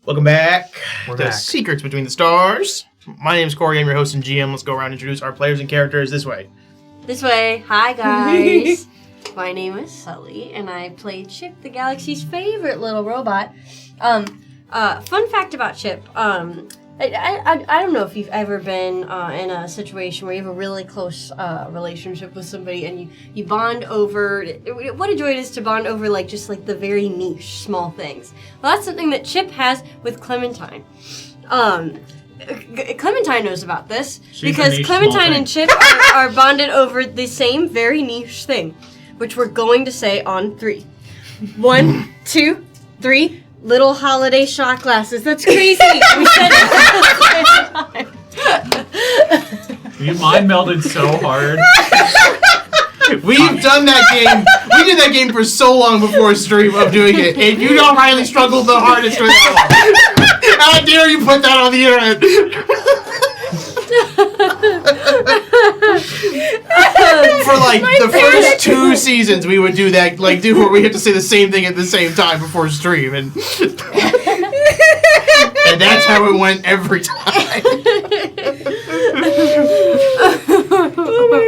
Welcome back We're to back. Secrets Between the Stars. My name's Corey, I'm your host and GM. Let's go around and introduce our players and characters this way. This way. Hi, guys. My name is Sully, and I played Chip, the galaxy's favorite little robot. Fun fact about Chip. I don't know if you've ever been in a situation where you have a really close relationship with somebody and you bond over what a joy it is to bond over just the very niche small things. Well, that's something that Chip has with Clementine. Clementine knows about this because Clementine and Chip are bonded over the same very niche thing, which we're going to say on 3. 1, 2, 3. Little holiday shot glasses. That's crazy. We said it at the same time. You mind melded so hard. We've done that game. We did that game for so long before a stream of doing it, and you know Riley struggled the hardest for that one. How dare you put that on the internet? For the first 2 seasons, we would do that, where we had to say the same thing at the same time before stream, and and that's how it went every time. Oh my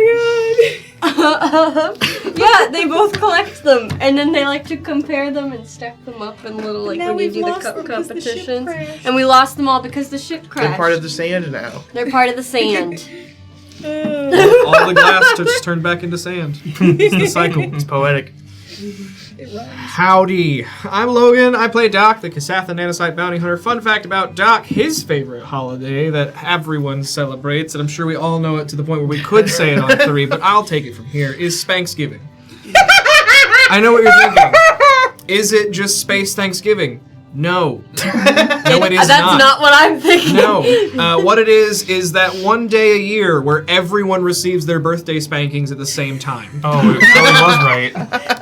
god! Yeah, they both collect them, and then they like to compare them and stack them up in little when you do the competitions. And we lost them all because the ship crashed. They're part of the sand now. They're part of the sand. All the glass just turned back into sand. It's the cycle. It's poetic. Howdy. I'm Logan. I play Doc, the Kasatha Nanosite Bounty Hunter. Fun fact about Doc, his favorite holiday that everyone celebrates, and I'm sure we all know it to the point where we could say it on 3, but I'll take it from here, is Spanksgiving. I know what you're thinking. Is it just Space Thanksgiving? No. No, it is That's not what I'm thinking. No. What it is that one day a year where everyone receives their birthday spankings at the same time. Oh, Sully was right.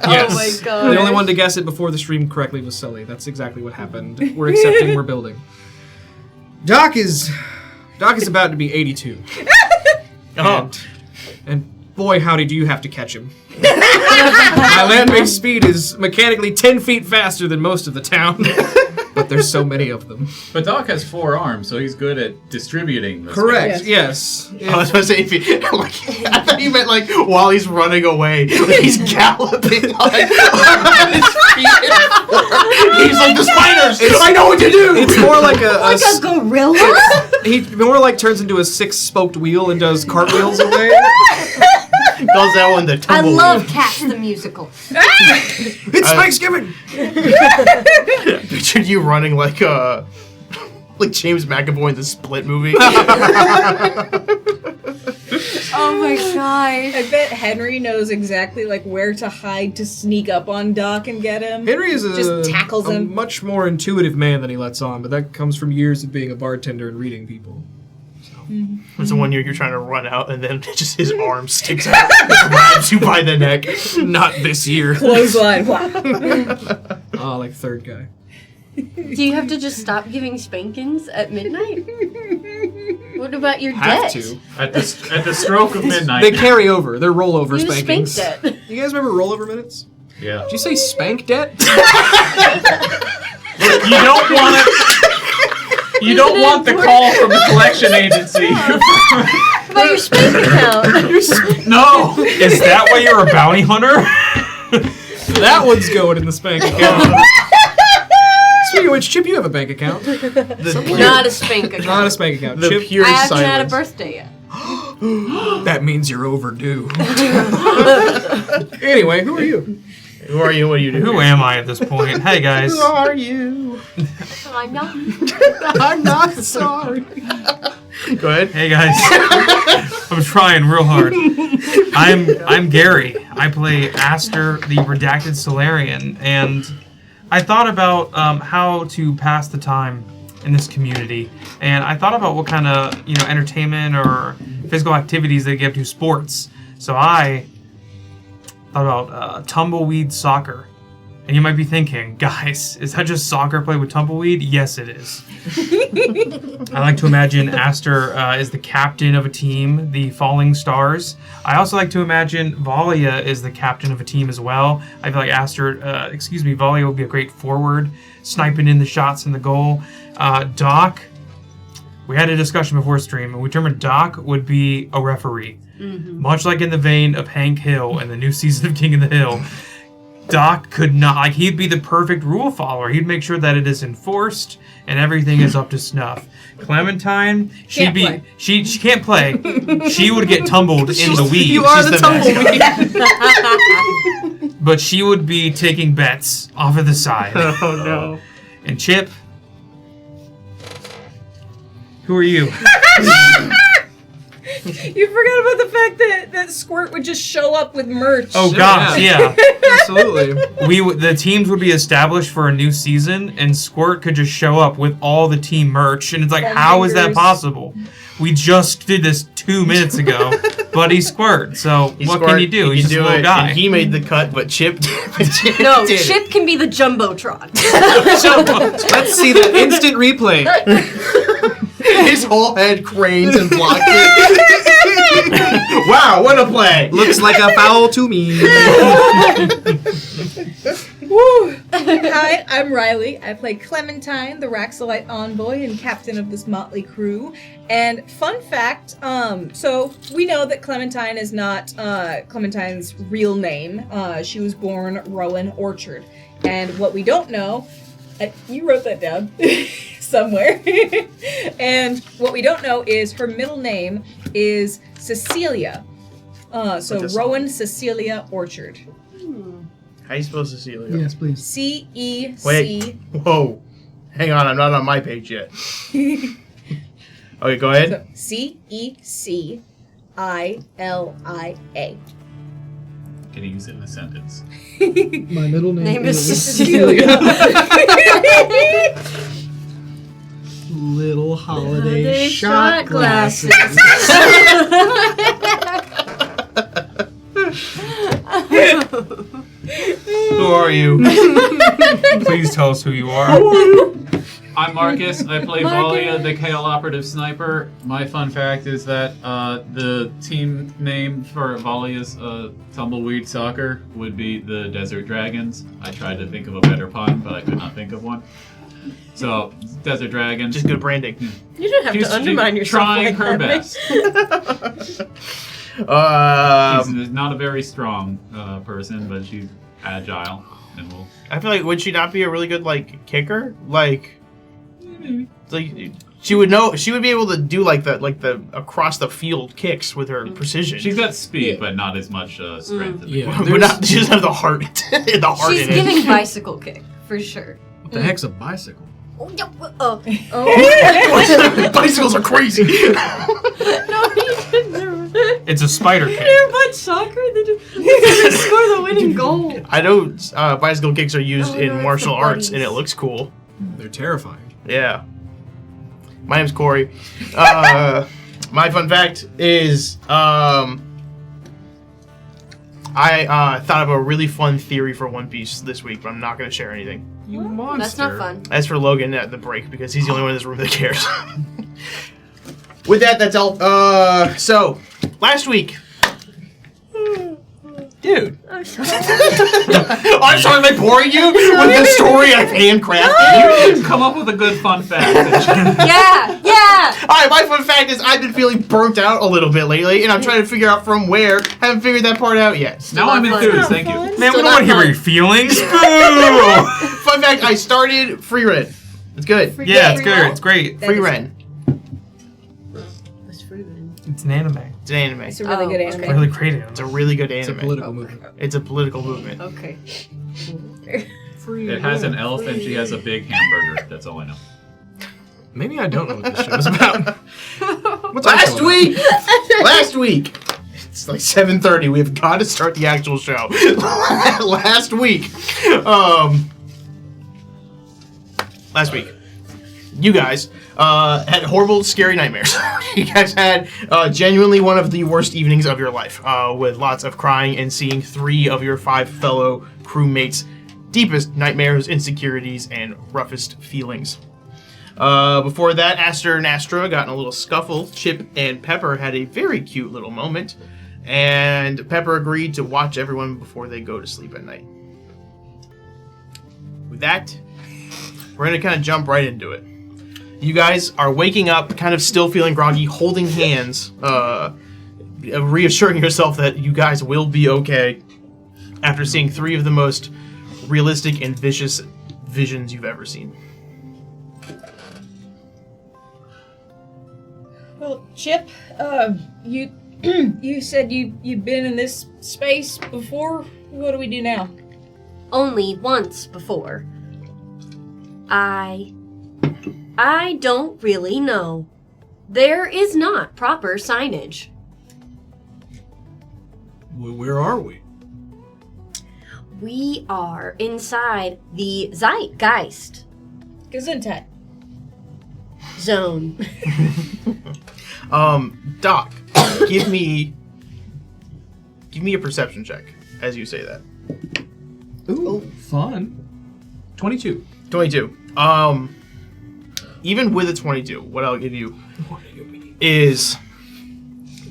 Yes. Oh my god. The only one to guess it before the stream correctly was Sully. That's exactly what happened. We're accepting, we're building. Doc is about to be 82. And boy, howdy, do you have to catch him. My land-based speed is mechanically 10 feet faster than most of the town. But there's so many of them. But Doc has 4 arms, so he's good at distributing the Correct, space. yes. I was supposed to say, I thought you meant while he's running away, he's galloping on his feet. He's like, the spiders! I know what to do! It's more like a gorilla? He more turns into a 6-spoked wheel and does cartwheels away. Calls that one the I tumbleweed. love Cats the Musical. It's Thanksgiving! Pictured you running like James McAvoy in the Split movie. Oh my gosh. I bet Henry knows exactly where to hide to sneak up on Doc and get him. Henry is just tackles him. much more intuitive man than he lets on, but that comes from years of being a bartender and reading people. It's the one year you're trying to run out and then just his arm sticks out and grabs you by the neck. Not this year. Clothesline. Oh, third guy. Do you have to just stop giving spankings at midnight? What about your Have debt? to. At the stroke of midnight. They carry over. They're rollover You spankings. spanked it. You guys remember rollover minutes? Yeah. Did you say spank debt? You don't want it. You don't want the call from the collection agency. About your spank account. No. Is that why you're a bounty hunter? That one's going in the spank account. Speaking of which, Chip, you have a bank account. Not a spank account. Not a spank account. The Chip, pure I haven't had a silence. birthday yet. that means you're overdue. Anyway, who are you? Who are you? What do you do? Who am I at this point? Hey, guys. Who are you? I'm not. I'm not sorry. Go ahead. Hey, guys. I'm trying real hard. I'm Gary. I play Aster, the Redacted Solarian, and I thought about how to pass the time in this community, and I thought about what kind of entertainment or physical activities they give to sports. So I thought about tumbleweed soccer. And you might be thinking, guys, is that just soccer played with tumbleweed? Yes, it is. I like to imagine Aster is the captain of a team, the Falling Stars. I also like to imagine Valia is the captain of a team as well. I feel like Valia would be a great forward, sniping in the shots in the goal. Doc, we had a discussion before stream, and we determined Doc would be a referee. Mm-hmm. Much like in the vein of Hank Hill in the new season of King of the Hill. Doc could not, like, he'd be the perfect rule follower. He'd make sure that it is enforced and everything is up to snuff. Clementine, she can't play. She would get tumbled in the weeds. You are the tumbleweed. But she would be taking bets off of the side. Oh no. And Chip, who are you? You forgot about the fact that Squirt would just show up with merch. Oh gosh, yeah. Absolutely. The teams would be established for a new season, and Squirt could just show up with all the team merch, and it's like, how is that possible? We just did this 2 minutes ago, but he's Squirt, so what can you do? He's just a little guy. He made the cut, but Chip did. Chip can be the Jumbotron. Let's see the instant replay. His whole head cranes and blocked it. Wow, what a play! Looks like a foul to me. Woo. Hi, I'm Riley. I play Clementine, the Raxolite envoy and captain of this motley crew. And fun fact, so we know that Clementine is not Clementine's real name. She was born Rowan Orchard. And what we don't know, you wrote that down somewhere. And what we don't know is her middle name is Cecilia. So Rowan Cecilia Orchard. How do you spell Cecilia? Yes, please. C-E-C. Wait. Whoa. Hang on, I'm not on my page yet. Okay, go ahead. So, C-E-C-I-L-I-A. Can you use it in a sentence? My middle Name is Cecilia. Little holiday shot glasses. Who are you? Please tell us who you are. I'm Marcus. I play Valia, the Kale Operative Sniper. My fun fact is that the team name for Valia's Tumbleweed Soccer would be the Desert Dragons. I tried to think of a better pun, but I could not think of one. So, Desert Dragons. Just good branding. You didn't have to undermine yourself. Trying like her that, best. She's not a very strong person, but she's agile, and will. I feel like, would she not be a really good, kicker? She would be able to do the across the field kicks with her precision. She's got speed, but not as much strength. She doesn't have the heart. She's in giving it. bicycle kick for sure. What the heck's a bicycle? Oh. Bicycles are crazy. No, you didn't. It's a spider kick. They're but soccer. They score the winning goal. I know bicycle kicks are used in it's martial the arts, bunnies. and it looks cool. They're terrifying. Yeah. My name's Corey. My fun fact is I thought of a really fun theory for One Piece this week, but I'm not going to share anything. You monster. That's not fun. That's for Logan at the break, because he's the only one in this room that cares. With that, that's all. So, last week. Dude. I'm sorry. I'm sorry, am I boring you with the story I've handcrafted? You didn't come up with a good fun fact. Yeah. Alright, my fun fact is I've been feeling burnt out a little bit lately, and I'm trying to figure out from where. Haven't figured that part out yet. Now I'm enthused, thank you. Man, we don't want to hear your feelings. Boo! Fun fact, I started Free Ren. It's good. Yeah, it's good. It's great. Free Ren. What's free then? It's an anime. It's an anime. It's a really good It's anime. a really great It's anime. a really good It's a anime. political movement. It's a political movement. Okay. It has an elf and she has a big hamburger. That's all I know. Maybe I don't know what this show is about. What's Last week. It's like 7:30. We have got to start the actual show. Last week. You guys had horrible, scary nightmares. You guys had genuinely one of the worst evenings of your life, with lots of crying and seeing 3 of your 5 fellow crewmates deepest nightmares, insecurities, and roughest feelings. Before that, Aster and Astra got in a little scuffle. Chip and Pepper had a very cute little moment, and Pepper agreed to watch everyone before they go to sleep at night. With that, we're going to kind of jump right into it. You guys are waking up, kind of still feeling groggy, holding hands, reassuring yourself that you guys will be okay after seeing 3 of the most realistic and vicious visions you've ever seen. Well, Chip, you you said you've been in this space before. What do we do now? Only once before. I don't really know. There is not proper signage. Well, where are we? We are inside the Zeitgeist Gesundheit. zone. Doc, give me a perception check as you say that. Ooh, fun. 22. 22. Even with a 22, what I'll give you is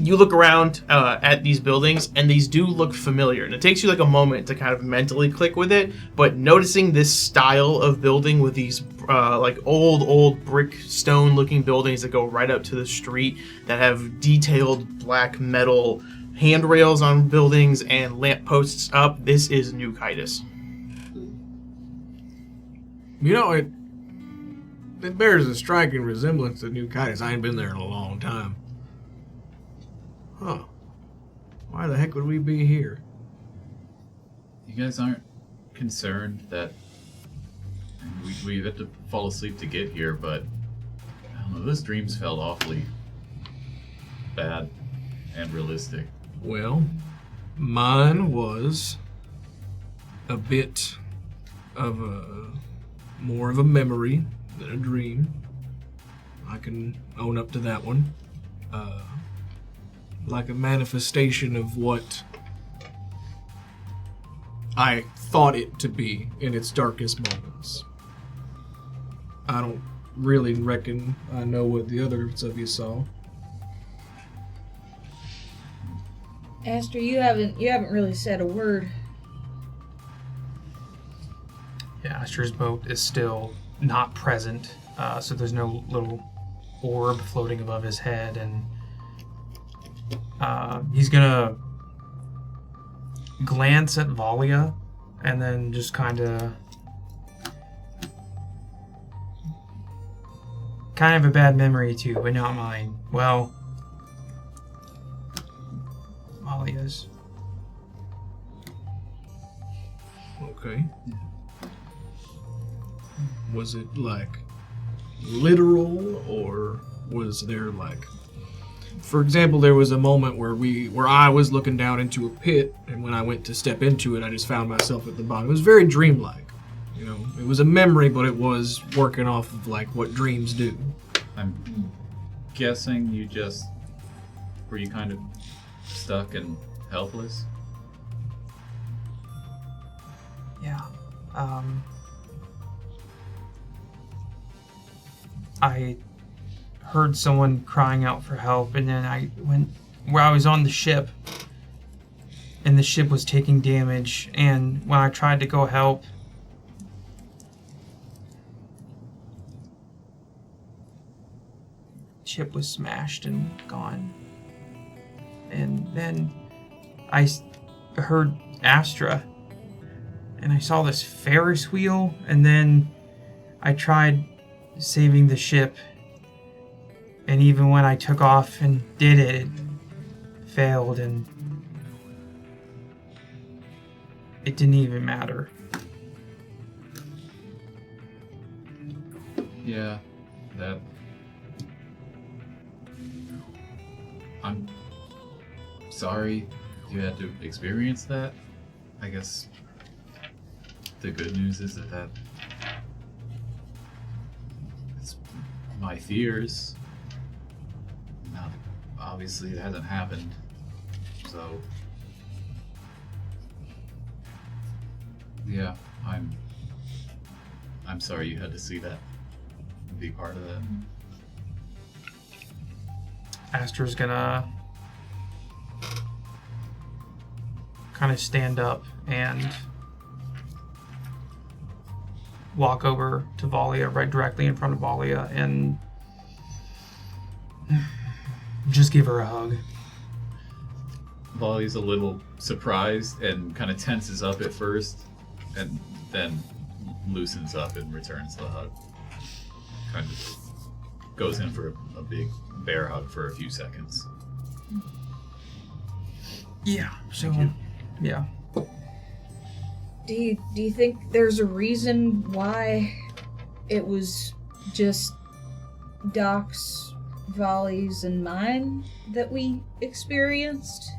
you look around at these buildings, and these do look familiar. And it takes you like a moment to kind of mentally click with it, but noticing this style of building with these like old brick stone looking buildings that go right up to the street that have detailed black metal handrails on buildings and lampposts up, this is New Kitus. You know, it bears a striking resemblance to New Kitus. I ain't been there in a long time. Huh. Why the heck would we be here? You guys aren't concerned that we had to fall asleep to get here, but I don't know, those dreams felt awfully bad and realistic. Well, mine was a bit of more of a memory than a dream. I can own up to that one. Like a manifestation of what I thought it to be in its darkest moments. I don't really reckon I know what the others of you saw. Aster, you haven't really said a word. Yeah, Astra's boat is still not present, so there's no little orb floating above his head, and he's gonna glance at Valia and then just kind of a bad memory too, but not mine. Well, Valia's. Okay. Was it like literal, or was there like, for example, there was a moment where I was looking down into a pit, and when I went to step into it, I just found myself at the bottom. It was very dreamlike. You know, it was a memory, but it was working off of like what dreams do. I'm guessing were you kind of stuck and helpless? Yeah. I heard someone crying out for help, and then I went where I was on the ship, and the ship was taking damage, and when I tried to go help, ship was smashed and gone. And then I heard Astra, and I saw this Ferris wheel, and then I tried saving the ship, and even when I took off and did it, it failed, and it didn't even matter. Yeah, that... I'm sorry you had to experience that. I guess the good news is that it's my fears. Now, obviously it hasn't happened, so... Yeah, I'm sorry you had to see that and be part of that. Aster's gonna kind of stand up and walk over to Valia, right directly in front of Valia, and just give her a hug. Volley's a little surprised and kind of tenses up at first, and then loosens up and returns the hug. Kind of goes in for a big bear hug for a few seconds. Yeah. So, yeah. Do you think there's a reason why it was just Doc's, Volley's, and mine that we experienced?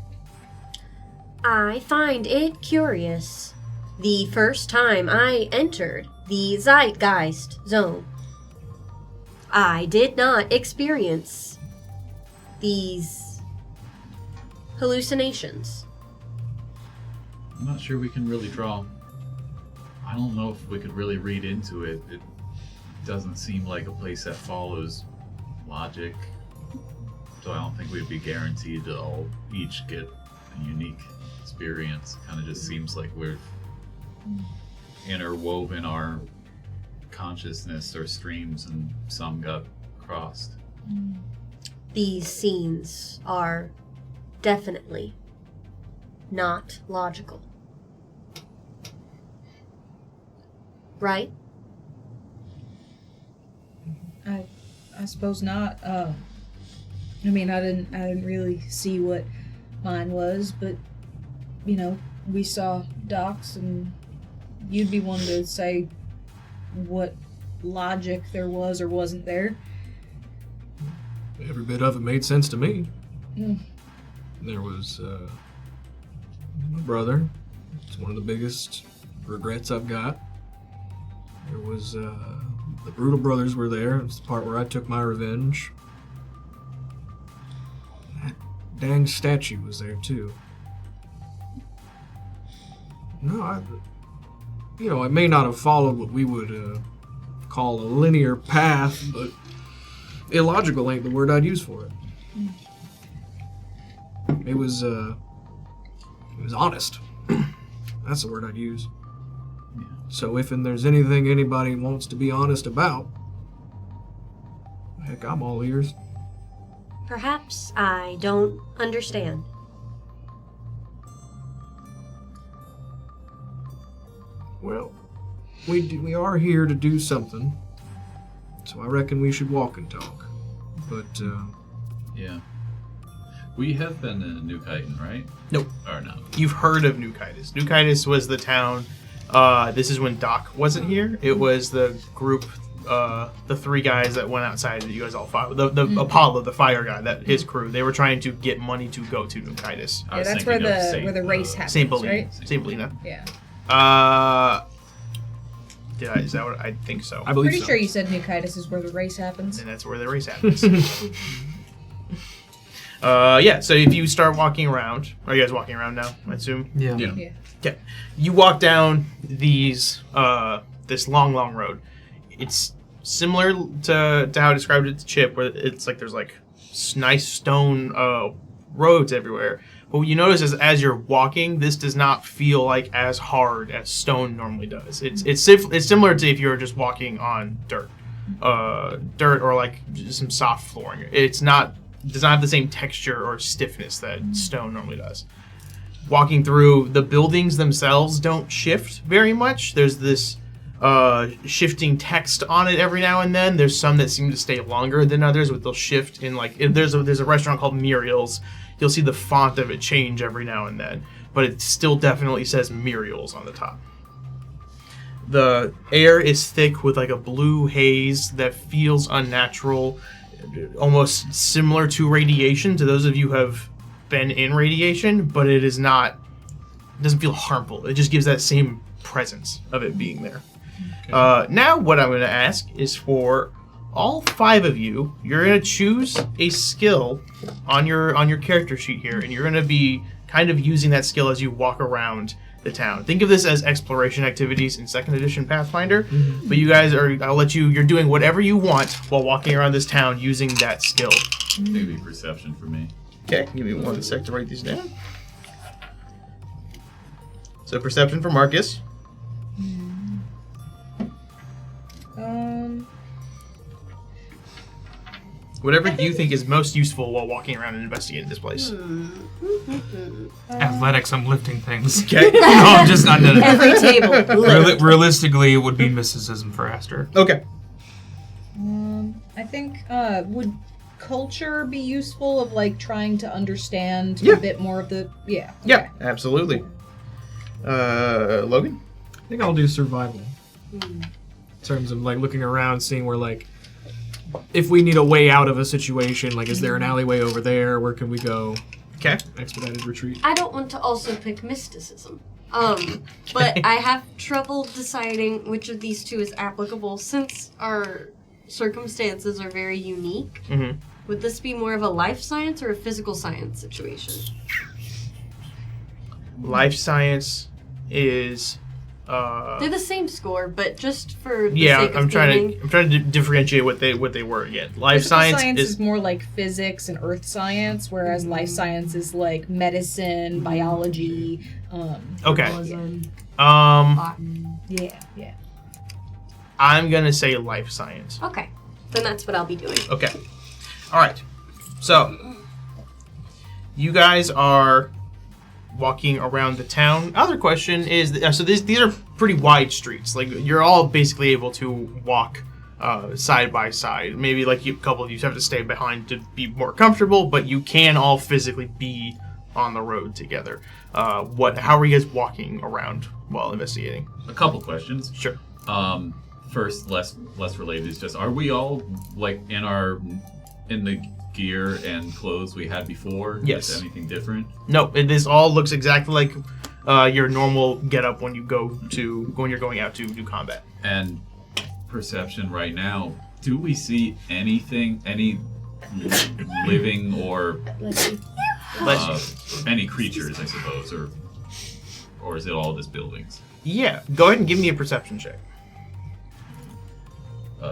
I find it curious. The first time I entered the Zeitgeist zone, I did not experience these hallucinations. I'm not sure we can really draw. I don't know if we could really read into it. It doesn't seem like a place that follows logic. So I don't think we'd be guaranteed to all each get a unique experience. Kind of just seems like we're interwoven our consciousness or streams, and some got crossed. These scenes are definitely not logical. Right? I suppose not. I mean, I didn't really see what mine was, but you know, we saw Doc's, and you'd be one to say what logic there was or wasn't there. Every bit of it made sense to me. Mm. There was my brother. It's one of the biggest regrets I've got. There was the Brutal Brothers were there. It's the part where I took my revenge. That dang statue was there too. No, I may not have followed what we would call a linear path, but illogical ain't the word I'd use for it. It was honest. That's the word I'd use. Yeah. So if there's anything anybody wants to be honest about, heck, I'm all ears. Perhaps I don't understand. Well, we are here to do something, so I reckon we should walk and talk. But, Yeah. We have been in New Chiton, right? Nope. Or no? You've heard of New Chiton. New Chiton was the town. This is when Doc wasn't here. It was the group, the three guys that went outside that you guys all fought. The Apollo, the fire guy, his crew. They were trying to get money to go to New Chiton. Yeah, that's where the race happens, St. Belina. right? St. Belina. Yeah. Is that what I think so? I believe Pretty so. sure you said New Chiton is where the race happens. And that's where the race happens. Yeah, so if you start walking around, are you guys walking around now, I assume? Yeah. Yeah. Okay. You walk down this long road. It's similar to how I described it to Chip, where it's like there's like nice stone roads everywhere. But what you notice is as you're walking, this does not feel like as hard as stone normally does. It's similar to if you were just walking on dirt or like just some soft flooring. Does not have the same texture or stiffness that stone normally does. Walking through, the buildings themselves don't shift very much. There's this shifting text on it every now and then. There's some that seem to stay longer than others, but they'll shift in like if there's a restaurant called Muriel's. You'll see the font of it change every now and then, but it still definitely says Muriel's on the top. The air is thick with like a blue haze that feels unnatural, almost similar to radiation to those of you who have been in radiation, but it doesn't feel harmful. It just gives that same presence of it being there. Okay. Now what I'm going to ask is for all 5 of you, you're going to choose a skill on your character sheet here, and you're going to be kind of using that skill as you walk around the town. Think of this as exploration activities in 2nd edition Pathfinder, but you guys you're doing whatever you want while walking around this town using that skill. Maybe perception for me. Okay, give me 1 sec to write these down. So perception for Marcus. Whatever you think is most useful while walking around and investigating this place. Athletics, I'm lifting things. Okay. No, I'm just not done. Every table. Realistically, it would be mysticism for Aster. Okay. I think would culture be useful of like trying to understand Yeah. a bit more of the Yeah, absolutely. Logan? I think I'll do survival. In terms of like looking around, seeing where like if we need a way out of a situation, like is there an alleyway over there? Where can we go? Okay. Expedited retreat. I don't want to also pick mysticism. But I have trouble deciding which of these two is applicable since our circumstances are very unique. Mm-hmm. Would this be more of a life science or a physical science situation? Life science is They're the same score, but just for the yeah, sake of I'm trying gaming, to differentiate what they were again. Life Physical science is more like physics and earth science, whereas life science is like medicine, biology. okay. journalism, Um, Latin. Yeah. I'm gonna say life science. Okay, then that's what I'll be doing. Okay. All right. So you guys are walking around the town. Other question is, so these are pretty wide streets. Like you're all basically able to walk side by side. Maybe like a couple of you have to stay behind to be more comfortable, but you can all physically be on the road together. How are you guys walking around while investigating? A couple questions. Sure. First, less related is just: are we all like in the gear and clothes we had before? Yes. Is anything different? No, this all looks exactly like your normal getup when you're going out to do combat. And perception right now. Do we see anything, any living or any creatures? I suppose, or is it all just buildings? Yeah, go ahead and give me a perception check.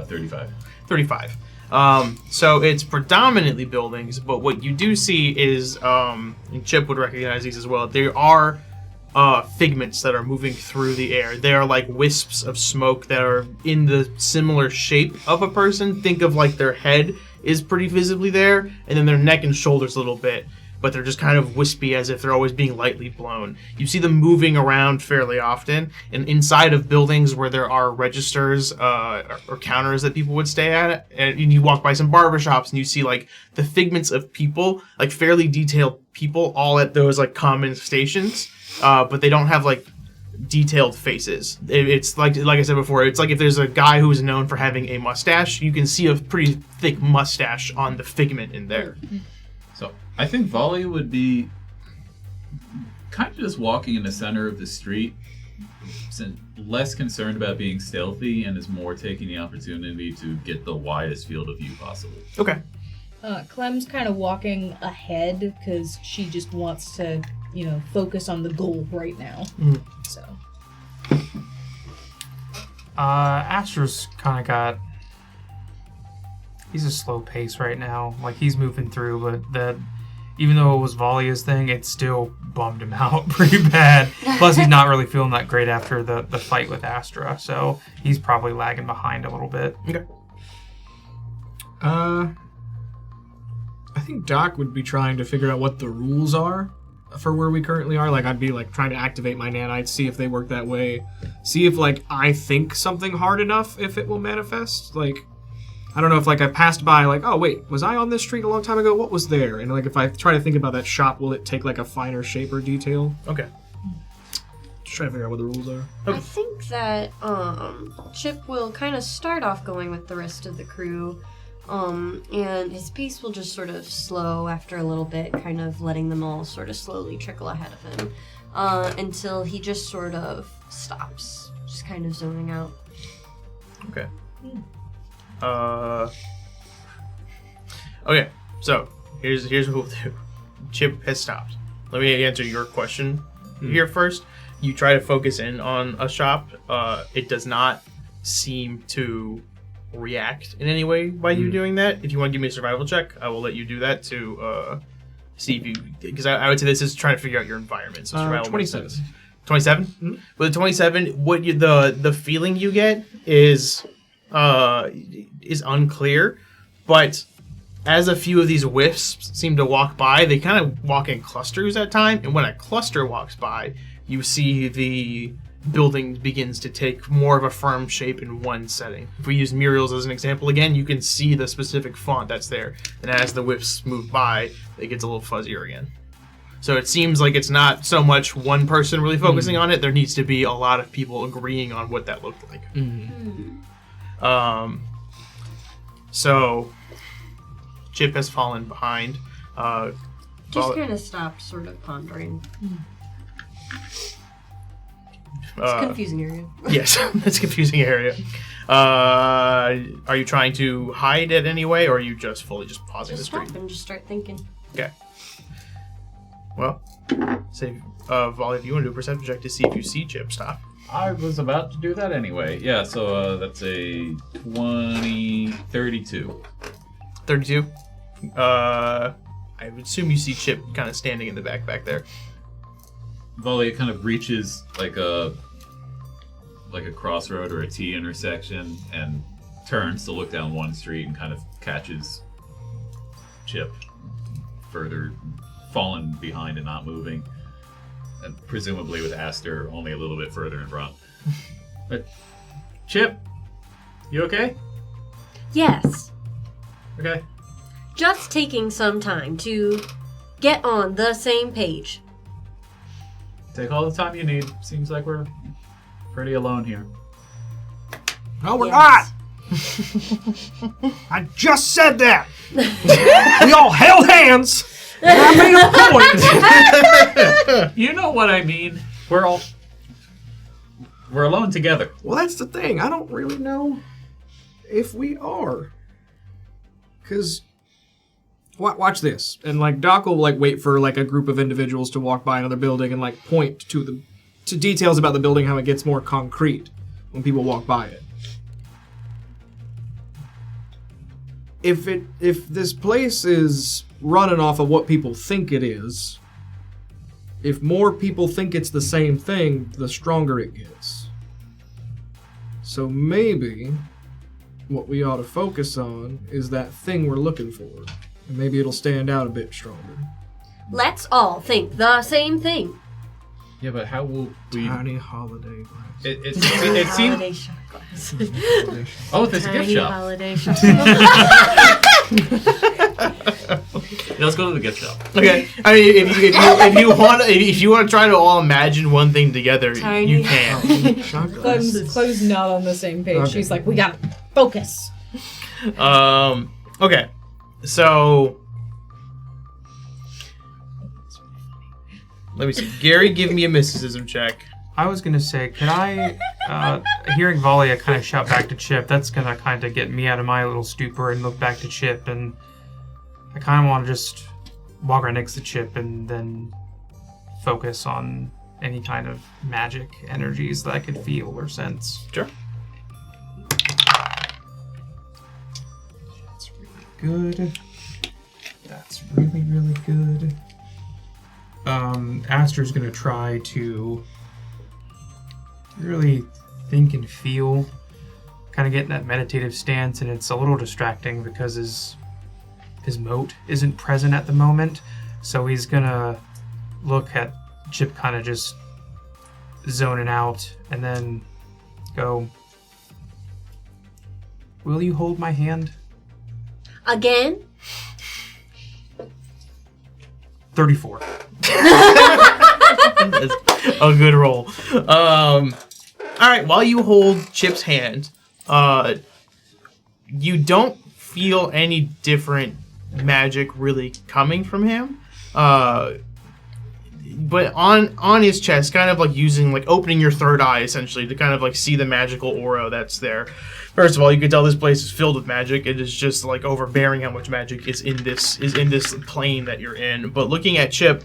35. 35. So it's predominantly buildings, but what you do see is, and Chip would recognize these as well, there are figments that are moving through the air. They are like wisps of smoke that are in the similar shape of a person. Think of like their head is pretty visibly there, and then their neck and shoulders a little bit, but they're just kind of wispy as if they're always being lightly blown. You see them moving around fairly often, and inside of buildings where there are registers or counters that people would stay at, and you walk by some barbershops and you see like the figments of people, like fairly detailed people, all at those like common stations, but they don't have like detailed faces. It's like I said before, it's like if there's a guy who's known for having a mustache, you can see a pretty thick mustache on the figment in there. So I think Volley would be kind of just walking in the center of the street, less concerned about being stealthy and is more taking the opportunity to get the widest field of view possible. Okay. Clem's kind of walking ahead because she just wants to, focus on the goal right now. So. Astra's kind of got... He's a slow pace right now. Like, he's moving through, but even though it was Valia's thing, it still bummed him out pretty bad. Plus, he's not really feeling that great after the fight with Astra, so he's probably lagging behind a little bit. Okay. I think Doc would be trying to figure out what the rules are for where we currently are. Like, I'd be like trying to activate my nanites, see if they work that way, see if like I think something hard enough if it will manifest. Like, I don't know if like I passed by like, oh wait, was I on this street a long time ago? What was there? And like if I try to think about that shop, will it take like a finer shape or detail? Okay. Just trying to figure out what the rules are. I think that Chip will kind of start off going with the rest of the crew, and his pace will just sort of slow after a little bit, kind of letting them all sort of slowly trickle ahead of him, until he just sort of stops, just kind of zoning out. Okay. Okay, so here's what we'll do. Chip has stopped. Let me answer your question here first. you try to focus in on a shop, it does not seem to react in any way by you doing that. If you want to give me a survival check, I will let you do that to see if you... Because I would say this is trying to figure out your environment. So survival 27. 27? Mm-hmm. With the 27, what the feeling you get is unclear, but as a few of these wisps seem to walk by, they kind of walk in clusters at time, and when a cluster walks by, you see the building begins to take more of a firm shape in one setting. If we use murals as an example again, you can see the specific font that's there, and as the wisps move by, it gets a little fuzzier again. So it seems like it's not so much one person really focusing on it. There needs to be a lot of people agreeing on what that looked like. So Chip has fallen behind. Just kind of stopped, sort of pondering. It's a confusing area. Yes, it's a confusing area. Are you trying to hide it anyway, or are you just fully just pausing the stream? Stop and just start thinking. Okay. Well, say, Volley, if you want to do a perception check to see if you see Chip stop. I was about to do that anyway. Yeah, so that's a 32. 32. I would assume you see Chip kind of standing in the back there. Volley kind of reaches like a crossroad or a T intersection and turns to look down one street and kind of catches Chip further fallen behind and not moving, and presumably with Aster only a little bit further in front. But Chip, you okay? Yes. Okay. Just taking some time to get on the same page. Take all the time you need. Seems like we're pretty alone here. No, we're Yes. not. I just said that. We all held hands. And I made a point. You know what I mean. We're alone together. Well, that's the thing. I don't really know if we are. Because, watch this. And, like, Doc will, like, wait for, like, a group of individuals to walk by another building and, like, point to details about the building, how it gets more concrete when people walk by it. If this place is running off of what people think it is, if more people think it's the same thing, the stronger it gets. So maybe what we ought to focus on is that thing we're looking for. And maybe it'll stand out a bit stronger. Let's all think the same thing. Yeah, but how will we... Tiny holiday glass. It Holiday seems... shop glass. Oh, there's a gift Tiny shop. holiday shop. Let's go to the gift shop. Okay. I mean, if you want to try to all imagine one thing together, Tiny you can. Chloe's not on the same page. Okay. She's like, we gotta focus. Okay. So let me see. Gary, give me a mysticism check. I was gonna say, could I, hearing Volley, kind of shout back to Chip. That's gonna kind of get me out of my little stupor and look back to Chip, and I kind of want to just walk right next to Chip and then focus on any kind of magic energies that I could feel or sense. Sure. That's really good. That's really, really good. Aster's gonna try to really think and feel, kind of get in that meditative stance, and it's a little distracting because his moat isn't present at the moment, so he's gonna look at Chip kind of just zoning out and then go, "Will you hold my hand?" Again? 34. That's a good roll. All right. While you hold Chip's hand, you don't feel any different magic really coming from him. But on his chest, kind of like opening your third eye essentially to kind of like see the magical aura that's there. First of all, you can tell this place is filled with magic. It is just like overbearing how much magic is in this plane that you're in. But looking at Chip,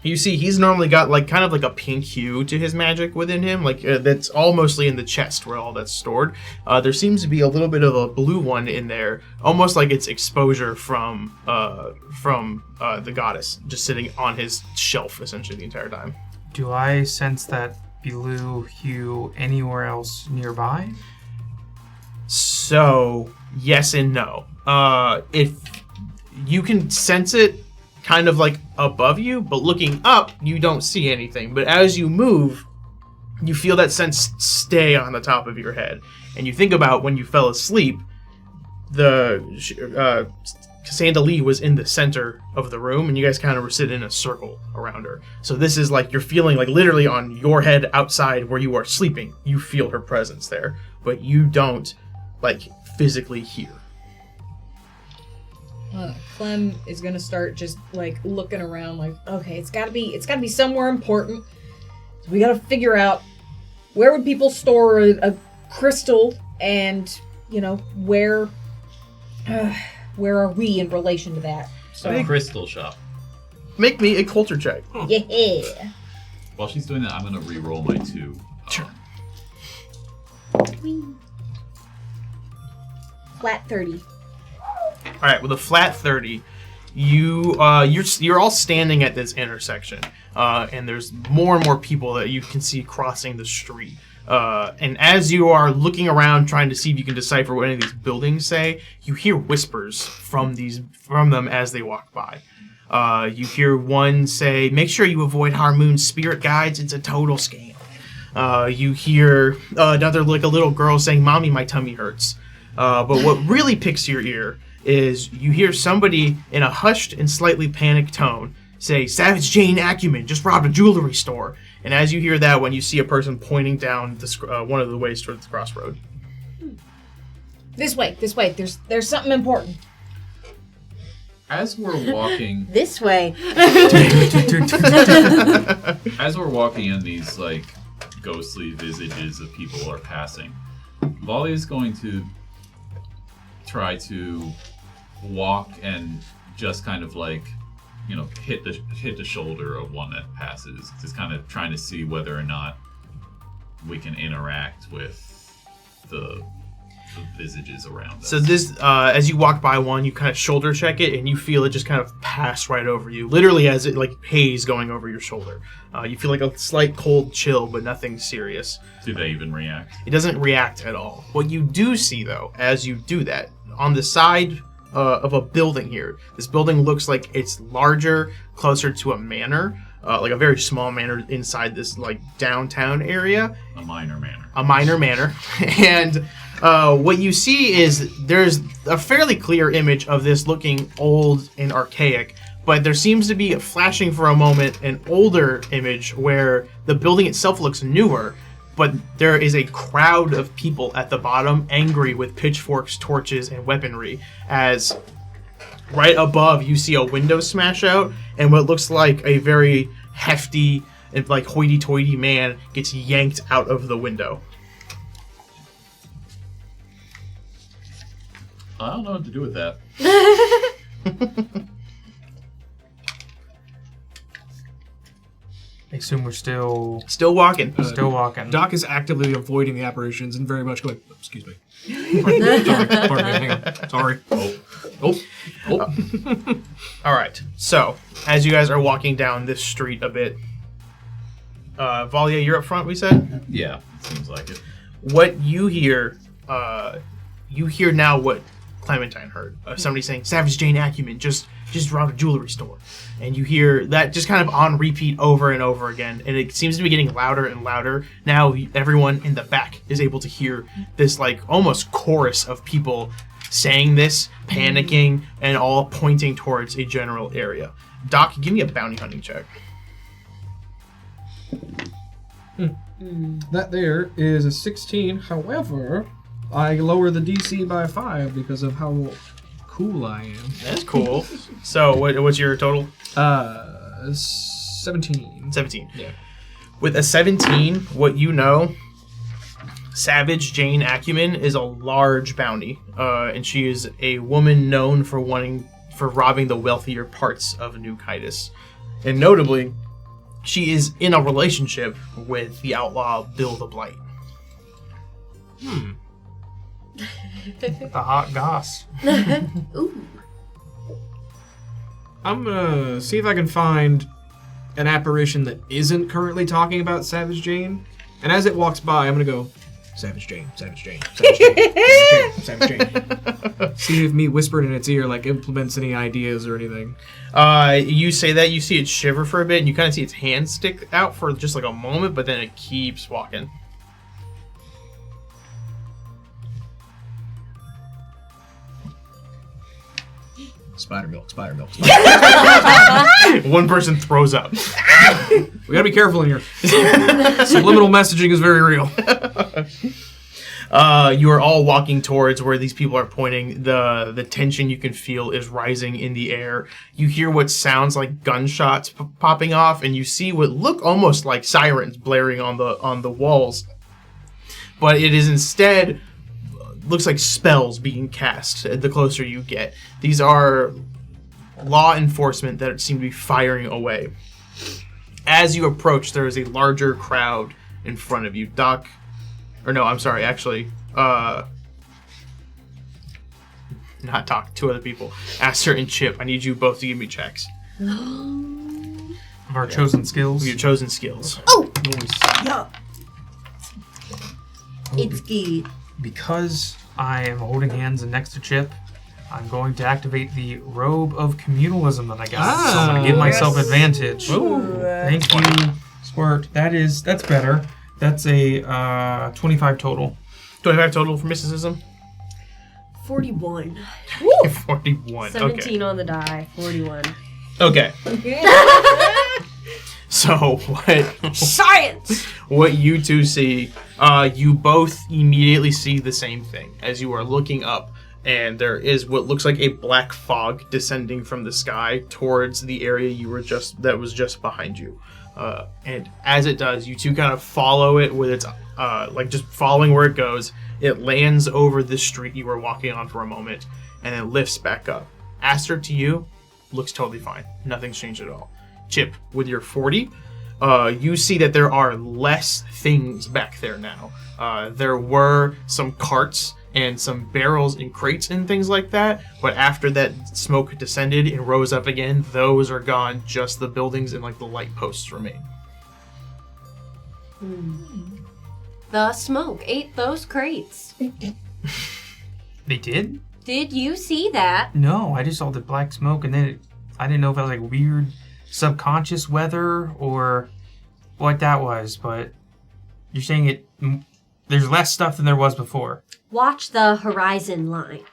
You see, he's normally got like kind of like a pink hue to his magic within him, like that's all mostly in the chest where all that's stored. There seems to be a little bit of a blue one in there, almost like it's exposure from the goddess, just sitting on his shelf essentially the entire time. Do I sense that blue hue anywhere else nearby? So yes and no. If you can sense it kind of like above you, but looking up, you don't see anything. But as you move, you feel that sense stay on the top of your head. And you think about when you fell asleep, Cassandra Lee was in the center of the room, and you guys kind of were sitting in a circle around her. So this is like you're feeling like literally on your head outside where you are sleeping. You feel her presence there, but you don't like physically hear. Clem is gonna start just like looking around, like, okay, it's gotta be somewhere important. So we gotta figure out where would people store a crystal, and where are we in relation to that? So A crystal shop. Make me a culture check. yeah. While she's doing that, I'm gonna re-roll my 2. Sure. Flat 30. All right, with a flat 30, you're all standing at this intersection, and there's more and more people that you can see crossing the street. And as you are looking around, trying to see if you can decipher what any of these buildings say, you hear whispers from them as they walk by. You hear one say, "Make sure you avoid Harmoon's spirit guides. It's a total scam." You hear another, like a little girl saying, "Mommy, my tummy hurts." But what really picks your ear is you hear somebody in a hushed and slightly panicked tone say, "Savage Jane Acumen just robbed a jewelry store." And as you hear that one, you see a person pointing down one of the ways towards the crossroad. This way. There's something important. As we're walking, This way. as we're walking in, these like ghostly visages of people are passing. Volley is going to try to walk and just kind of like, hit the shoulder of one that passes, just kind of trying to see whether or not we can interact with the visages around us. So this, as you walk by one, you kind of shoulder check it, and you feel it just kind of pass right over you, literally as it like haze going over your shoulder. You feel like a slight cold chill, but nothing serious. Do they even react? It doesn't react at all. What you do see, though, as you do that, on the side of a building here, this building looks like it's larger, closer to a manor, like a very small manor inside this like downtown area. A minor manor. A minor manor. And what you see is there's a fairly clear image of this looking old and archaic, but there seems to be, flashing for a moment, an older image where the building itself looks newer, but there is a crowd of people at the bottom, angry with pitchforks, torches, and weaponry, as right above you see a window smash out, and what looks like a very hefty and like hoity-toity man gets yanked out of the window. I don't know what to do with that. I assume we're still walking. walking. Doc is actively avoiding the apparitions and very much going, excuse me. Pardon me, hang on. Sorry. Oh. All right. So, as you guys are walking down this street a bit, Valia, you're up front, we said? Yeah, seems like it. What you hear now what Clementine heard. Somebody saying, "Savage Jane Acumen just robbed a jewelry store." And you hear that just kind of on repeat over and over again. And it seems to be getting louder and louder. Now everyone in the back is able to hear this like almost chorus of people saying this, panicking, and all pointing towards a general area. Doc, give me a bounty hunting check. That there is a 16. However, I lower the DC by 5 because of how cool I am. That's cool. So what's your total? 17. 17. Yeah. With a 17, what you know, Savage Jane Acumen is a large bounty, and she is a woman known for robbing the wealthier parts of New Kaitis. And notably, She is in a relationship with the outlaw Bill the Blight. The hot goss. Ooh. I'm gonna see if I can find an apparition that isn't currently talking about Savage Jane. And as it walks by, I'm gonna go, Savage Jane, Savage Jane, Savage Jane, Savage Jane, Savage Jane. See if me whispering in its ear like implements any ideas or anything. You say that, you see it shiver for a bit, and you kind of see its hand stick out for just like a moment, but then it keeps walking. Spider milk, spider milk, spider milk. One person throws up. We gotta be careful in here. Subliminal messaging is very real. You are all walking towards where these people are pointing. The tension you can feel is rising in the air. You hear what sounds like gunshots popping off, and you see what look almost like sirens blaring on the walls. But it is instead looks like spells being cast the closer you get. These are law enforcement that seem to be firing away. As you approach, there is a larger crowd in front of you. Doc, or no, I'm sorry, actually, not Doc, two other people. Aster and Chip, I need you both to give me checks. Of our chosen skills. Your chosen skills. Oh! Yeah. It's good. Because I am holding hands and next to Chip, I'm going to activate the robe of communalism that I got. So I'm going to give myself advantage. Thank you, Squirt. That's better. That's a 25 total. 25 total for mysticism? 41. 41. 17 on the die. 41. Okay. So what? Science! What you two see, you both immediately see the same thing as you are looking up, and there is what looks like a black fog descending from the sky towards the area that was just behind you. And as it does, you two kind of follow it with its like just following where it goes. It lands over the street you were walking on for a moment, and then lifts back up. Aster, to you, looks totally fine. Nothing's changed at all. Chip, with your 40, you see that there are less things back there now. There were some carts and some barrels and crates and things like that, but after that smoke descended and rose up again, those are gone. Just the buildings and like the light posts remain. The smoke ate those crates. They did? Did you see that? No, I just saw the black smoke, and then I didn't know if that was like weird subconscious weather or what that was, but you're saying there's less stuff than there was before. Watch the horizon line.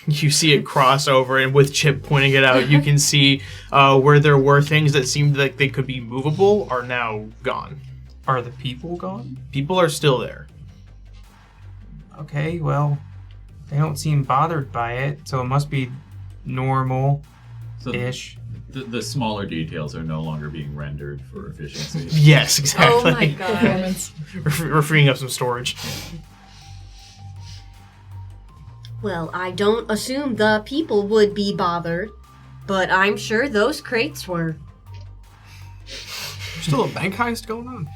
You see it cross over, and with Chip pointing it out, you can see where there were things that seemed like they could be movable are now gone. Are the people gone? People are still there. Okay, well, they don't seem bothered by it, so it must be normal-ish. So the smaller details are no longer being rendered for efficiency. Yes, exactly. Oh my god. We're freeing up some storage. Well, I don't assume the people would be bothered, but I'm sure those crates were. Still a bank heist going on?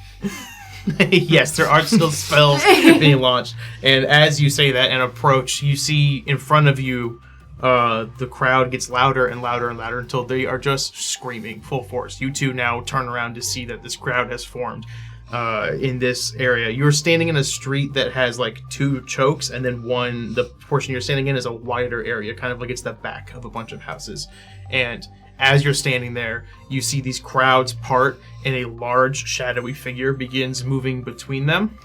Yes, there are still spells being launched. And as you say that and approach, you see in front of you the crowd gets louder and louder and louder until they are just screaming full force. You two now turn around to see that this crowd has formed in this area. You're standing in a street that has like two chokes, and then the portion you're standing in is a wider area, kind of like it's the back of a bunch of houses. And as you're standing there, you see these crowds part, and a large shadowy figure begins moving between them.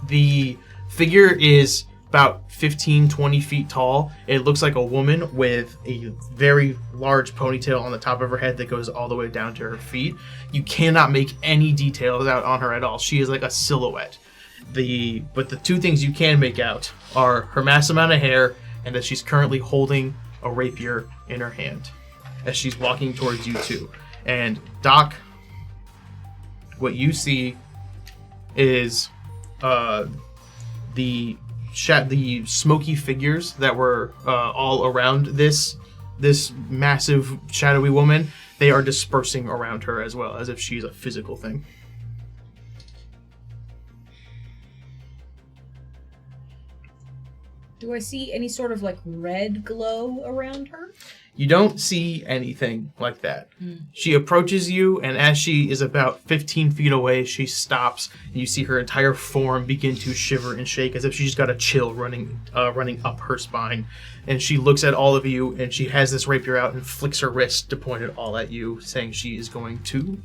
The figure is about 15, 20 feet tall. It looks like a woman with a very large ponytail on the top of her head that goes all the way down to her feet. You cannot make any details out on her at all. She is like a silhouette. But the two things you can make out are her massive amount of hair and that she's currently holding a rapier in her hand as she's walking towards you two. And Doc, what you see is the smoky figures that were all around this this massive shadowy woman, they are dispersing around her as well, as if she's a physical thing. Do I see any sort of like red glow around her? You don't see anything like that. She approaches you, and as she is about 15 feet away, she stops, and you see her entire form begin to shiver and shake as if she's got a chill running up her spine. And she looks at all of you, and she has this rapier out and flicks her wrist to point it all at you, saying she is going to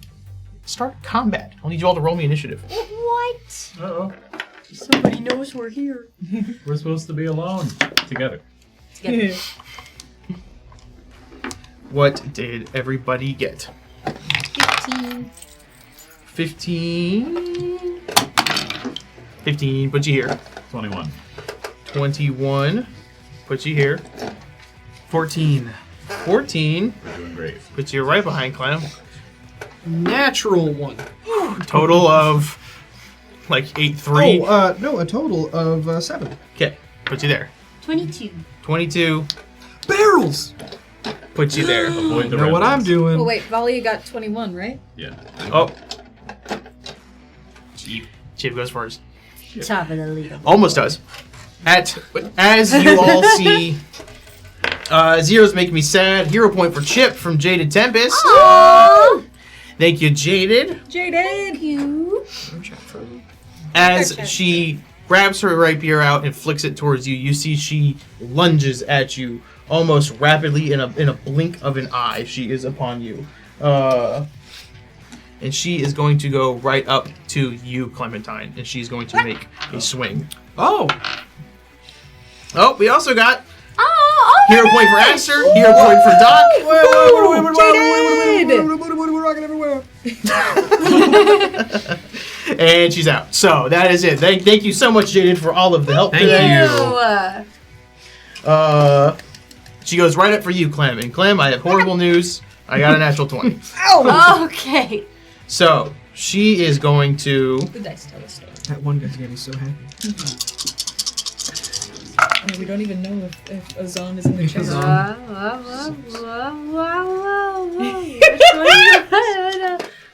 start combat. I'll need you all to roll me initiative. What? Uh-oh. Somebody knows we're here. We're supposed to be alone. Together. Together. What did everybody get? 15. 15. 15 puts you here. 21. 21 puts you here. 14. 14 We're doing great. puts you right behind Clem. Natural 1. Total of like 8-3. No, a total of 7. Okay, puts you there. 22. 22 Barrels! puts you there. Avoid the Know red what I'm ones. doing. Oh wait, Valia got 21, right? Yeah. Oh. Chip goes first. Top of the league. Almost does. As you all see, zeros make me sad. Hero point for Chip from Jaded Tempest. Oh! Thank you, Jaded. Jaded! You. As she grabs her rapier out and flicks it towards you, you see she lunges at you almost rapidly in a blink of an eye. She is upon you. And she is going to go right up to you, Clementine, and she's going to make a swing. Oh! Oh, we also got Oh! hero point for Aster, hero point for Doc. We're rocking everywhere. And she's out. So that is it. Thank you so much, Jaden, for all of the help Thank today. you. She goes right up for you, Clem. And Clem, I have horrible news. I got a natural 20. Okay. So she is going to. The dice tell the story. That one guy's gonna be so happy. And we don't even know if Azan is in the chat.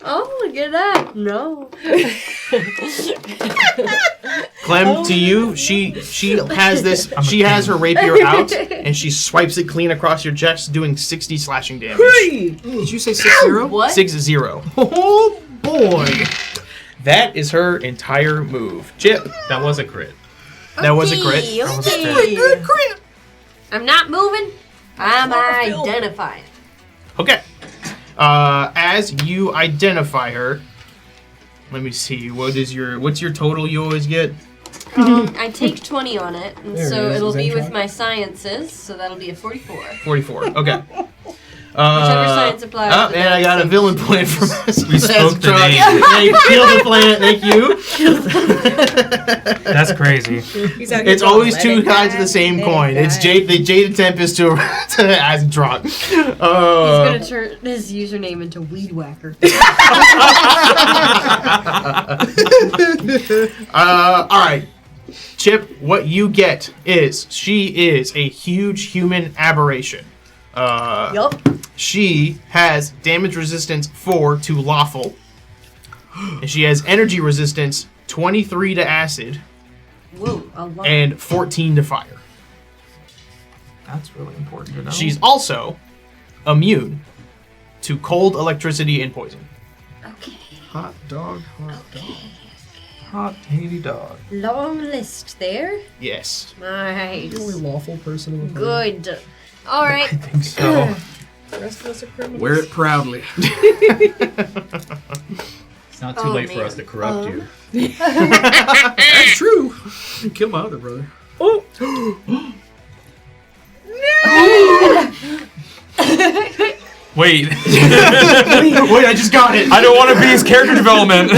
Oh, look at that. No. Clem, to you, she has this. She has her rapier out, and she swipes it clean across your chest, doing 60 slashing damage. Did you say 6-0? What? 6-0. Oh boy! That is her entire move. Chip, That was a crit. that was a crit. Okay. was a Crit. I'm not moving. I'm Chlorophyll. identifying. Okay. As you identify her, let me see. What's your total you always get? I take 20 on it, and There so it is. it'll Is that be with right? my sciences, so that'll be a 44. 44. Okay. Whichever science applies Oh, to and that I got a same villain shit. point from We spoke the Drunk. name. Yeah, you killed the plant. Thank you. That's crazy. He's out here It's going, always "Let two it sides of die, the same let coin. it It's die." the Jaded Tempest to as drunk. He's gonna turn his username into Weed Whacker. All right. Chip, what you get is she is a huge human aberration. Yup. She has damage resistance 4 to lawful. And she has energy resistance 23 to acid Whoa, a lot. and 14 to fire. That's really important to know. She's also immune to cold, electricity, and poison. Okay. Hot dog, hot dog. hot, haty dog. Long list there. Yes. Nice. The only lawful person in the party. Good. All I right. think so. The rest of us are criminals. Wear it proudly. It's not too Oh, late for man. us to corrupt you. That's true. Kill my other brother. Wait. Wait, I just got it. I don't want to be his character development.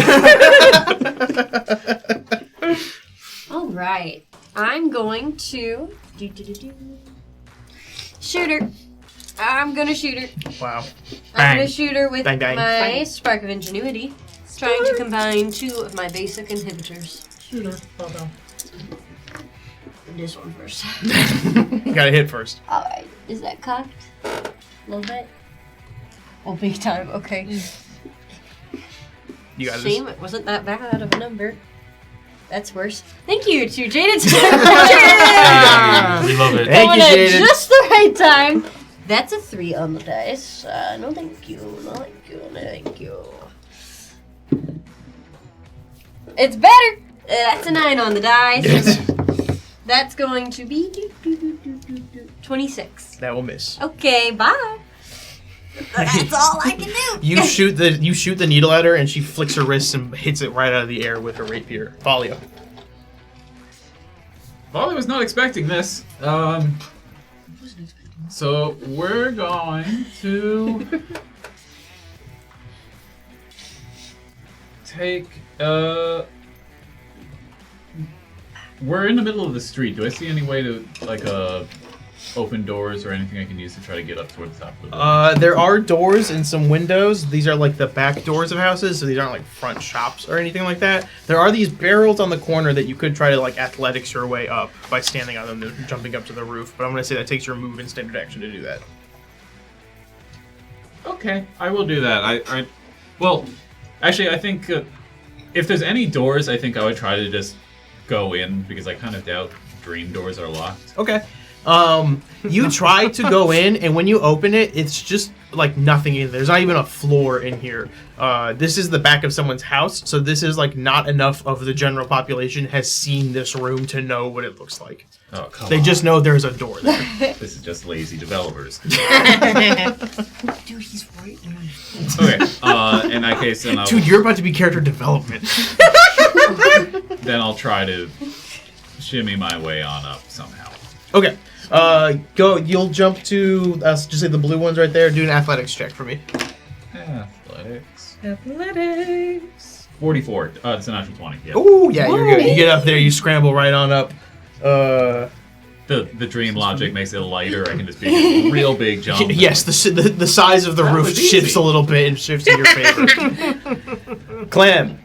All right. I'm going to shoot her. I'm gonna shoot her. Wow. I'm gonna Bang. shoot her with Bang, bang. my Bang. spark of ingenuity, trying to combine two of my basic inhibitors. This one first. You gotta hit first. All right. Is that cocked? A little bit? Oh, big time. Okay. You got Shame this. it wasn't that bad of a number. That's worse. Thank you to Jaden. We love it. Thank Coming you, at Jaden. just the right time. That's a 3 on the dice. No thank you. No thank you. No thank you. It's better. That's a 9 on the dice. That's going to be 26. That will miss. Okay, bye. That's all I can do. You shoot the needle at her, and she flicks her wrists and hits it right out of the air with her rapier. Valia. Volley was not expecting this. So we're going to take. We're in the middle of the street. Do I see any way to open doors or anything I can use to try to get up towards the top of the building? There are doors and some windows. These are like the back doors of houses, so these aren't like front shops or anything like that. There are these barrels on the corner that you could try to like athletics your way up by standing on them and jumping up to the roof, but I'm going to say that takes your move and standard action to do that. Okay, I will do that. Well, actually, I think if there's any doors, I think I would try to just go in because I kind of doubt dream doors are locked. Okay. You try to go in, and when you open it, it's just like nothing in there. There's not even a floor in here. This is the back of someone's house, so this is like not enough of the general population has seen this room to know what it looks like. Oh, come They on. just know there's a door there. This is just lazy developers. Dude, he's right. Okay, in that case, then Dude, you're about to be character development. I'll try to shimmy my way on up somehow. Okay. Go. You'll jump to just say the blue ones right there. Do an athletics check for me. Athletics. 44. It's a natural 20. Yeah. Oh yeah, you're good. You get up there. You scramble right on up. The dream logic makes it lighter. I can just be a real big jump. Yes, the size of the That roof was shifts easy. a little bit and shifts in your favor. Clem.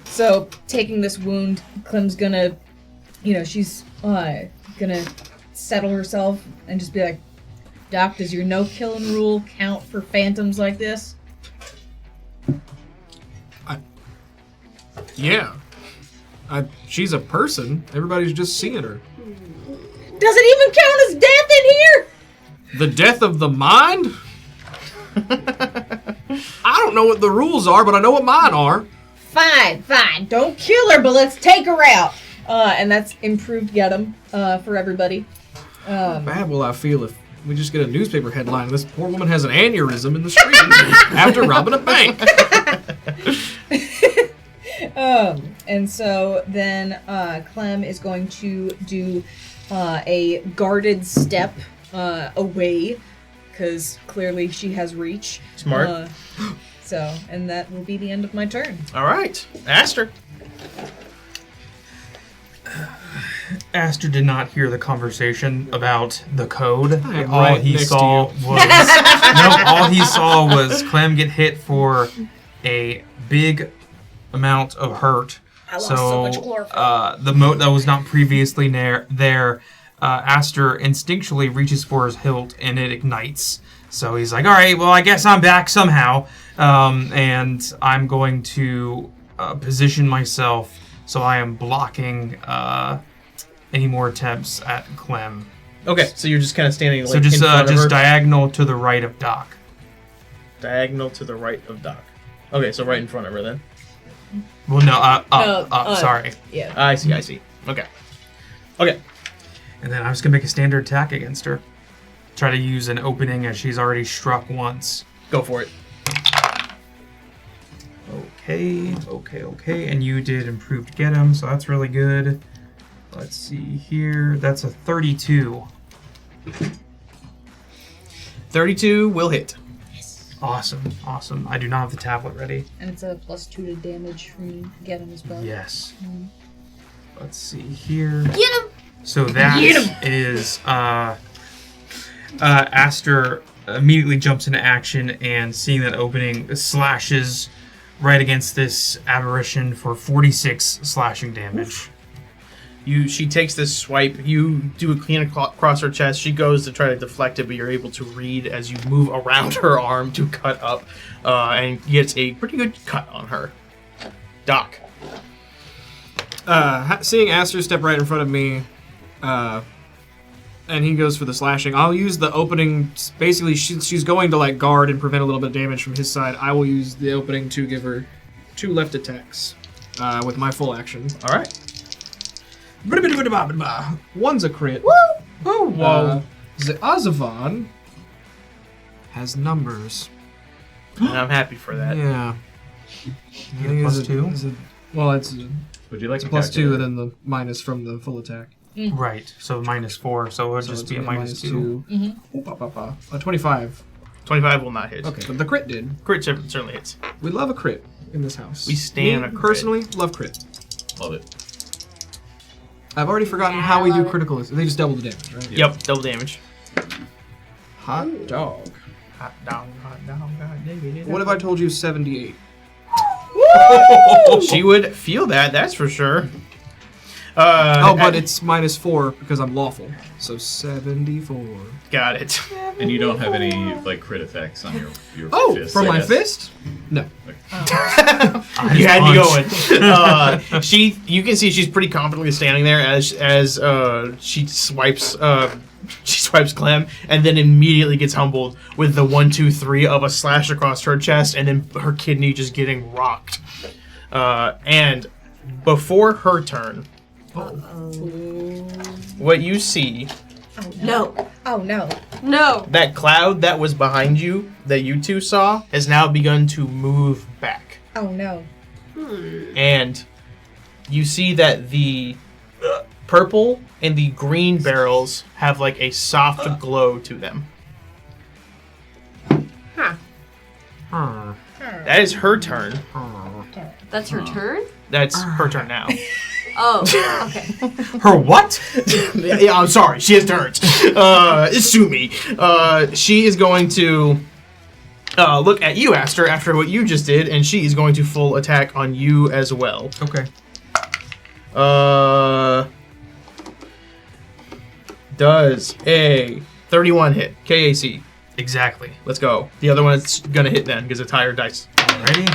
So taking this wound, Clem's gonna, she's gonna settle herself and just be like, Doc, does your no killing rule count for phantoms like this? Yeah. She's a person. Everybody's just seeing her. Does it even count as death in here? The death of the mind? I don't know what the rules are, but I know what mine are. Fine. Don't kill her, but let's take her out. And that's improved get 'em for everybody. How bad will I feel if we just get a newspaper headline and this poor woman has an aneurysm in the street after robbing a bank? And so then Clem is going to do a guarded step away, because clearly she has reach. Smart. And that will be the end of my turn. All right, Aster. Aster did not hear the conversation about the code. am All right he next to saw you. was all he saw was Clem get hit for a big amount of hurt. I lost so much chlorophyll. The moat that was not previously there, Aster instinctually reaches for his hilt and it ignites. So he's like, all right, well, I guess I'm back somehow. And I'm going to position myself so I am blocking any more attempts at Clem. Okay, so you're just kind of standing like So just in front of her. diagonal to the right of Doc. Diagonal to the right of Doc. Okay, so right in front of her then. Well, no, up, No, sorry. Yeah. I see. Okay. And then I'm just going to make a standard attack against her. Try to use an opening as she's already struck once. Go for it. Okay. And you did improved get him, so that's really good. Let's see here. That's a 32. 32 will hit. Awesome. I do not have the tablet ready. And it's a +2 to damage from get 'em as well. Yes. Let's see here. Get him! So that is Aster immediately jumps into action and seeing that opening slashes right against this aberration for 46 slashing damage. She takes this swipe. You do a clean across her chest. She goes to try to deflect it, but you're able to read as you move around her arm to cut up, and gets a pretty good cut on her. Doc. Seeing Aster step right in front of me, and he goes for the slashing, I'll use the opening. Basically, she's going to like guard and prevent a little bit of damage from his side. I will use the opening to give her 2 left attacks with my full action. All right. One's a crit. Woo! Oh, whoa. Azavan has numbers. And I'm happy for that. Yeah. You get plus 2? Well, it's Would you like a to plus 2 calculate? and then the minus from the full attack. Right. So -4. So it would just be a -2. A 25. 25 will not hit. Okay, but the crit did. Crit certainly hits. We love a crit in this house. We stand Me, a crit. personally, love crit. Love it. I've already forgotten how we do critical. They just double the damage, right? Yep, double damage. Hot dog. Hot dog, god dang. What if I told you 78? She would feel that, that's for sure. But it's -4 because I'm lawful. So 74. Got it. And you don't have any like crit effects on your fist. From I my guess. fist? No. You had me going. You can see she's pretty confidently standing there as she swipes Clem, and then immediately gets humbled with the 1, 2, 3 of a slash across her chest, and then her kidney just getting rocked. And before her turn, what you see, No. Oh no. No. that cloud that was behind you, that you two saw, has now begun to move back. Oh no. And you see that the purple and the green barrels have like a soft glow to them. Huh. That is her turn. That's her turn? That's her turn now. Oh, okay. Her what? Yeah, I'm sorry. She has turns. Sue me. She is going to look at you, Aster, after what you just did, and she is going to full attack on you as well. Okay. Does a 31 hit. KAC. Exactly. Let's go. The other one is going to hit then, because it's higher dice. Ready?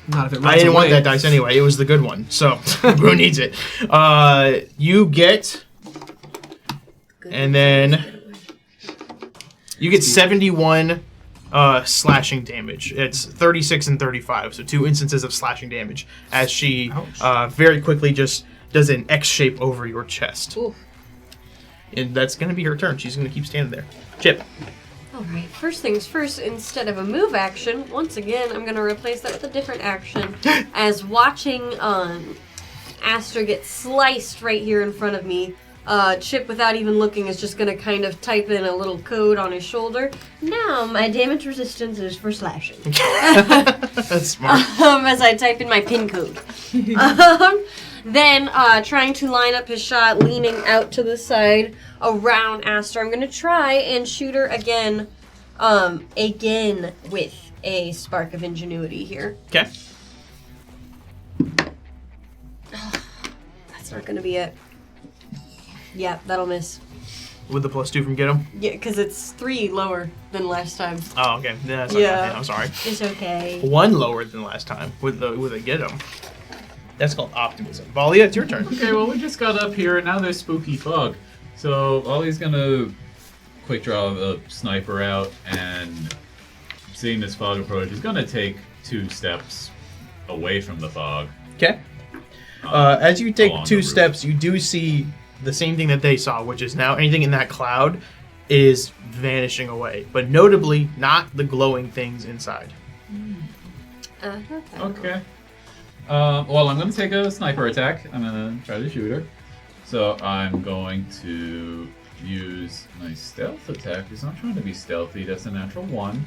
Not if it runs I didn't want away. that dice anyway. It was the good one. So, who needs it? You get... And then... You get 71 slashing damage. It's 36 and 35, so 2 instances of slashing damage as she very quickly just does an X shape over your chest. Oof. And that's going to be her turn. She's going to keep standing there. Chip. Alright, first things first, instead of a move action, once again, I'm going to replace that with a different action. As watching Aster get sliced right here in front of me, Chip, without even looking, is just going to kind of type in a little code on his shoulder. Now, my damage resistance is for slashing. That's smart. As I type in my pin code. Then, trying to line up his shot, leaning out to the side around Aster. I'm going to try and shoot her again with a spark of ingenuity here. Okay. That's not going to be it. Yeah, that'll miss. With the +2 from get him? Yeah, because it's 3 lower than last time. Oh, okay. Yeah, that's not Yeah. bad. I'm sorry. It's okay. 1 lower than last time with a get him. That's called optimism. Valia, it's your turn. Okay, well, we just got up here, and now there's spooky fog. So Ollie's gonna quick draw the sniper out, and seeing this fog approach, he's gonna take 2 steps away from the fog. Okay. As you take along the 2 roof. steps, you do see the same thing that they saw, which is now anything in that cloud is vanishing away. But notably, not the glowing things inside. Okay. Well, I'm gonna take a sniper attack. I'm gonna try to shoot her. So I'm going to use my stealth attack because I'm trying to be stealthy. That's a natural 1.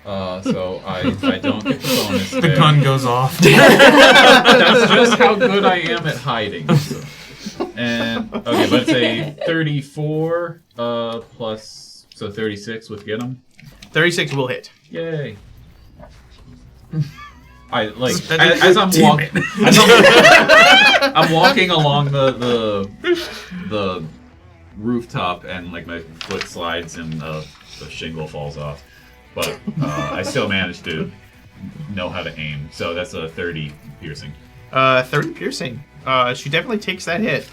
So I don't get the bonus. The there. gun goes off. That's just how good I am at hiding. And okay, but it's a 34 plus, so 36 with get 'em. 36 will hit. Yay! I like as I'm walking. I'm walking along the rooftop, and like my foot slides and the shingle falls off, but I still manage to know how to aim. So that's a 30 piercing. 30 piercing. She definitely takes that hit.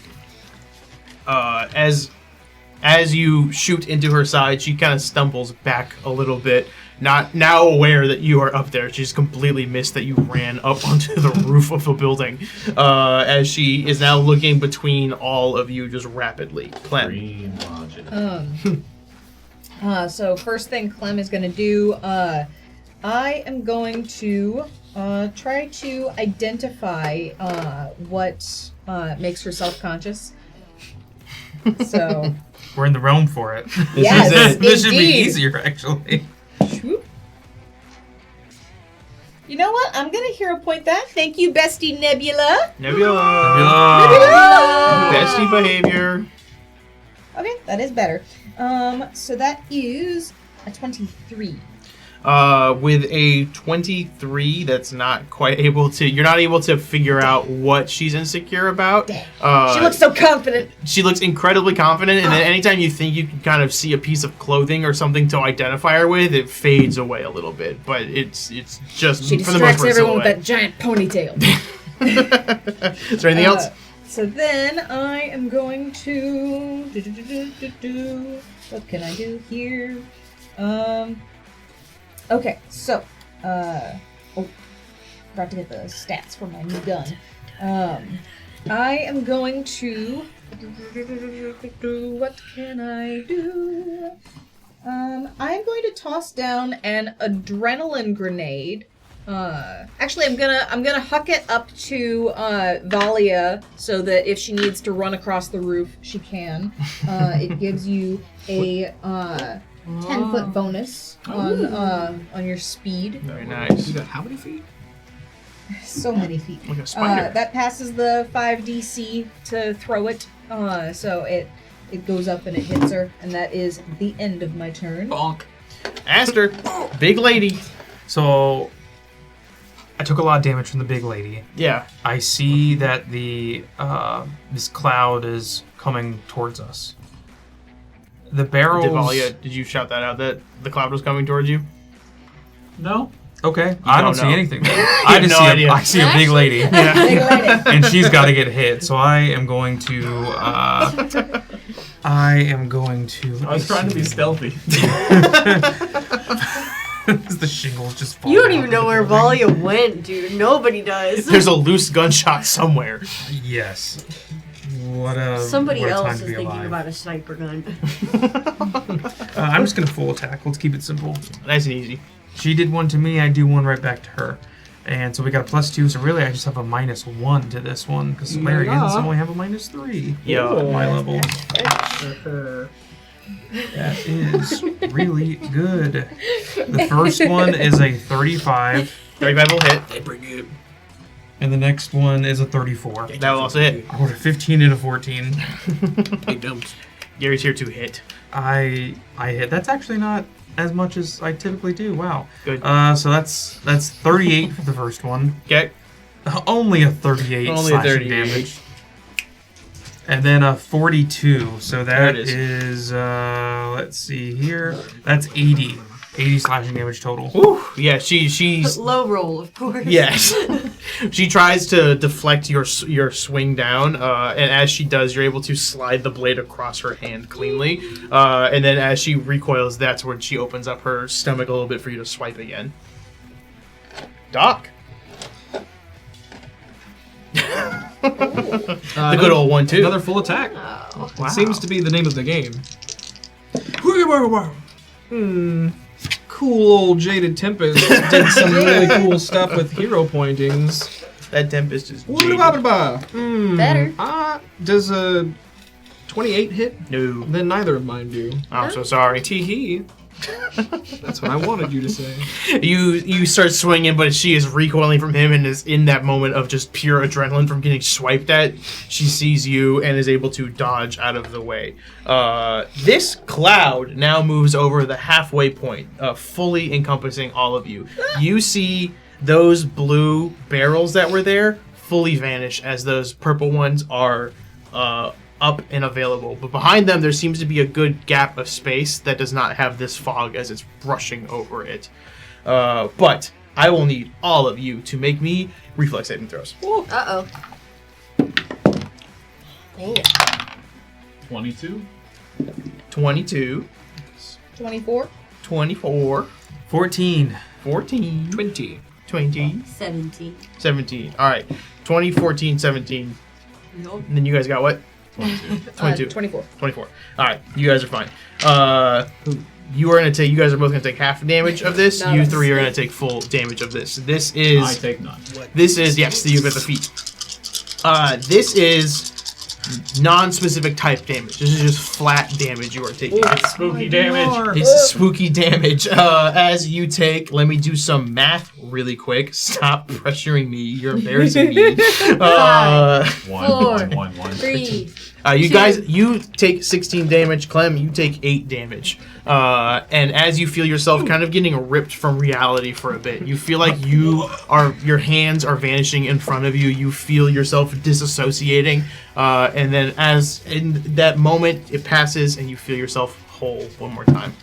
As you shoot into her side, she kind of stumbles back a little bit, not now aware that you are up there. She's completely missed that you ran up onto the roof of a building. As she is now looking between all of you just rapidly. Clem. Green logic. So first thing Clem is going to do, I am going to try to identify what makes her self-conscious. So We're in the realm for it. yes, This should be indeed. easier, actually. Swoop. You know what? I'm going to hero point that. Thank you, bestie Nebula. Nebula. Bestie behavior. Okay, that is better. So that is a 23. With a 23, that's not quite able to. You're not able to figure out what she's insecure about. Dang. She looks so confident. She looks incredibly confident, and then anytime you think you can kind of see a piece of clothing or something to identify her with, it fades away a little bit. But it's just She for the most distracts part everyone with silhouette. that giant ponytail. Is there anything else? So then I am going to what can I do here? Okay, so forgot to get the stats for my new gun. I am going to what can I do? I'm going to toss down an adrenaline grenade. Actually, I'm gonna huck it up to Valia so that if she needs to run across the roof, she can. It gives you a 10-foot bonus on your speed. Very nice. You got how many feet? So many feet. Like a spider. That passes the 5 DC to throw it. So it goes up and it hits her, and that is the end of my turn. Bonk. Aster, big lady. So, I took a lot of damage from the big lady. Yeah. I see that the this cloud is coming towards us. The barrels. Devalia, did you shout that out that the cloud was coming towards you? No. Okay, I don't see know. anything. have I just no see idea. I see a big lady, Big lady. and she's got to get hit. So I am going to. I was trying to be stealthy. The shingles just fall. You don't even know where Valia went, dude. Nobody does. There's a loose gunshot somewhere. Yes. Somebody what a time else to is be thinking alive. about a sniper gun. I'm just gonna full attack. Let's keep it simple. Nice and easy. She did one to me. I do one right back to her. And so we got a +2. So really, I just have a -1 to this one because Solarians only have a -3. Yo. At my level. Her. That is really good. The first one is a 35, 35 will hit. and the next one is a 34. That will also hit. I rolled a 15 and a 14. Big dumps. Gary's here to hit. I hit. That's actually not as much as I typically do. Wow. Good. So that's 38 for the first one. Okay. Only a 38 Only a slashing 38. damage. And then a 42. So There that it is let's see here. That's 80. 80 slashing damage total. Whew. Yeah, she's Low roll, of course. yes. She tries to deflect your swing down, and as she does, you're able to slide the blade across her hand cleanly. And then as she recoils, that's when she opens up her stomach a little bit for you to swipe again. Doc. The good old one too. Another full attack. Oh. Wow. It seems to be the name of the game. Cool old Jaded Tempest did some really cool stuff with hero pointings. That Tempest is jaded. Better. Does a 28 hit? No. Then neither of mine do. I'm so sorry. Tee-hee. That's what I wanted you to say. You start swinging, but she is recoiling from him and is in that moment of just pure adrenaline from getting swiped at. She sees you and is able to dodge out of the way. This cloud now moves over the halfway point, fully encompassing all of you. You see those blue barrels that were there fully vanish as those purple ones are up and available. But behind them, there seems to be a good gap of space that does not have this fog as it's brushing over it. But I will need all of you to make me reflex saving throws. Uh-oh. Dang it. 22. 22, 24. 24, 14. 14, 20. 20, 17. 17. All right, 20, 14, 17. Nope. And then you guys got what? 22. 24. 24. All right, you guys are fine. You guys are both gonna take half the damage of this. No, You that's three are gonna sick. take full damage of this. This I is take none. yes, you get the feet. This is non-specific type damage. This is just flat damage you are taking. Spooky damage. It's spooky damage. As you take, let me do some math really quick. Stop pressuring me. You're embarrassing me. One. 3. You guys, you take 16 damage. Clem, you take 8 damage. And as you feel yourself kind of getting ripped from reality for a bit, you feel like your hands are vanishing in front of you. You feel yourself disassociating. And then as in that moment, it passes and you feel yourself whole one more time.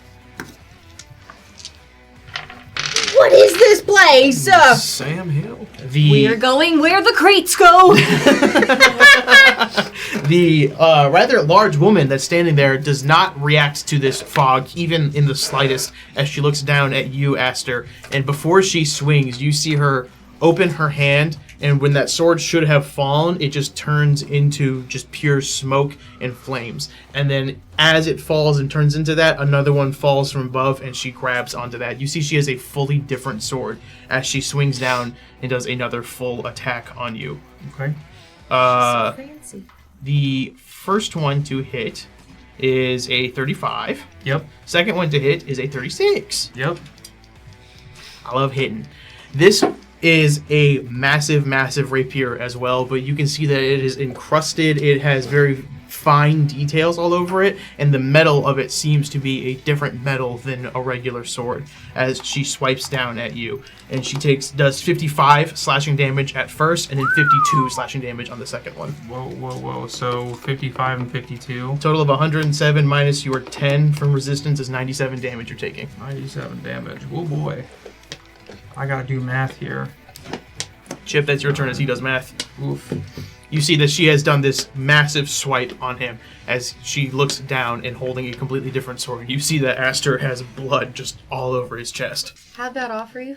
What is this place? Sam Hill. We are going where the crates go. The rather large woman that's standing there does not react to this fog, even in the slightest, as she looks down at you, Aster. And before she swings, you see her open her hand, and when that sword should have fallen, it just turns into just pure smoke and flames. And then as it falls and turns into that, another one falls from above, and she grabs onto that. You see she has a fully different sword as she swings down and does another full attack on you. Okay. So fancy. The first one to hit is a 35. Yep. Second one to hit is a 36. Yep. I love hitting. This is a massive rapier as well, but you can see that it is encrusted. It has very fine details all over it, and the metal of it seems to be a different metal than a regular sword as she swipes down at you. And she does 55 slashing damage at first, and then 52 slashing damage on the second one. Whoa. So 55 and 52. Total of 107 minus your 10 from resistance is 97 damage you're taking. 97 damage. Oh boy. I gotta do math here. Chip, that's your turn as he does math. Oof. You see that she has done this massive swipe on him as she looks down and holding a completely different sword. You see that Aster has blood just all over his chest. How'd that offer you?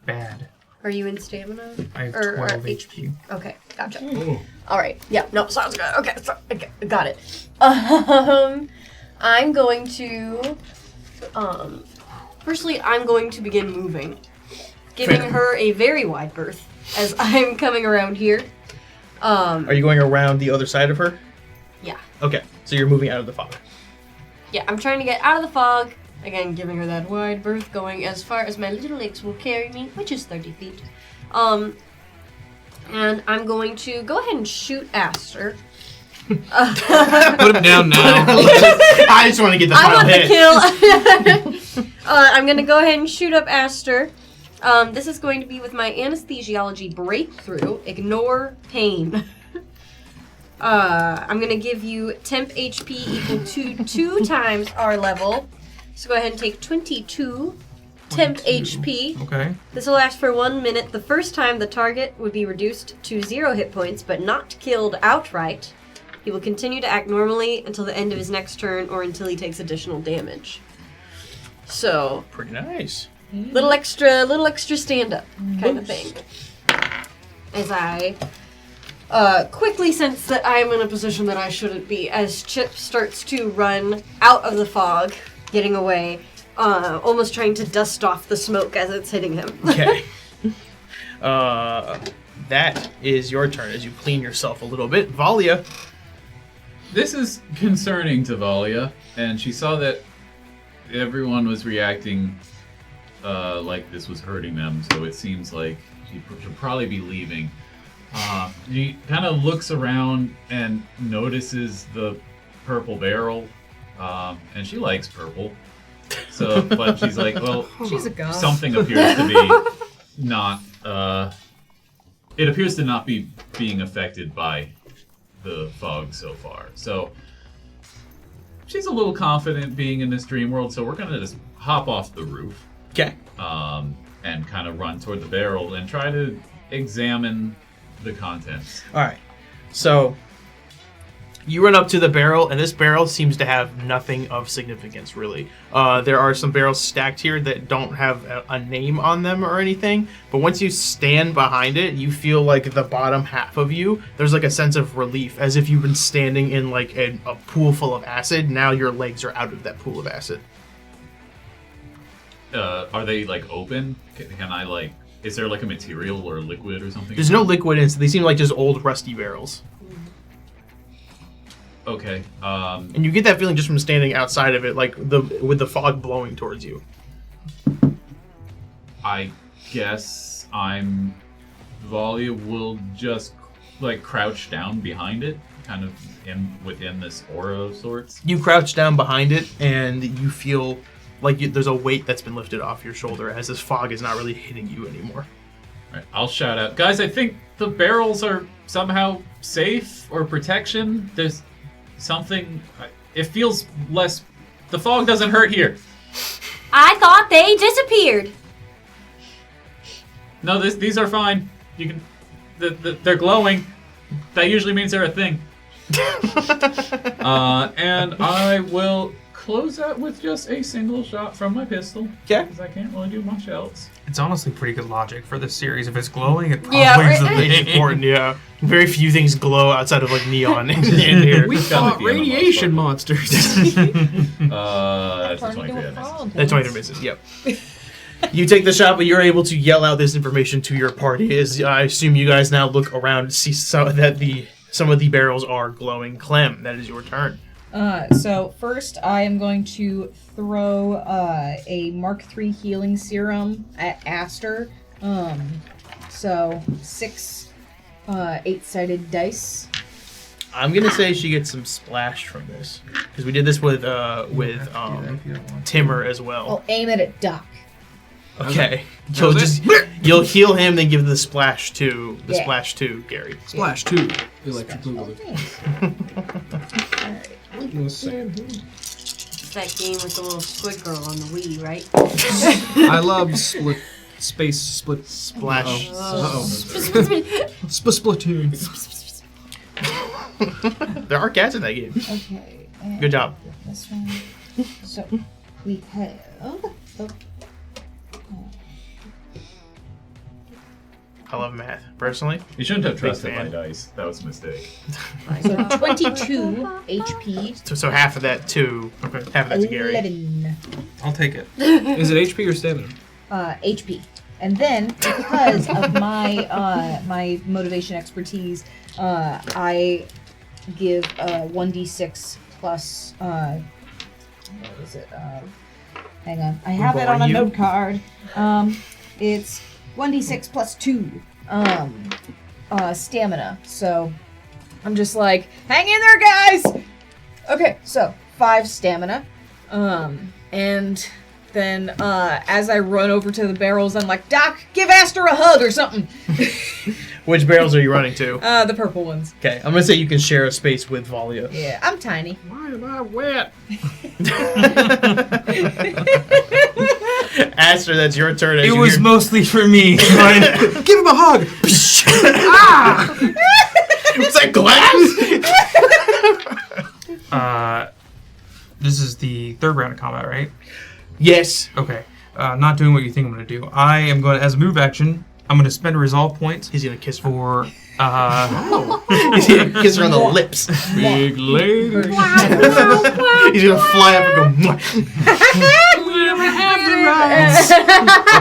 Bad. Are you in stamina? I have Or 12 HP. Okay, gotcha. Oh. All right. Yeah. No, sounds good. Okay, got it. I'm going to. Firstly, I'm going to begin moving, giving her a very wide berth as I'm coming around here. Are you going around the other side of her? Yeah. Okay, so you're moving out of the fog. Yeah, I'm trying to get out of the fog. Again, giving her that wide berth, going as far as my little legs will carry me, which is 30 feet. And I'm going to go ahead and shoot Aster. Put him down now. I just want to get the final hit. I want the kill. I'm going to go ahead and shoot up Aster. This is going to be with my anesthesiology breakthrough. Ignore pain. I'm going to give you temp HP equal to 2 times our level. So go ahead and take 22 temp HP. Okay. This will last for 1 minute. The first time the target would be reduced to 0 hit points, but not killed outright. He will continue to act normally until the end of his next turn or until he takes additional damage. So, Pretty nice. little extra stand-up kind of thing. As I quickly sense that I'm in a position that I shouldn't be, as Chip starts to run out of the fog, getting away, almost trying to dust off the smoke as it's hitting him. Okay. That is your turn as you clean yourself a little bit. Valia. This is concerning to Valia, and she saw that everyone was reacting like this was hurting them, so it seems like she should probably be leaving. She kind of looks around and notices the purple barrel, and she likes purple. So, but she's like, well, She's a goth. something appears to be not. It appears to not be being affected by the fog so far. So she's a little confident being in this dream world. So we're gonna just hop off the roof. Okay. And kind of run toward the barrel and try to examine the contents. All right. So you run up to the barrel, and this barrel seems to have nothing of significance, really. There are some barrels stacked here that don't have a name on them or anything, but once you stand behind it, you feel like the bottom half of you, there's like a sense of relief, as if you've been standing in like a pool full of acid. Now your legs are out of that pool of acid. Are they like open? Can I like? Is there like a material or liquid or something? There's no liquid in it, so they seem like just old rusty barrels. Okay. And you get that feeling just from standing outside of it, like with the fog blowing towards you. I guess Valia will just like crouch down behind it, kind of within this aura of sorts. You crouch down behind it, and you feel like there's a weight that's been lifted off your shoulder as this fog is not really hitting you anymore. All right, I'll shout out, guys, I think the barrels are somehow safe or protection. There's something, it feels less, the fog doesn't hurt here. I thought they disappeared. No, these are fine. You can, they're glowing. That usually means they're a thing. And I will close out with just a single shot from my pistol. Okay. Because I can't really do much else. It's honestly pretty good logic for this series. If it's glowing, it probably Yeah, is the right. thing. It's important, yeah. Very few things glow outside of like neon in here. We fought radiation monsters. That's a Turned 23 into a misses. frog. That's 23 misses, yep. You take the shot, but you're able to yell out this information to your party. As I assume you guys now look around and see some of the barrels are glowing. Clem, that is your turn. So first I am going to throw a Mark III healing serum at Aster. So 6 8-sided dice. I'm gonna say she gets some splash from this because we did this with Timmer as well. I'll aim it at Doc. Okay, you'll heal him, then give the splash to Gary. Splash 2. Electric boogaloo. Alright. It's that game with the little squid girl on the Wii, right? I love space split Splash. Uh-oh. Splatoon. There are cats in that game. Okay. And Good job. this one. So we have. I love math personally. You shouldn't have trusted fan. my dice. That was a mistake. So 22 HP. So half of that to half of that to Gary. 11 I'll take it. Is it HP or stamina? HP. And then, because of my my motivation expertise, I give 1d6 plus. What is it? Hang on, I have it on a you? note card. It's 1d6 plus 2 stamina. So I'm just like, hang in there, guys. Okay, so 5 stamina, and then as I run over to the barrels, I'm like, Doc, give Aster a hug or something. Which barrels are you running to? The purple ones. Okay, I'm gonna say you can share a space with Valia. Yeah, I'm tiny. Why am I wet? Aster, that's your turn. As It you was hear- mostly for me. but- Give him a hug! Was that glass? This is the third round of combat, right? Yes. Okay. Not doing what you think I'm going to do. I am going to, as a move action, I'm going to spend a resolve point He's gonna kiss her. for. He's gonna kiss her on the lips. Big lady. He's gonna fly up and go. "Mwah."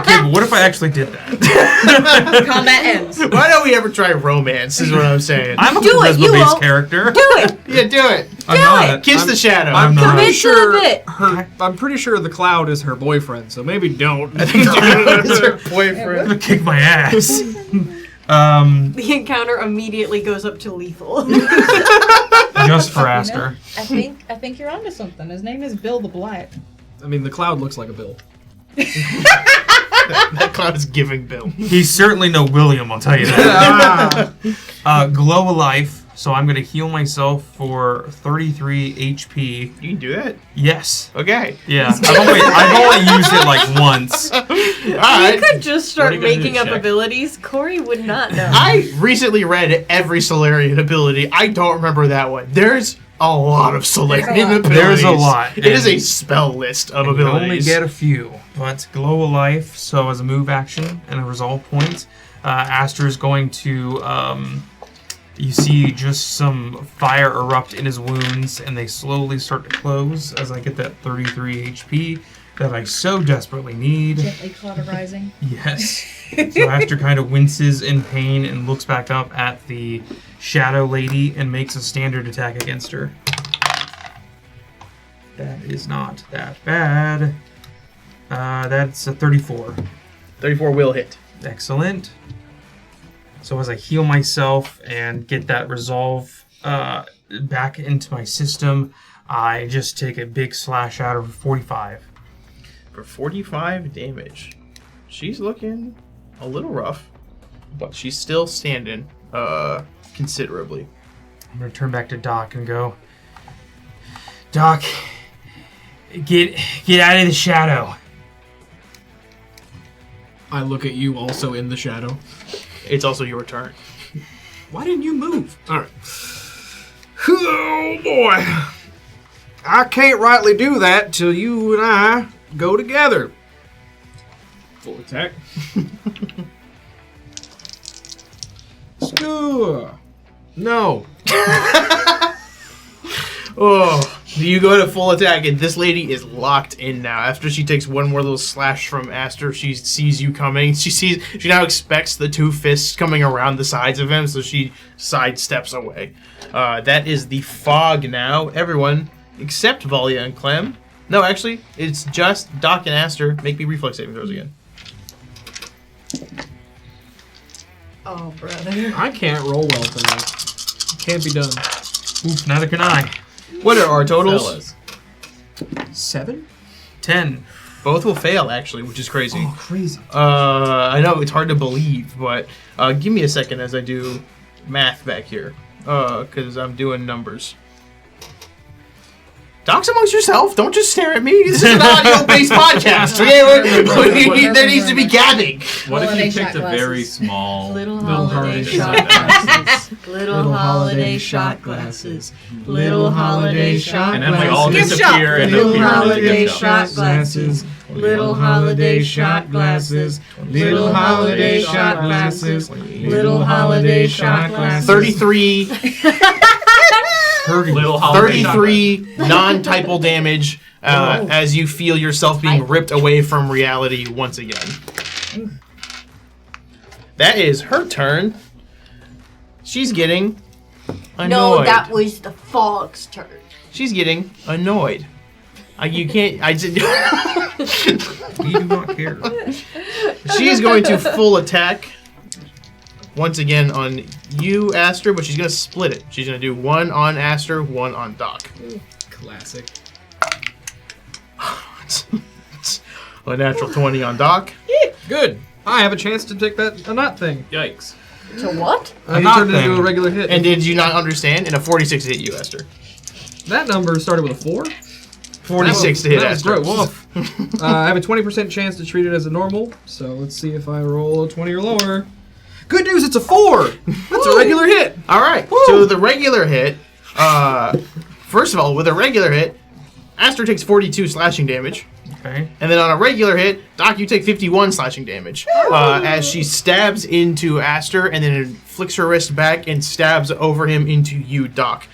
Okay, but what if I actually did that? Combat ends. Why don't we ever try romance? Is what I'm saying. I'm a Do it, you charisma-based won't. character. Do it! Yeah, do it. I'm not. Kiss the shadow. I'm not. Commit Pretty to the bit. I'm pretty sure the cloud is her boyfriend, so maybe don't. It's her I'm boyfriend. gonna kick my ass. The encounter immediately goes up to lethal. Just for Aster. I think you're onto something. His name is Bill the Black. I mean, the cloud looks like a bill. That clown is giving Bill. He's certainly no William, I'll tell you that. Glow of life. So I'm going to heal myself for 33 HP. You can do that? Yes. Okay. Yeah. I've only used it like once. All You right. could just What are start you gonna do, making up check? abilities. Corey would not know. I recently read every Solarian ability. I don't remember that one. There's a lot of Solarian abilities. There's a lot, It is and- a spell list of You can abilities. only get a few. But glow of life. So as a move action and a resolve point, Aster is going to... you see just some fire erupt in his wounds, and they slowly start to close as I get that 33 HP that I so desperately need. Gently cauterizing. Yes. So Aster kind of winces in pain and looks back up at the shadow lady and makes a standard attack against her. That is not that bad. That's a 34. 34 will hit. Excellent. So as I heal myself and get that resolve back into my system, I just take a big slash out of 45. For 45 damage. She's looking a little rough, but she's still standing considerably. I'm going to turn back to Doc and go, Doc, get out of the shadow. I look at you also in the shadow. It's also your turn. Why didn't you move? All right. Oh, boy. I can't rightly do that till you and I go together. Full attack. Score. No. Oh, you go to full attack, and this lady is locked in now. After she takes one more little slash from Aster, she sees you coming. She now expects the two fists coming around the sides of him, so she sidesteps away. That is the fog now. Everyone except Valia and Clem. No, actually, it's just Doc and Aster. Make me reflex saving throws again. Oh, brother. I can't roll well tonight. Can't be done. Oof, neither can I. What are our totals? Fellas. 7? 10. Both will fail, actually, which is crazy. Oh, crazy. I know it's hard to believe, but give me a second as I do math back here, because I'm doing numbers. Talk amongst yourself. Don't just stare at me. This is an audio-based podcast. Okay? There needs to be gabbing. What if Holiday you shot picked a glasses. very small... Little holiday holiday shot shot glasses. Little holiday shot glasses. Little holiday shot And then we all Gift disappear shop. and Little appear in the holiday gift shop. shot glasses. Little holiday shot glasses. Little holiday shot glasses. Little holiday shot glasses. 33 Little holiday shot 33 non-typal damage as you feel yourself being ripped away from reality once again. That is her turn. She's getting annoyed. No, that was the fog's turn. She's getting annoyed. You can't. We do not care. She's going to full attack once again on you, Aster, but she's going to split it. She's going to do one on Aster, one on Doc. Classic. A natural 20 on Doc. Good. I have a chance to take a knot thing. Yikes. To what? You knot turned it into thing. a regular hit. And did you not understand? And a 46 to hit you, Aster. that number started with a 4. 46 to hit that was Aster. gross. I have a 20% chance to treat it as a normal, so let's see if I roll a 20 or lower. Good news, it's a 4! That's a regular hit! All right. So the regular hit, first of all, with a regular hit, Aster takes 42 slashing damage. Okay. And then on a regular hit, Doc, you take 51 slashing damage. As she stabs into Aster and then flicks her wrist back and stabs over him into you, Doc.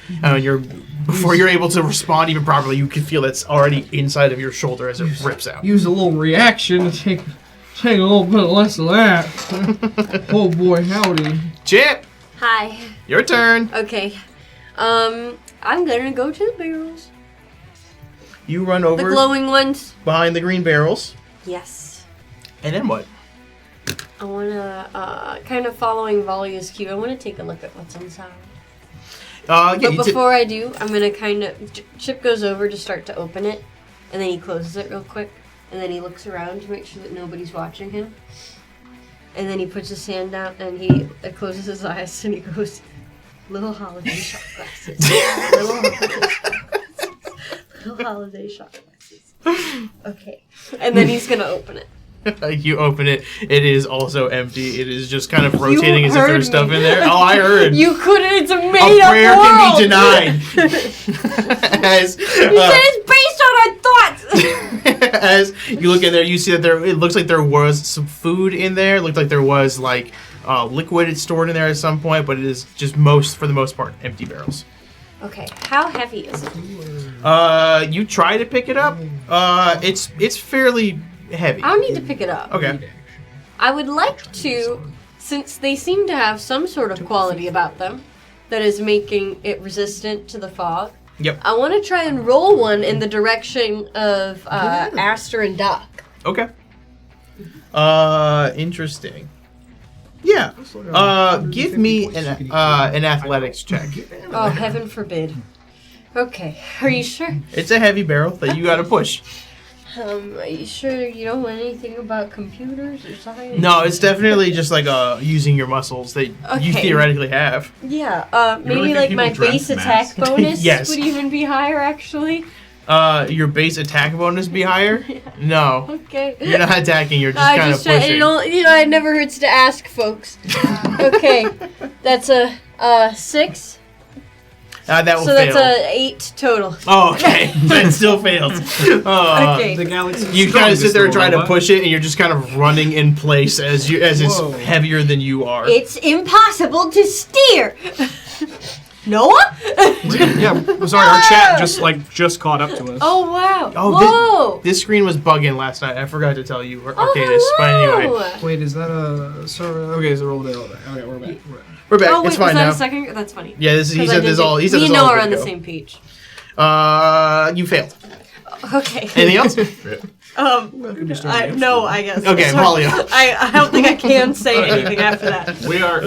Before you're able to respond even properly, you can feel that's already inside of your shoulder as it rips out. Use a little reaction to take a little bit less of that. Oh boy, howdy. Chip, Hi. your turn. Okay. I'm gonna go to the barrels. You run The over glowing ones. behind the green barrels. Yes. And then what? I wanna, kind of following Valia's cue, I wanna take a look at what's inside. Yeah, But before I do, I'm gonna kind of... Chip goes over to start to open it, and then he closes it real quick. and then he looks around to make sure that nobody's watching him. And then he puts his hand down and he closes his eyes and he goes, little holiday shot glasses. Little holiday shot glasses. Okay. And then he's going to open it. You open it. It is also empty. It is just kind of rotating as if heard there's stuff me. in there. Oh, I heard. You couldn't. It's a A made-up prayer world. can be denied. As, You said it's based on our thoughts. as you look in there, you see that it looks like there was some food in there. It looked like there was like liquid stored in there at some point, but it is just for the most part, empty barrels. Okay. How heavy is it? You try to pick it up. It's fairly heavy. I don't need to pick it up. Okay. I would like to, since they seem to have some sort of quality about them that is making it resistant to the fog. Yep. I want to try and roll one in the direction of Aster and Doc. Okay. Interesting. Yeah. Give me an athletics check. Oh, heaven forbid. Okay, are you sure? It's a heavy barrel that you got to push. Are you sure you don't know anything about computers or science? No, it's definitely just like using your muscles that you Okay. theoretically have. Yeah, maybe really like think my people base dress attack masks? bonus Yes. would even be higher, actually. Your base attack bonus be higher? No. Okay. You're not attacking, you're just I kind of just pushing. it never hurts to ask, folks. Okay, that's a 6. That will So fail. that's a 8 total. Oh, okay. That still fails. Okay. The galaxy. You kind of sit there trying to push it, and you're just kind of running in place as it's Whoa. heavier than you are. It's impossible to steer. Noah? Yeah, sorry, our chat just caught up to us. Oh wow! Oh, Whoa! This screen was bugging last night. I forgot to tell you, Oh, Arcadis. But anyway, hello. Wait, is that a sorry? Okay, so roll it. Okay, we're back. we're back. Oh wait, it's fine was that now. a second? That's funny. Yeah, he 'Cause I said this did all. He said me this and all. Noah are a on bit the ago. same page. You failed. Okay. Anything else? No, I guess. Okay, Sorry. Polio. I don't think I can say anything after that. We are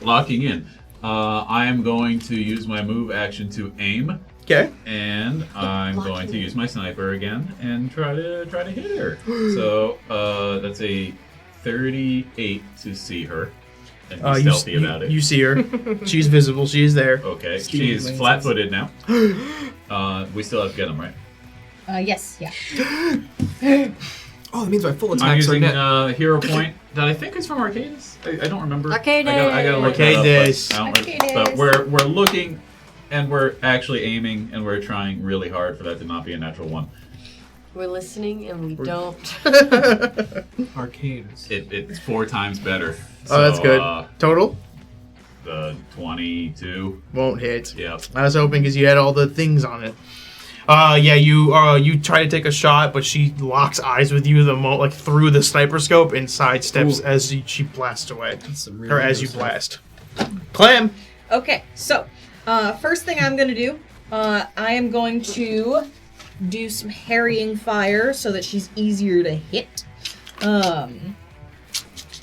locking in. I am going to use my move action to aim, Okay. and I'm going to use my sniper again and try to hit her. So that's a 38 to see her and be stealthy about it. You see her. She's visible. She is there. Okay, Steve she's Lane's flat-footed now. We still have to get him, right? Yes, yeah. Oh, that means my full I'm attacks are using net. hero point that I think is from Arcadis. I don't remember. Arcadis. I gotta look that up, Arcadis. but we're looking, and we're actually aiming, and we're trying really hard for that to not be a natural one. We're listening and we don't. Arcades. It's 4 times better. Oh, that's good. Total? The 22. Won't hit. Yeah. I was hoping because you had all the things on it. Yeah, you try to take a shot, but she locks eyes with you through the sniper scope and sidesteps Ooh. as she blasts away, That's some or really as good you stuff. blast. Clem. Okay, so first thing I'm gonna do, I am going to do some harrying fire so that she's easier to hit.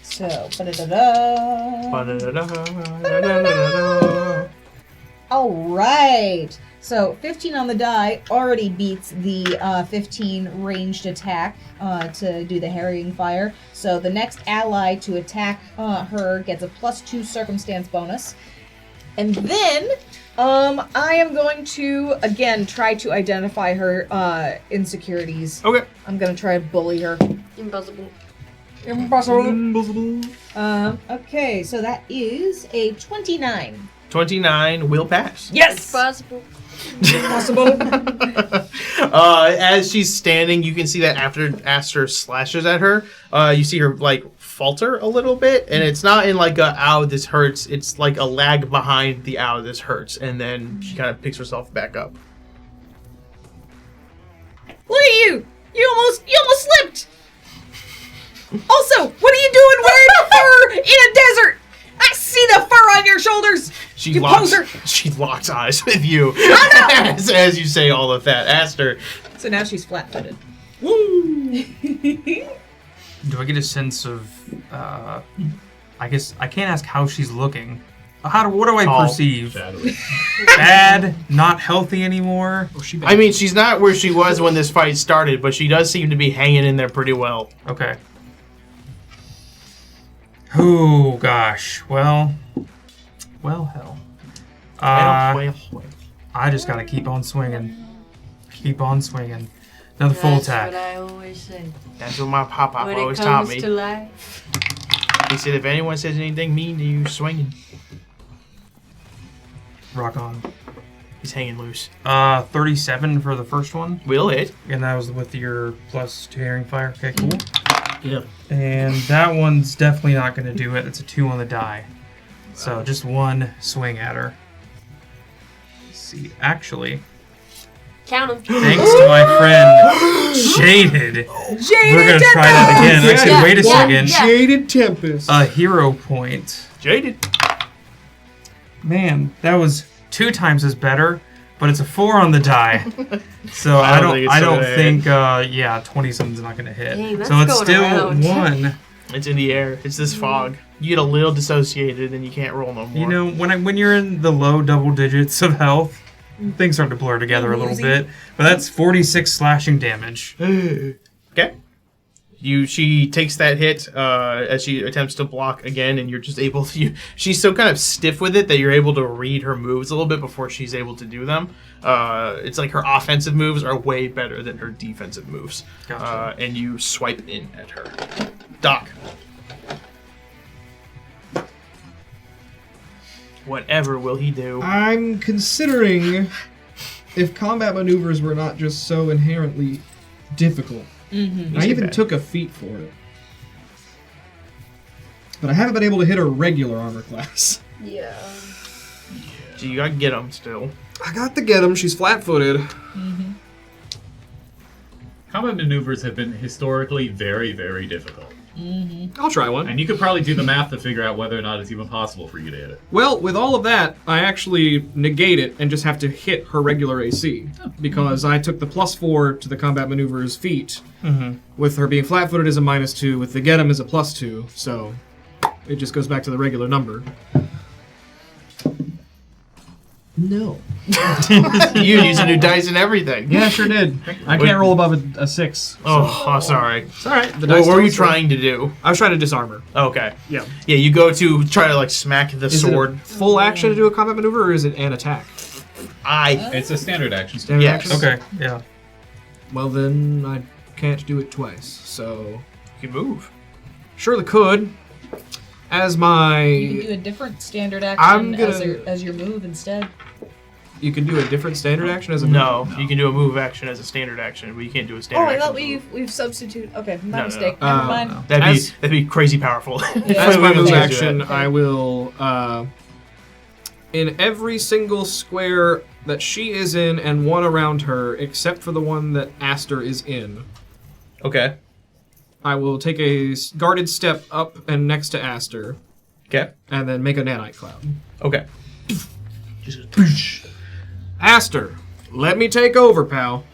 So all right. So 15 on the die already beats the 15 ranged attack to do the harrying fire. So the next ally to attack her gets a +2 circumstance bonus. And then I am going to, again, try to identify her insecurities. Okay. I'm going to try to bully her. Impossible. Impossible. Okay, so that is a 29. 29 will pass. It's possible. Impossible. As she's standing, you can see that after Aster slashes at her, you see her falter a little bit, and it's not in like a ow this hurts. It's like a lag behind the ow this hurts, and then she kind of picks herself back up. Look at you! You almost slipped! Also, what are you doing wearing a fur in a desert? I see the fur on your shoulders! You poser! She locks eyes with you Oh, as you say all of that. Aster. So now she's flat-footed. Do I get a sense of, I guess I can't ask how she's looking, What do I Tall. perceive? Shadowy. Bad, not healthy anymore. Oh, she I mean, she's not where she was when this fight started, but she does seem to be hanging in there pretty well. Okay. Oh gosh. Well, hell. Well. I just gotta keep on swinging. Keep on swinging. Another full attack. That's what I always say. That's what my pop When always it taught comes me. to life. He said, if anyone says anything mean to you, swinging. Rock on. He's hanging loose. 37 for the first one, Will hit. and that was with your +2 herring fire. Okay, cool. Yeah. And that one's definitely not going to do it. It's a 2 on the die. So just one swing at her. Let's see. Actually, Count them. thanks to my friend Jaded, we're going to try that again. Actually, Yeah, wait a yeah, second. yeah. Jaded Tempest. A hero point. Jaded. Man, that was 2 times as better, but it's a 4 on the die. So I I don't don't think it's I gonna don't hit. think 27's not going to hit. Dang, that's So it's going still around. 1. It's in the air. It's this fog. You get a little dissociated and you can't roll no more. You know, when you're in the low double digits of health, things start to blur together a little bit. But that's 46 slashing damage. Okay. She takes that hit as she attempts to block again, and you're just able to. She's so kind of stiff with it that you're able to read her moves a little bit before she's able to do them. It's like her offensive moves are way better than her defensive moves. Gotcha. And you swipe in at her. Doc. Whatever will he do? I'm considering if combat maneuvers were not just so inherently difficult. I even took a feat for it. But I haven't been able to hit a regular armor class. Yeah. So you gotta get him still. I got to get him. She's flat-footed. Combat maneuvers have been historically very, very difficult. I'll try one. And you could probably do the math to figure out whether or not it's even possible for you to hit it. Well, with all of that, I actually negate it and just have to hit her regular AC. Because I took the +4 to the combat maneuvers feat. With her being flat-footed as a -2, with the get 'em as a +2. So it just goes back to the regular number. No. You use a new dice and everything. Yeah, I sure did. I can't roll above a 6. Oh, sorry. It's alright. What were you trying to do? I was trying to disarm her. Okay. Yeah. Yeah, you go to try to like smack the Is sword. it a full action to do a combat maneuver, or is it an attack? It's a standard action. Standard Yes. action? Okay, yeah. Well, then I can't do it twice. So You can move. surely could. As my You can do a different standard I'm action gonna- as your move instead. you can do a different standard action as a No, you can do a move action as a standard action, but you can't do a standard Oh, I action. thought we've substituted. Okay, my No. mistake. Uh, Never mind. no. That'd be crazy powerful. As my We move would action, do that. I will in every single square that she is in and one around her, except for the one that Aster is in. Okay. I will take a guarded step up and next to Aster, Okay. and then make a nanite cloud. Okay. Aster, let me take over, pal.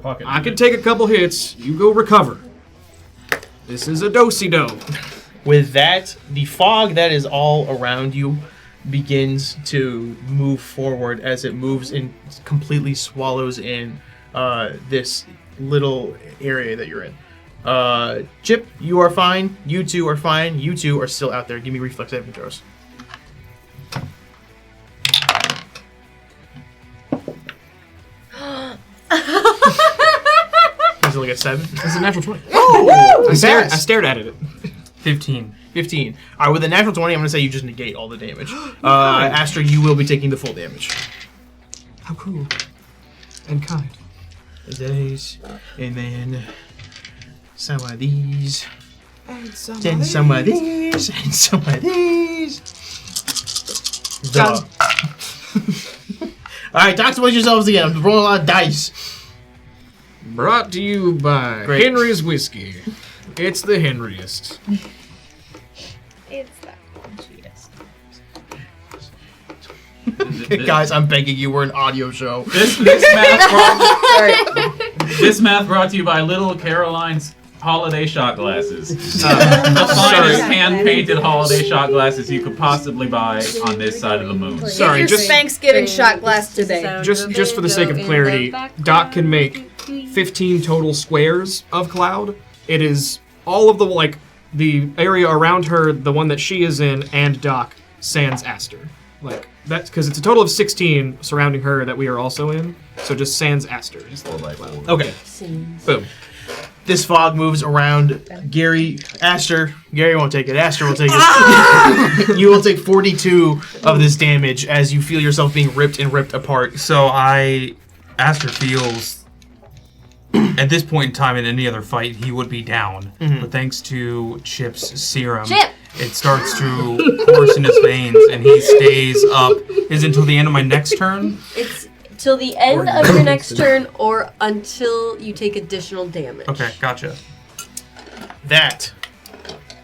Pocket I can take a couple hits. You go recover. This is a do-si-do. With that, the fog that is all around you begins to move forward as it moves and completely swallows in this little area that you're in. Chip, you are fine. You two are fine. You two are still out there. Give me reflex saving throws. Is it like a 7? It's a natural 20. Oh! I stared at it. 15. 15. All right, with a natural 20, I'm going to say you just negate all the damage. Aster, you will be taking the full damage. How cool. And kind. These, and then some of these, And some then some of these, and some of these. Duh. All right, talk amongst yourselves again. I'm rolling a lot of dice. Brought to you by Great. Henry's Whiskey. It's the Henriest. It's that sweetest. Guys, I'm begging you. We're an audio show. This math brought to you by Little Caroline's holiday shot glasses. The finest hand-painted holiday shot glasses you could possibly buy on this side of the moon. Sorry, Your just Thanksgiving shot glass today. just for the sake of clarity, Doc can make 15 total squares of cloud. It is all of the the area around her, the one that she is in, and Doc sans Aster. That's because it's a total of 16 surrounding her that we are also in. So just sans Aster. Okay. Scenes. Boom. This fog moves around Gary. Gary won't take it. Aster will take it. You will take 42 of this damage as you feel yourself being ripped apart. So Aster feels, at this point in time in any other fight, he would be down. But thanks to Chip's serum, it starts to course in his veins, and he stays up. Is it until the end of my next turn? It's till the end of your next turn, or until you take additional damage. Okay, gotcha. That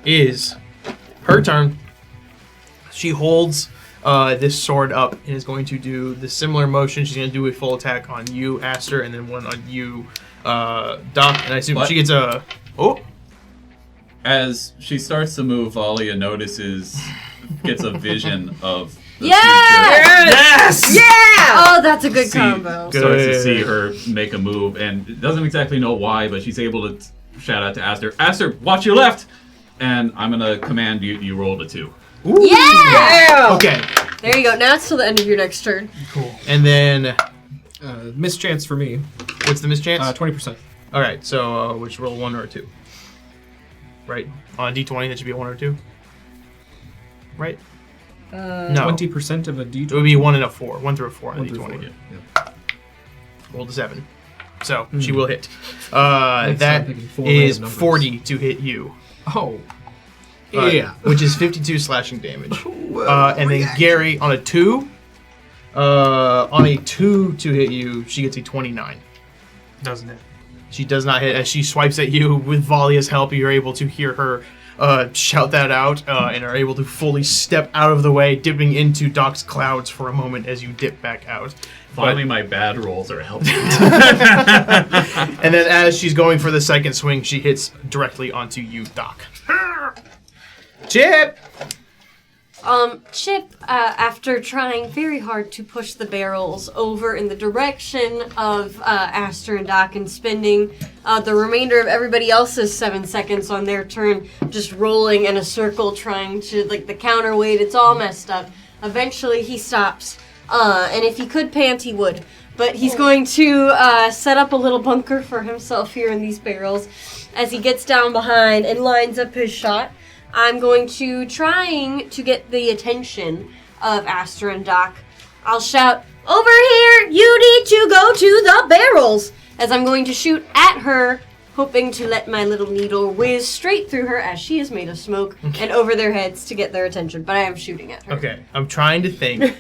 is her turn. She holds this sword up and is going to do the similar motion. She's going to do a full attack on you, Aster, and then one on you, Doc. And I assume she gets a... Oh! As she starts to move, Valia gets a vision of the Yeah! future. Yes! Yeah! Oh, that's a good combo. Starts to see her make a move, and doesn't exactly know why, but she's able to shout out to Aster, "Aster, watch your left!" And I'm going to command you roll a 2. Ooh. Yeah! Okay. There you go. Now it's till the end of your next turn. Cool. And then... mischance for me. What's the mischance? 20%. All right, so which roll 1 or 2? Right? On a d20, that should be a 1 or 2? Right? No. 20% of a d20. It would be 1 and a 4. 1 through a 4 on a 1 through d20. 4, yeah. Roll a 7. So, she will hit. I'm That thinking 4 is random numbers. 40 to hit you. Oh. Yeah. Which is 52 slashing damage. And then Gary, on a 2, to hit you, she gets a 29. Doesn't it? She does not hit. As she swipes at you with Valia's help, you're able to hear her shout that out and are able to fully step out of the way, dipping into Doc's clouds for a moment as you dip back out. Finally, my bad rolls are helping. And then as she's going for the second swing, she hits directly onto you, Doc. Chip! Chip, after trying very hard to push the barrels over in the direction of Aster and Doc and spending the remainder of everybody else's 7 seconds on their turn just rolling in a circle trying to, the counterweight, it's all messed up. Eventually he stops, and if he could pant, he would. But he's going to set up a little bunker for himself here in these barrels. As he gets down behind and lines up his shot, I'm going to trying to get the attention of Aster and Doc. I'll shout, "Over here! You need to go to the barrels!" As I'm going to shoot at her, hoping to let my little needle whiz straight through her as she is made of smoke and over their heads to get their attention. But I am shooting at her. Okay, I'm trying to think.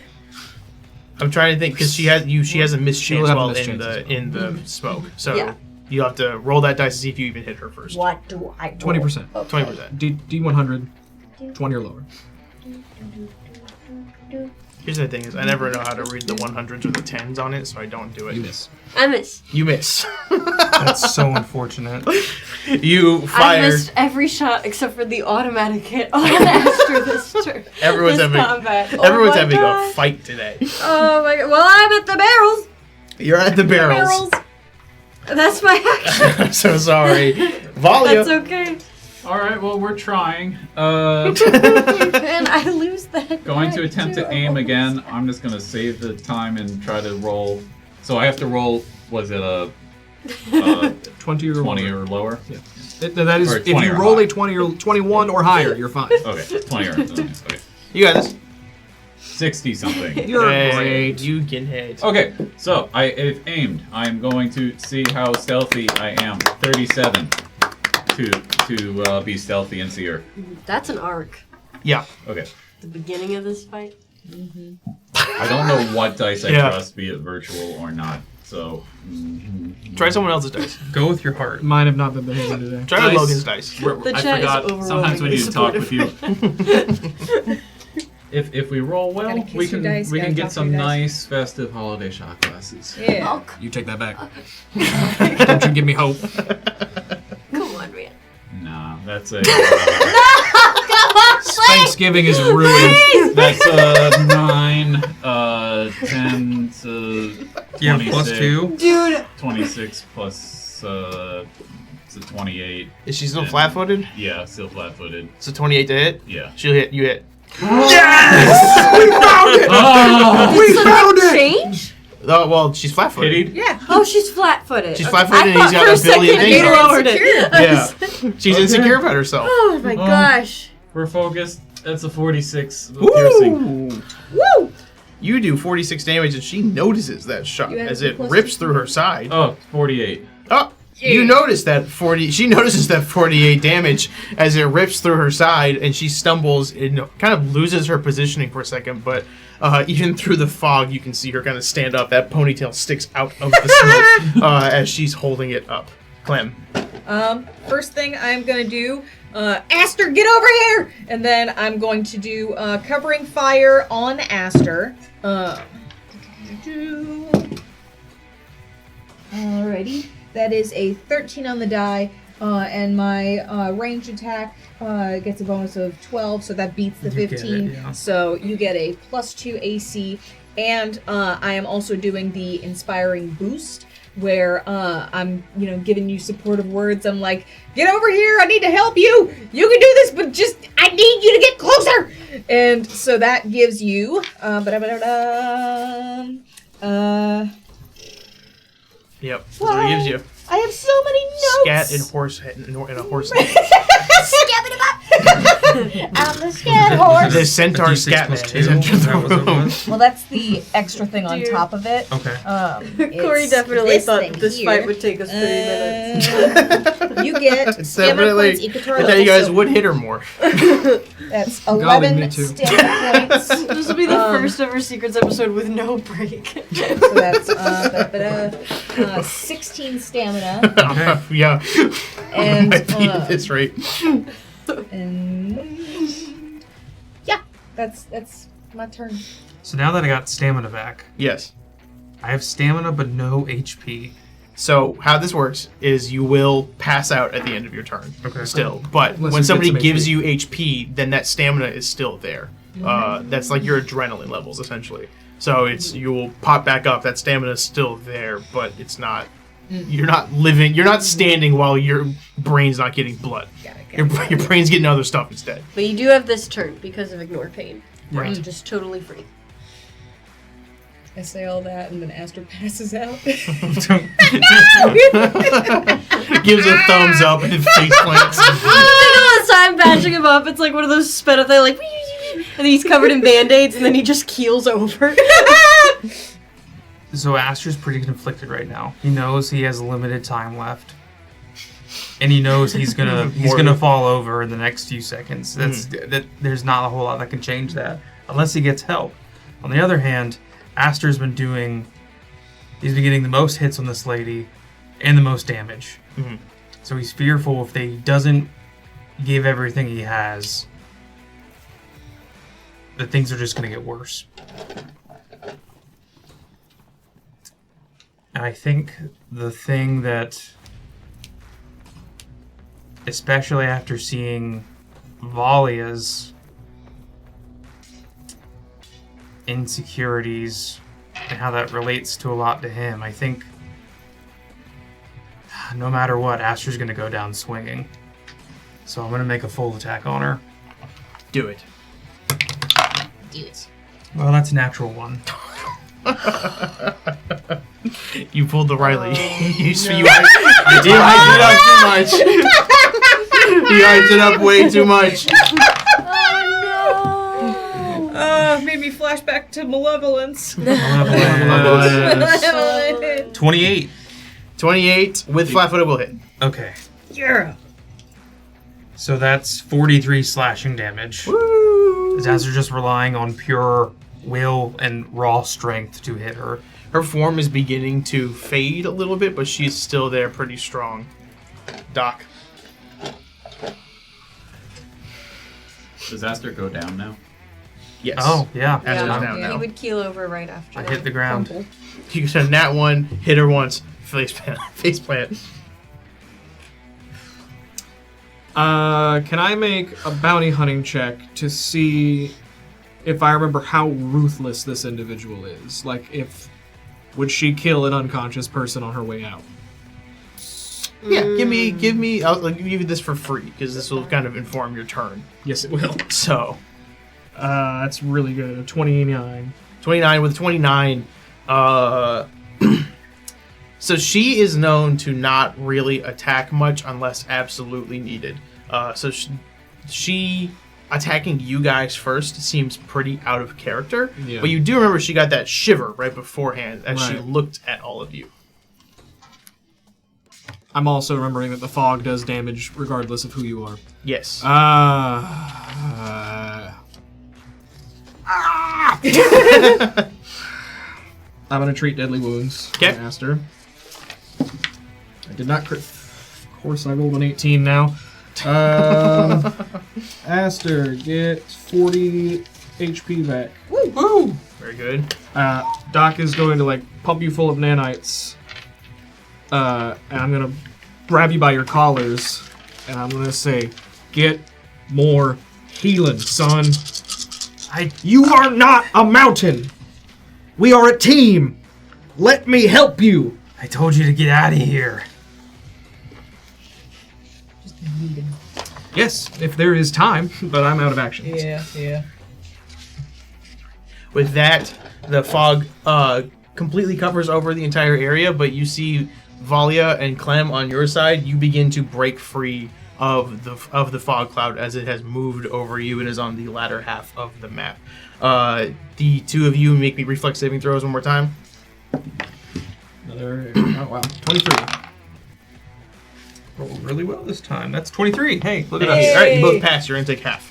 Because she has a mischance have a while mischance in the smoke. So Yeah. you have to roll that dice to see if you even hit her first. What do I roll? 20%. Okay. 20%. D100. 20 or lower. Here's the thing: is I never know how to read the 100s or the 10s on it, so I don't do it. You miss. I miss. You miss. That's so unfortunate. You I fire. missed every shot except for the automatic hit on Aster this turn. Everyone's this having combat. everyone's Oh my having God. a fight today. Oh my god. Well, I'm at the barrels. You're at the barrels. That's my action. I'm so sorry, Valia. That's okay. All right, well, we're trying. And I lose that. Going to die, attempt too. to aim again. I'm just going to save the time and try to roll. So I have to roll, was it a 20 or 20 lower. or lower? Yeah. That is, Or if 20 you or roll higher. a 20 or 21 or higher, you're fine. Okay, 20 or okay. You got this. 60 something. You're Hey, great. You can hit. Okay, so I've aimed. I'm going to see how stealthy I am. 37 to be stealthy and see her. That's an arc. Yeah. Okay. The beginning of this fight. I don't know what dice I Yeah. trust, be it virtual or not. So Try someone else's dice. Go with your heart. Mine have not been behaving today. Try Dice. Logan's dice. The I chat is forgot. Sometimes we need to talk with you. overwhelmingly If we roll well, Gotta kiss we your can dice, we can gotta get talk some your dice. nice festive holiday shot glasses. Yeah. Oh, You take that back. Don't you give me hope. come on, man. That's a. Thanksgiving is ruined. That's 9, 10 to 26. Yeah, plus 2. Dude. 26 plus it's a 28. Is she still Yeah. flat-footed? Yeah, still flat-footed. It's a 28 to hit. Yeah. She'll hit. You hit. Yes! We found it! Oh! We Did found something it! change? Oh, well, she's flat-footed. Pitied? Yeah. Oh, she's flat-footed. She's Okay. flat-footed I and he's thought got for a ability second and you danger. lowered it. Yeah. She's insecure about herself. Oh my gosh. We're focused. That's a 46 piercing. Woo! Woo! You do 46 damage, and she notices that shot You have as the it plus rips 2. through her side. Oh, 48. Oh, you notice that 40. She notices that 48 damage as it rips through her side, and she stumbles and kind of loses her positioning for a second. But even through the fog, you can see her kind of stand up. That ponytail sticks out of the smoke as she's holding it up. Clem. First thing I'm gonna do, Aster, get over here! And then I'm going to do covering fire on Aster. Alrighty, that is a 13 on the die, and my range attack gets a bonus of 12, so that beats the You get it, 15. yeah. So you get a +2 AC, and I am also doing the inspiring boost, where I'm, giving you supportive words. I'm like, get over here, I need to help you. You can do this, but just, I need you to get closer. And so that gives you, Yep. That's what it gives you. I have so many notes. Scat and horse in a horse. I'm the scat horse. The centaur D6 scat plus man 2. has entered That was the what it room. was? Well, that's the extra thing on Dude. top of it. Okay. Corey It's definitely this thought thing this here. fight would take us 30 minutes. You get It's stamina definitely. points equal to I our thought you level, guys so would hit her more. That's Golly, 11 me too. stamina points. This will be the first ever Secrets episode with no break. So that's 16 stamina. Okay. Yeah. And, Might be at this rate. And yeah, that's my turn. So now that I got stamina back, Yes. I have stamina but no HP. So how this works is you will pass out at the end of your turn. Okay. Still, but Unless when you somebody get some gives HP. you HP, then that stamina is still there. That's like your adrenaline levels essentially. So it's you will pop back up. That stamina is still there, but it's not. You're not living. You're not standing while your brain's not getting blood. Your brain's getting other stuff instead. But you do have this turn because of Ignore Pain. Right. You're just totally free. I say all that, and then Aster passes out. Gives a thumbs up and face plants. All the time patching him up, it's like one of those sped up things, like, and then he's covered in band-aids, and then he just keels over. So Aster's pretty conflicted right now. He knows he has limited time left. And he knows he's gonna fall over in the next few seconds. That there's not a whole lot that can change that unless he gets help. On the other hand, Aster's been he's been getting the most hits on this lady and the most damage. Mhm. So he's fearful if he doesn't give everything he has, that things are just gonna get worse. And I think the thing that, especially after seeing Valia's insecurities and how that relates to a lot to him, I think no matter what, Aster's going to go down swinging. So I'm going to make a full attack on her. Do it. Do it. Well, that's a natural one. You pulled the Riley. you no. hyped it up too much. You hyped it up way too much. Made me flash back to malevolence. 28. 28 with flat-footed will hit. Okay. Yeah. So that's 43 slashing damage. Woo! Is Aster just relying on pure will and raw strength to hit her? Her form is beginning to fade a little bit, but she's still there pretty strong. Doc. Does Aster go down now? Yes. Oh, yeah. Aster's Yeah, down he now. would keel over right after. I hit the ground. Crumple. You said nat 1, hit her once, face plant. Can I make a bounty hunting check to see if I remember how ruthless this individual is? Like, would she kill an unconscious person on her way out? Yeah, give me. I'll give you this for free because this will kind of inform your turn. Yes, it will. So, That's really good. A 29. 29 with 29. So she is known to not really attack much unless absolutely needed. So she attacking you guys first seems pretty out of character. Yeah. But you do remember she got that shiver right beforehand as she Right. looked at all of you. I'm also remembering that the fog does damage regardless of who you are. Yes. I'm gonna treat deadly wounds. Okay. on Aster. I did not crit. Of course, I rolled an 18 now. Aster, get 40 HP back. Woo! Very good. Doc is going to pump you full of nanites. And I'm gonna grab you by your collars, and I'm gonna say, "Get more healing, son. You are not a mountain. We are a team. Let me help you." I told you to get out of here. Yes, if there is time, but I'm out of action. Yeah. With that, the fog completely covers over the entire area, but you see Valia and Clem on your side. You begin to break free of the fog cloud as it has moved over you and is on the latter half of the map. The two of you make me reflex saving throws one more time. Oh wow, 23. Rolled really well this time. That's 23. Hey, look at All us. right, you both pass. You're gonna take half.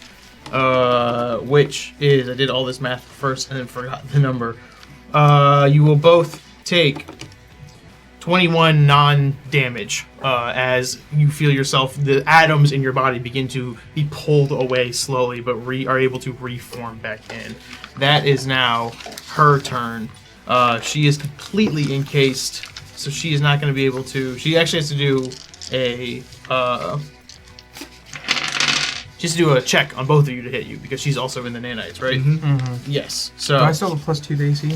Which is, I did all this math first and then forgot the number. You will both take 21 non-damage as you feel yourself, the atoms in your body begin to be pulled away slowly, but are able to reform back in. That is now her turn. She is completely encased, so she is not going to be able to. She actually has to do a. She has to do a check on both of you to hit you because she's also in the nanites, right? Mm-hmm. Yes. Do So I still have a +2 to AC?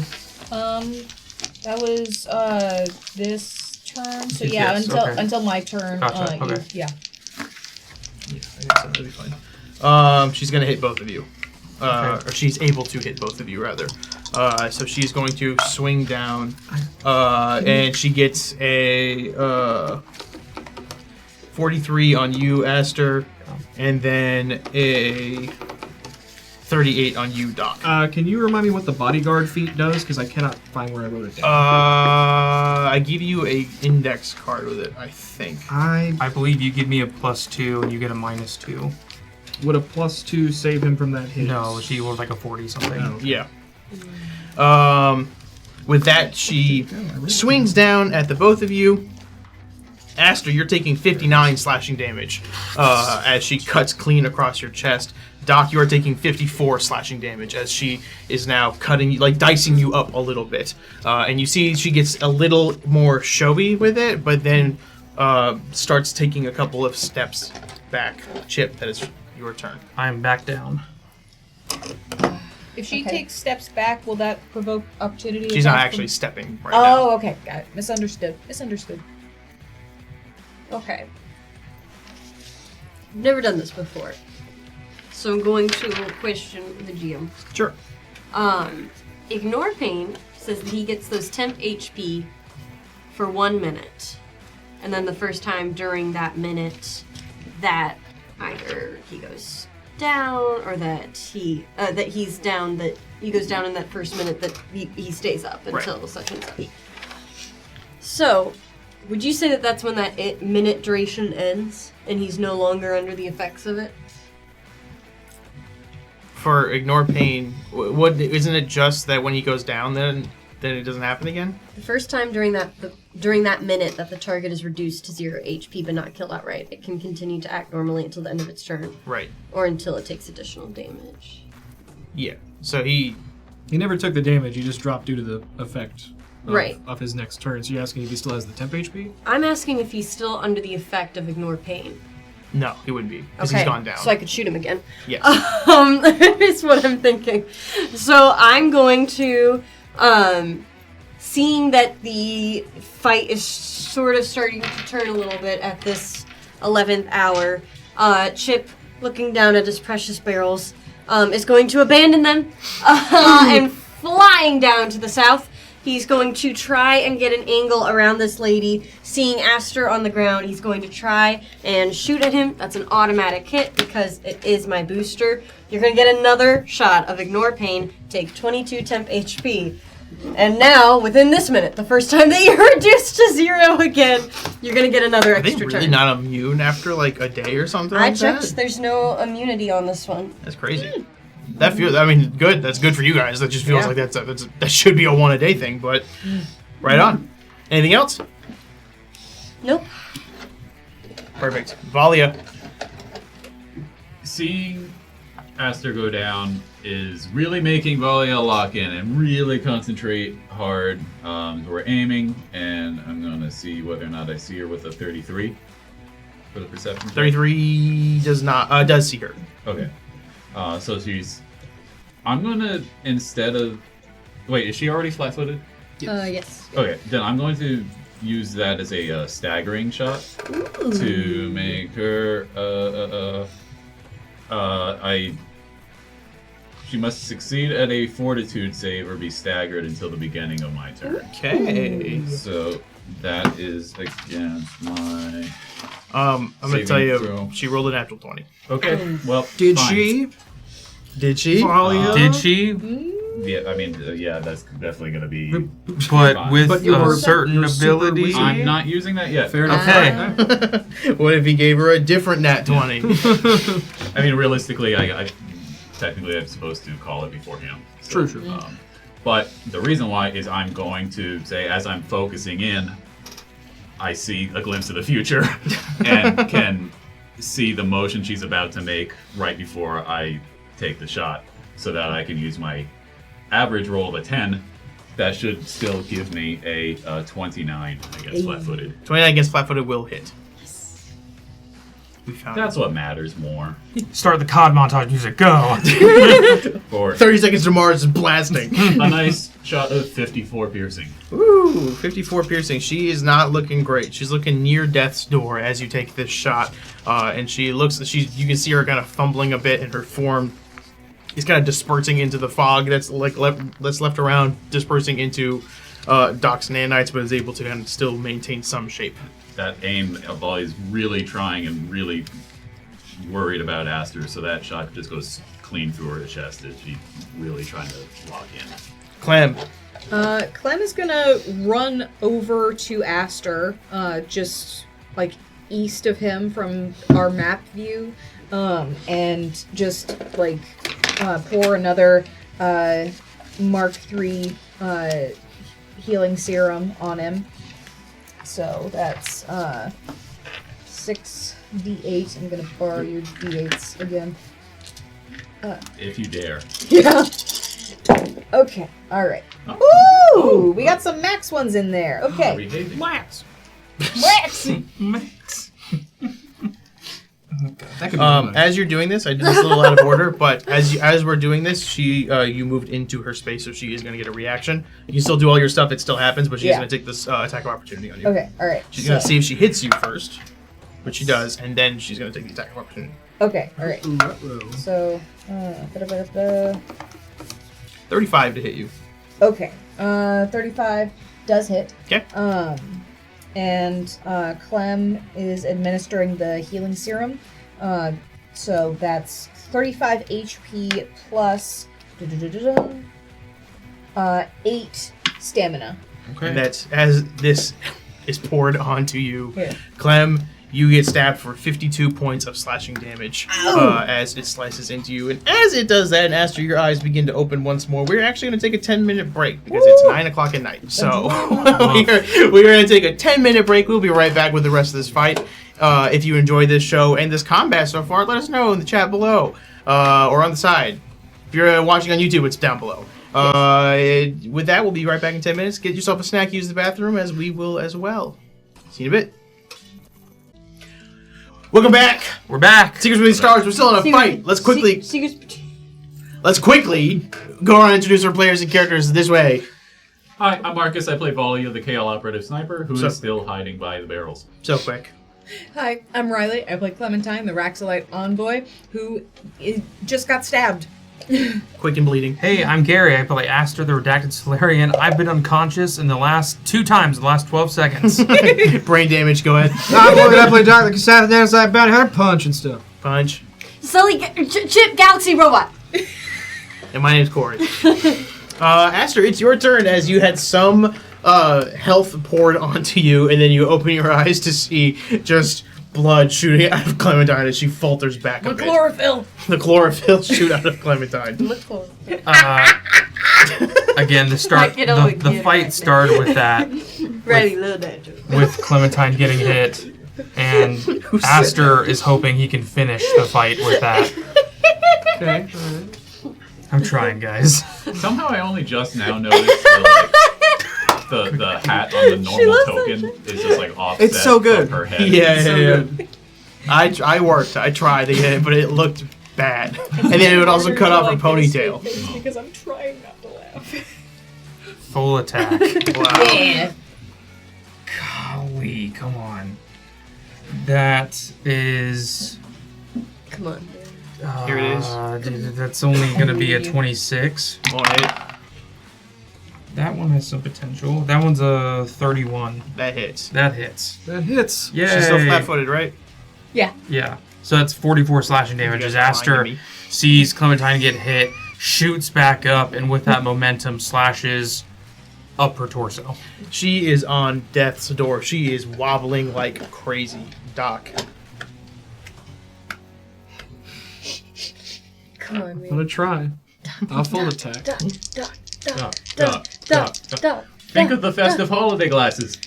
That was this turn. So yeah, Yes, until okay. until my turn. Gotcha, okay. Yeah. yeah, I guess that'll be fine. She's going to hit both of you. Okay. Or she's able to hit both of you, rather. So she's going to swing down, and she gets a 43 on you, Aster, and then a 38 on you, Doc. Can you remind me what the bodyguard feat does? Because I cannot find where I wrote it down. I give you a index card with it, I think. I believe you give me a +2 and you get a -2. Would a +2 save him from that hit? No, she was like a 40 something. Oh. Yeah. With that, she swings down at the both of you. Aster, you're taking 59 slashing damage as she cuts clean across your chest. Doc, you are taking 54 slashing damage as she is now cutting, dicing you up a little bit. And you see she gets a little more showy with it, but then starts taking a couple of steps back. Chip, that is your turn. I'm back down. If she Okay. takes steps back, will that provoke opportunity? She's not attack actually from- stepping right now. Oh, okay, got it. Misunderstood. Okay. Never done this before. So I'm going to question the GM. Sure. Ignore Pain says that he gets those temp HP for 1 minute. And then the first time during that minute that either he goes down or that he's down, that he goes down in that first minute, that he stays up until such and such. So, would you say that that's when that minute duration ends and he's no longer under the effects of it? For ignore pain, what isn't it just that when he goes down, then it doesn't happen again? The first time during that minute that the target is reduced to 0 HP but not killed outright, it can continue to act normally until the end of its turn, Right. or until it takes additional damage. Yeah. So he never took the damage. He just dropped due to the effect Right. of his next turn. So you're asking if he still has the temp HP? I'm asking if he's still under the effect of ignore pain. No, he wouldn't be, because he's gone down. So I could shoot him again. Yes. Is what I'm thinking. So I'm going to, seeing that the fight is sort of starting to turn a little bit at this 11th hour, Chip, looking down at his precious barrels, is going to abandon them and flying down to the south. He's going to try and get an angle around this lady. Seeing Aster on the ground, he's going to try and shoot at him. That's an automatic hit because it is my booster. You're going to get another shot of Ignore Pain. Take 22 temp HP. And now, within this minute, the first time that you're reduced to 0 again, you're going to get another Are they extra really turn. not immune after like a day or something I like checked. that? There's no immunity on this one. That's crazy. That feels. I mean, good. That's good for you guys. That just feels Yeah. like that should be a 1-a-day thing. But right on. Anything else? Nope. Perfect. Valia. Seeing Aster go down is really making Valia lock in and really concentrate hard. We're aiming, and I'm gonna see whether or not I see her with a 33 for the perception. check. 33 does see her. Okay. So she's. I'm gonna, instead of. Wait, is she already flat-footed? Yes. Okay, then I'm going to use that as a staggering shot to make her. She must succeed at a fortitude save or be staggered until the beginning of my turn. Okay. So that is against my. I'm gonna Saving tell you, throw. she rolled a natural 20. Okay, well. Did fine. she? Did she? Valia? Did she? Yeah, I mean, yeah, that's definitely going to be. But with But your- certain your super ability. wizard- I'm not using that yet. Fair enough. Okay. What if he gave her a different nat 20? I mean, realistically, I technically I'm supposed to call it beforehand. So, True. But the reason why is I'm going to say, as I'm focusing in, I see a glimpse of the future and can see the motion she's about to make right before I take the shot, so that I can use my average roll of a 10. That should still give me a 29 against flat-footed. 29 against flat-footed will hit. We found That's what matters more. Start the COD montage music. Go. For 30 seconds to Mars is blasting. a nice shot of 54 piercing. Ooh, 54 piercing. She is not looking great. She's looking near death's door as you take this shot, and she looks. You can see her kind of fumbling a bit, and her form is kind of dispersing into the fog that's left around, dispersing into Doc's nanites, but is able to kind of still maintain some shape. That aim of Volley is really trying and really worried about Aster, so that shot just goes clean through her chest as she's really trying to lock in. Clem. Clem is gonna run over to Aster, just like east of him from our map view, and just like pour another Mark III healing serum on him. So that's 6d8. I'm gonna borrow your d8s again. If you dare. Yeah. Okay. All right. Ooh, we got some max ones in there. Are we Okay. hating? Wax. Max. Max. That could be fun. As you're doing this, I did this a little out of order, but as we're doing this, you moved into her space, so she is going to get a reaction. You can still do all your stuff; it still happens, but she's Yeah. going to take this attack of opportunity on you. Okay. All right. She's going to see if she hits you first, which she does, and then she's going to take the attack of opportunity. Okay. All right. Uh-oh. So. 35 to hit you. Okay. 35 does hit. Okay. And Clem is administering the healing serum. So that's 35 HP plus 8 stamina. Okay. And that's as this is poured onto you. Yeah. Clem, you get stabbed for 52 points of slashing damage as it slices into you. And as it does that, and Aster, your eyes begin to open once more, we're actually going to take a 10-minute break because it's 9 o'clock at night. So we're going to take a 10-minute break. We'll be right back with the rest of this fight. If you enjoyed this show and this combat so far, let us know in the chat below or on the side. If you're watching on YouTube, it's down below. With that, we'll be right back in 10 minutes. Get yourself a snack, use the bathroom, as we will as well. See you in a bit. Welcome back. We're back. Seekers Between Stars. We're still in a fight. Let's quickly go on and introduce our players and characters this way. Hi, I'm Marcus. I play Volley, the KL operative sniper, who is still hiding by the barrels. So quick. Hi, I'm Riley. I play Clementine, the Raxolite envoy, who just got stabbed. Quick and bleeding. Hey, I'm Gary. I play Aster, the redacted Solarian. I've been unconscious in the last 2 times in the last 12 seconds. Brain damage. Go ahead. I'm Logan. I play Doc, the Cassandra Nanosite Bounty Hunter, punch and stuff. Punch. Sully, Chip, Galaxy Robot. And my name's Corey. Aster, it's your turn as you had some health poured onto you, and then you open your eyes to see just blood shooting out of Clementine as she falters back a bit. Chlorophyll. The chlorophyll shoot out of Clementine. Again, the fight started with that. Ready, little dad joke. With Clementine getting hit, and Aster is hoping he can finish the fight with that. Okay. I'm trying, guys. Somehow I only just now noticed the hat on the normal token is just like offset It's so good. from her head. Yeah. I worked. I tried to get it, but it looked bad. And then it would also cut off her ponytail. Because I'm trying not to laugh. Full attack. Wow. Yeah. Golly, come on. That is... Come on. Here it is. Dude, that's only going to be a 26. Won't hit. That one has some potential. That one's a 31. That hits. That hits. That hits. Yay. She's still flat-footed, right? Yeah. So that's 44 slashing damage You as guys are Aster reminding me. sees Clementine get hit, shoots back up, and with that momentum slashes up her torso. She is on death's door. She is wobbling like crazy. Doc. Come on, I'm man. gonna try. I'll full attack. Duck. Think of the festive holiday glasses.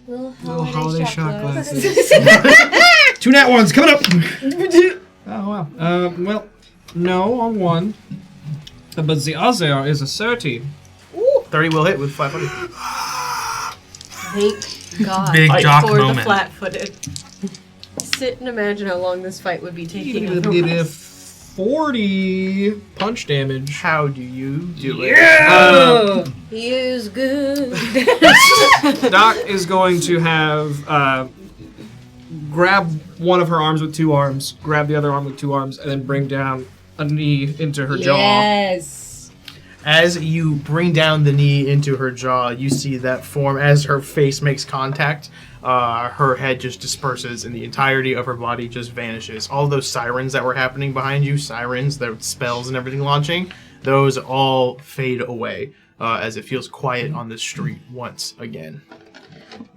Little holiday shot glasses. 2 nat ones coming up. Oh wow. Well, no on 1. But the other is a 30. 30 will hit with 500. Thank God. Big Doc for the moment. flat-footed. Sit and imagine how long this fight would be taking. 40 punch damage. How do you do it? He is good. Doc is going to have grab one of her arms with 2 arms, grab the other arm with 2 arms, and then bring down a knee into her jaw. Yes. As you bring down the knee into her jaw, you see that form as her face makes contact. Her head just disperses and the entirety of her body just vanishes. All those sirens that were happening behind you, sirens, the spells and everything launching, those all fade away as it feels quiet on the street once again.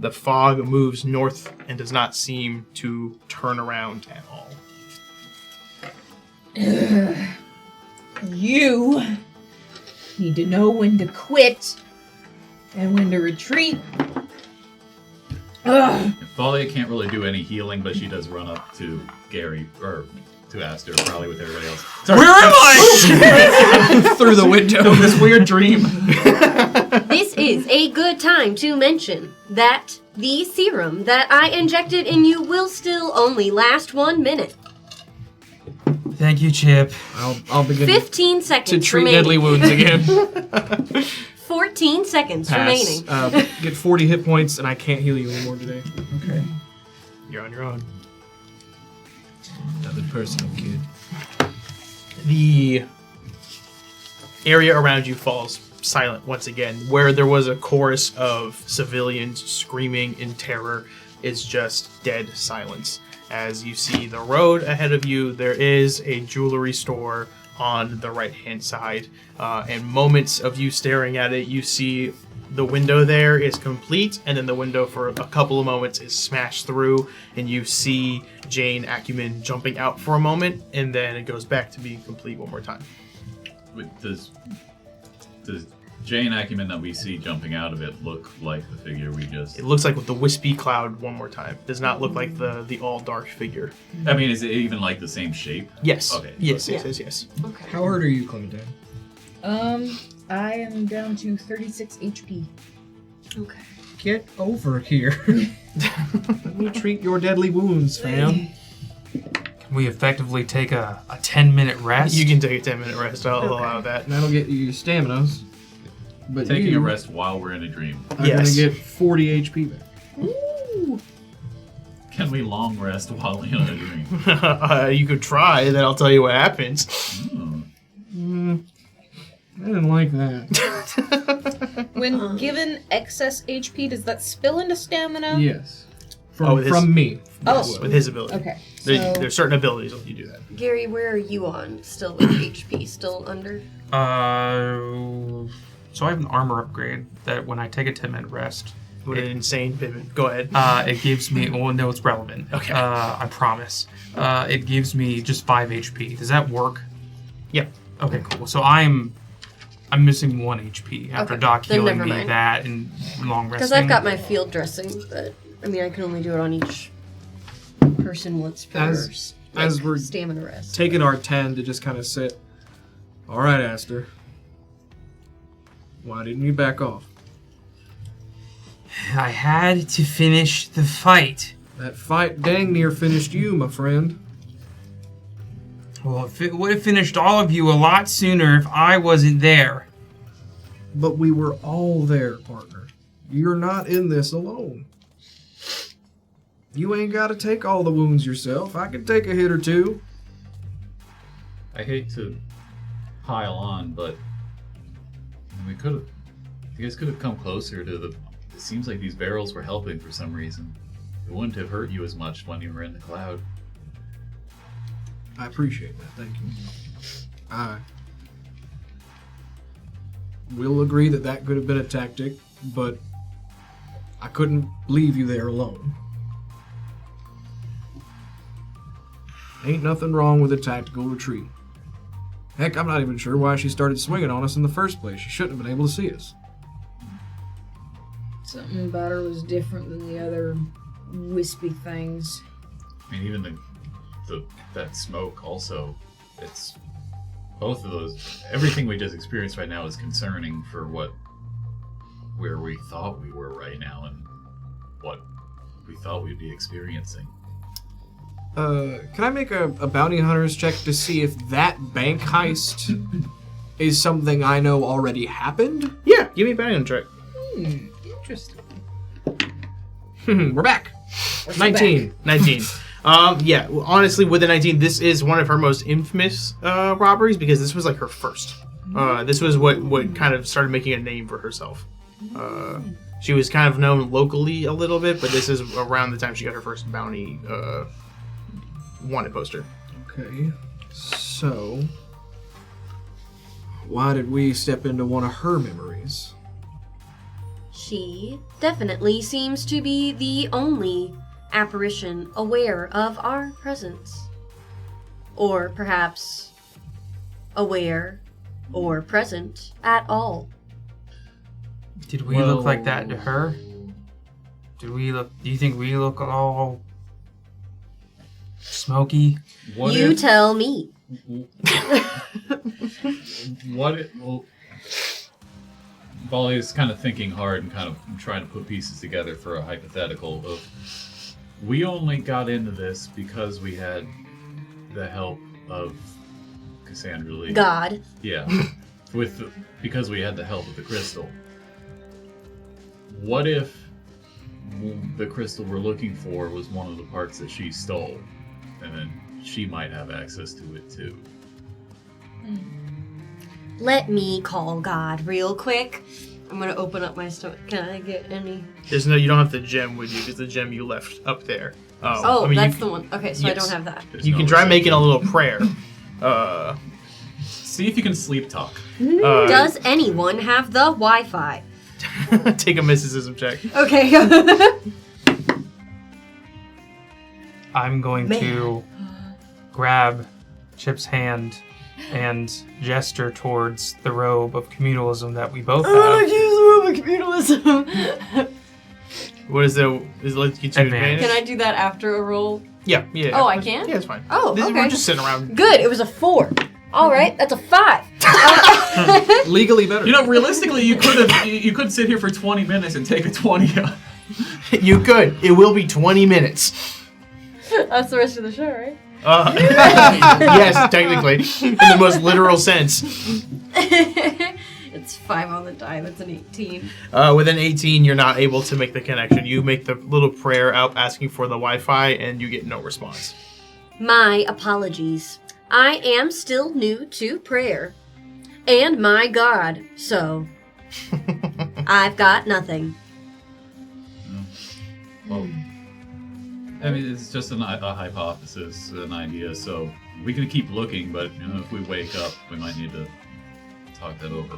The fog moves north and does not seem to turn around at all. You need to know when to quit and when to retreat. Volley can't really do any healing, but she does run up to Gary, or to Aster, probably with everybody else. Where am I? Through the window. This weird dream. This is a good time to mention that the serum that I injected in you will still only last 1 minute. Thank you, Chip. I'll begin 15 seconds to treat remaining. deadly wounds again. 14 seconds remaining. Get 40 hit points, and I can't heal you anymore today. Okay. You're on your own. Nothing personal, kid. The area around you falls silent once again. Where there was a chorus of civilians screaming in terror, it's just dead silence. As you see the road ahead of you, there is a jewelry store on the right-hand side. And moments of you staring at it, you see the window there is complete, and then the window for a couple of moments is smashed through, and you see Jane Acumen jumping out for a moment, and then it goes back to being complete one more time. Does Jane Acumen that we see jumping out of it look like the figure we just... It looks like with the wispy cloud one more time. Does not look like the all-dark figure. I mean, is it even like the same shape? Yes. Okay. Yes. Okay. How hurt are you, Clementine? I am down to 36 HP. Okay. Get over here. Let me treat your deadly wounds, fam. Can we effectively take a 10-minute rest? You can take a 10-minute rest. I'll allow that. And that'll get you your staminas. But Taking you a rest while we're in a dream. are Yes. going to get 40 HP back. Can we long rest while in a dream? You could try, then I'll tell you what happens. I didn't like that. When given excess HP, does that spill into stamina? Yes. with his- From me. Oh. With his ability. Okay. There's certain abilities that you do that. Gary, where are you on? Still with HP? Still under? So I have an armor upgrade that when I take a 10-minute rest, What an insane pivot. Go ahead. it gives me. Well, no, it's relevant. Okay. I promise. It gives me just 5 HP. Does that work? Yeah. Okay, cool. So I'm missing 1 HP after Okay, Doc then healing never me mind. that and long resting. Because I've got my field dressing, but I mean, I can only do it on each person once per As we're stamina rest. taking our 10 to just kind of sit. All right, Aster. Why didn't you back off? I had to finish the fight. That fight dang near finished you, my friend. Well, if it would have finished all of you a lot sooner if I wasn't there. But we were all there, partner. You're not in this alone. You ain't got to take all the wounds yourself. I can take a hit or two. I hate to pile on, but we could have. You guys could have come closer to the. It seems like these barrels were helping for some reason. It wouldn't have hurt you as much when you were in the cloud. I appreciate that. Thank you. I will agree that that could have been a tactic, but I couldn't leave you there alone. Ain't nothing wrong with a tactical retreat. Heck, I'm not even sure why she started swinging on us in the first place. She shouldn't have been able to see us. Something about her was different than the other wispy things. I mean, even that smoke also. It's both of those. Everything we just experienced right now is concerning for where we thought we were right now and what we thought we'd be experiencing. Can I make a bounty hunter's check to see if that bank heist is something I know already happened? Yeah, give me a bounty on track. Interesting. We're back. 19. 19. Yeah, honestly, with the 19, this is one of her most infamous robberies because this was like her first. This was what kind of started making a name for herself. She was kind of known locally a little bit, but this is around the time she got her first bounty wanted poster. Okay, so why did we step into one of her memories? She definitely seems to be the only apparition aware of our presence. Or perhaps aware or present at all. Did we look like that to her? Do you think we look all smoky? You tell me. Volley is kind of thinking hard and kind of trying to put pieces together for a hypothetical of we only got into this because we had the help of Cassandra Lee. God. Yeah. Because we had the help of the crystal. What if the crystal we're looking for was one of the parts that she stole? And then she might have access to it too. Let me call God real quick. I'm gonna open up my stomach. Can I get any? You don't have the gem with you because the gem you left up there. Oh, I mean, that's the one. Okay, so I yes. don't have that. There's You no can try reception. making a little prayer. See if you can sleep talk. Does anyone have the Wi-Fi? Take a mysticism check. Okay. I'm going to grab Chip's hand and gesture towards the robe of communalism that we both have. use the room of communalism. What is it? Is it let you get you Advantage. Can I do that after a roll? Yeah. Oh, I can? Yeah, it's fine. Oh, okay. We're just sitting around. Good. It was a 4. All right, that's a 5. Legally better. You know, realistically, you could sit here for 20 minutes and take a 20. You could. It will be 20 minutes. That's the rest of the show, right? Yes, technically, in the most literal sense. It's 5 on the die. That's an 18. With an 18, you're not able to make the connection. You make the little prayer out asking for the Wi-Fi, and you get no response. My apologies. I am still new to prayer. And my God, so I've got nothing. Well, I mean, it's just a hypothesis, an idea. So we can keep looking, but if we wake up, we might need to talk that over.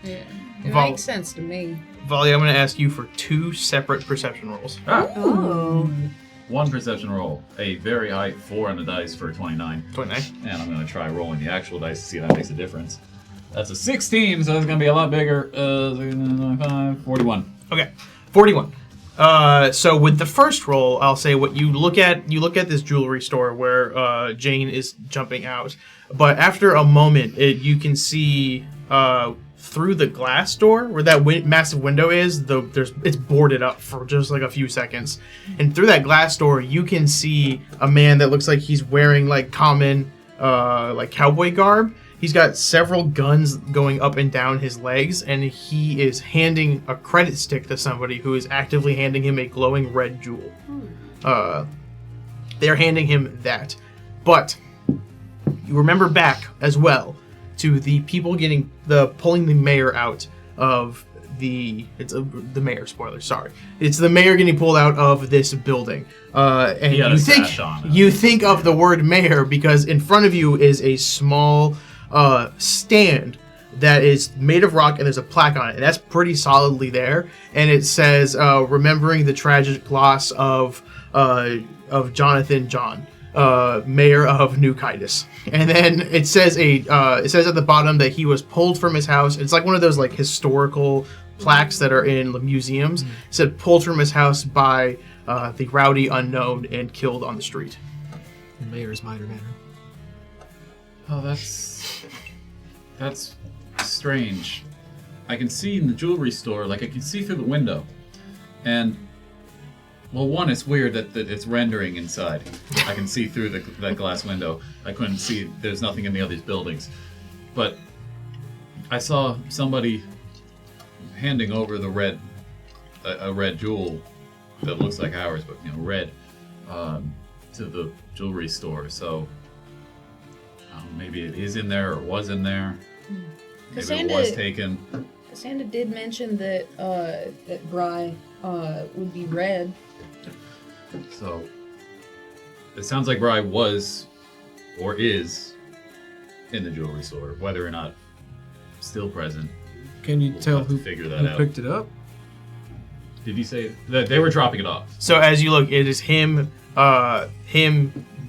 Yeah, it Vol- makes sense to me. Volley, I'm going to ask you for 2 separate perception rolls. Oh. One perception roll, a very high 4 on the dice for 29, 29. and I'm going to try rolling the actual dice to see if that makes a difference. That's a 16, so it's going to be a lot bigger. 41. Okay, 41. So with the first roll, I'll say what you look at this jewelry store where Jane is jumping out, but after a moment, you can see through the glass door where that massive window is. It's boarded up for just like a few seconds, and through that glass door, you can see a man that looks like he's wearing like common like cowboy garb. He's got several guns going up and down his legs, and he is handing a credit stick to somebody who is actively handing him a glowing red jewel. They're handing him that. But you remember back as well to the people pulling the mayor out of the mayor, spoiler, sorry. It's the mayor getting pulled out of this building. And He had a sash on. you think of the word mayor because in front of you is a small stand that is made of rock, and there's a plaque on it, and that's pretty solidly there. And it says, "Remembering the tragic loss of Jonathan John, mayor of New Kitus." And then it says at the bottom that he was pulled from his house. It's like one of those like historical plaques that are in the museums. It said pulled from his house by the rowdy unknown and killed on the street. The mayor's minor manner. Oh, that's strange. I can see in the jewelry store, like I can see through the window. And, well, one, it's weird that it's rendering inside. I can see through that glass window. I couldn't see, there's nothing in the other buildings. But I saw somebody handing over a red jewel that looks like ours, but, red, to the jewelry store. So maybe it is in there or was in there. Maybe it was taken. Cassandra did mention that that Bry would be red. So it sounds like Bry was or is in the jewelry store, whether or not still present. Can you tell have to who figure that out. picked it up? Did you say that they were dropping it off? So as you look, it is him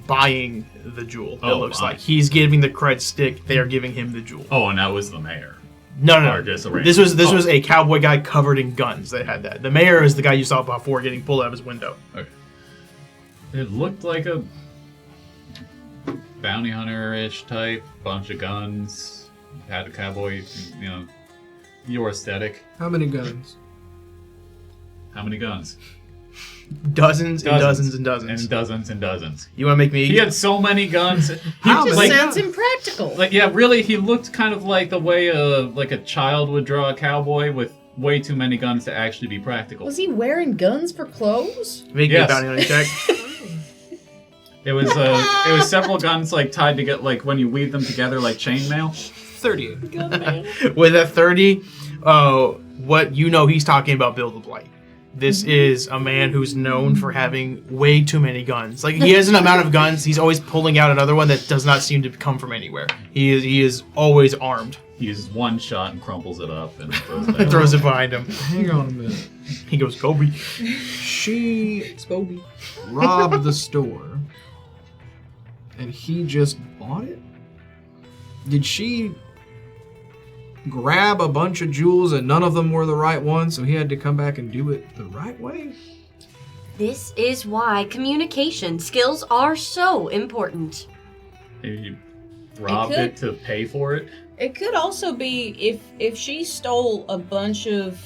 buying the jewel. It looks like he's giving the cred stick. They are giving him the jewel. Oh, and that was the mayor. No. Or just a This was a cowboy guy covered in guns that had that. The mayor is the guy you saw before getting pulled out of his window. Okay. It looked like a bounty hunter-ish type, bunch of guns, had a cowboy, your aesthetic. How many guns? How many guns? Dozens and dozens and dozens. And dozens and dozens. You want to make me? He had so many guns. How Just many? sounds impractical. Like, yeah, really, he looked kind of like the way like a child would draw a cowboy with way too many guns to actually be practical. Was he wearing guns for clothes? Make Yes. me a bounty hunting check. It was several guns like tied together, like when you weave them together like chainmail. 38. With a 30, what he's talking about Bill the Blight. This is a man who's known for having way too many guns. Like, he has an amount of guns, he's always pulling out another one that does not seem to come from anywhere. He is always armed. He uses one shot and crumples it up and throws it And throws it behind him. Hang on a minute. He goes, Kobe. She Spoby. robbed the store, and he just bought it? Did she grab a bunch of jewels and none of them were the right ones, so he had to come back and do it the right way? This is why communication skills are so important. He robbed could- it to pay for it. It could also be if she stole a bunch of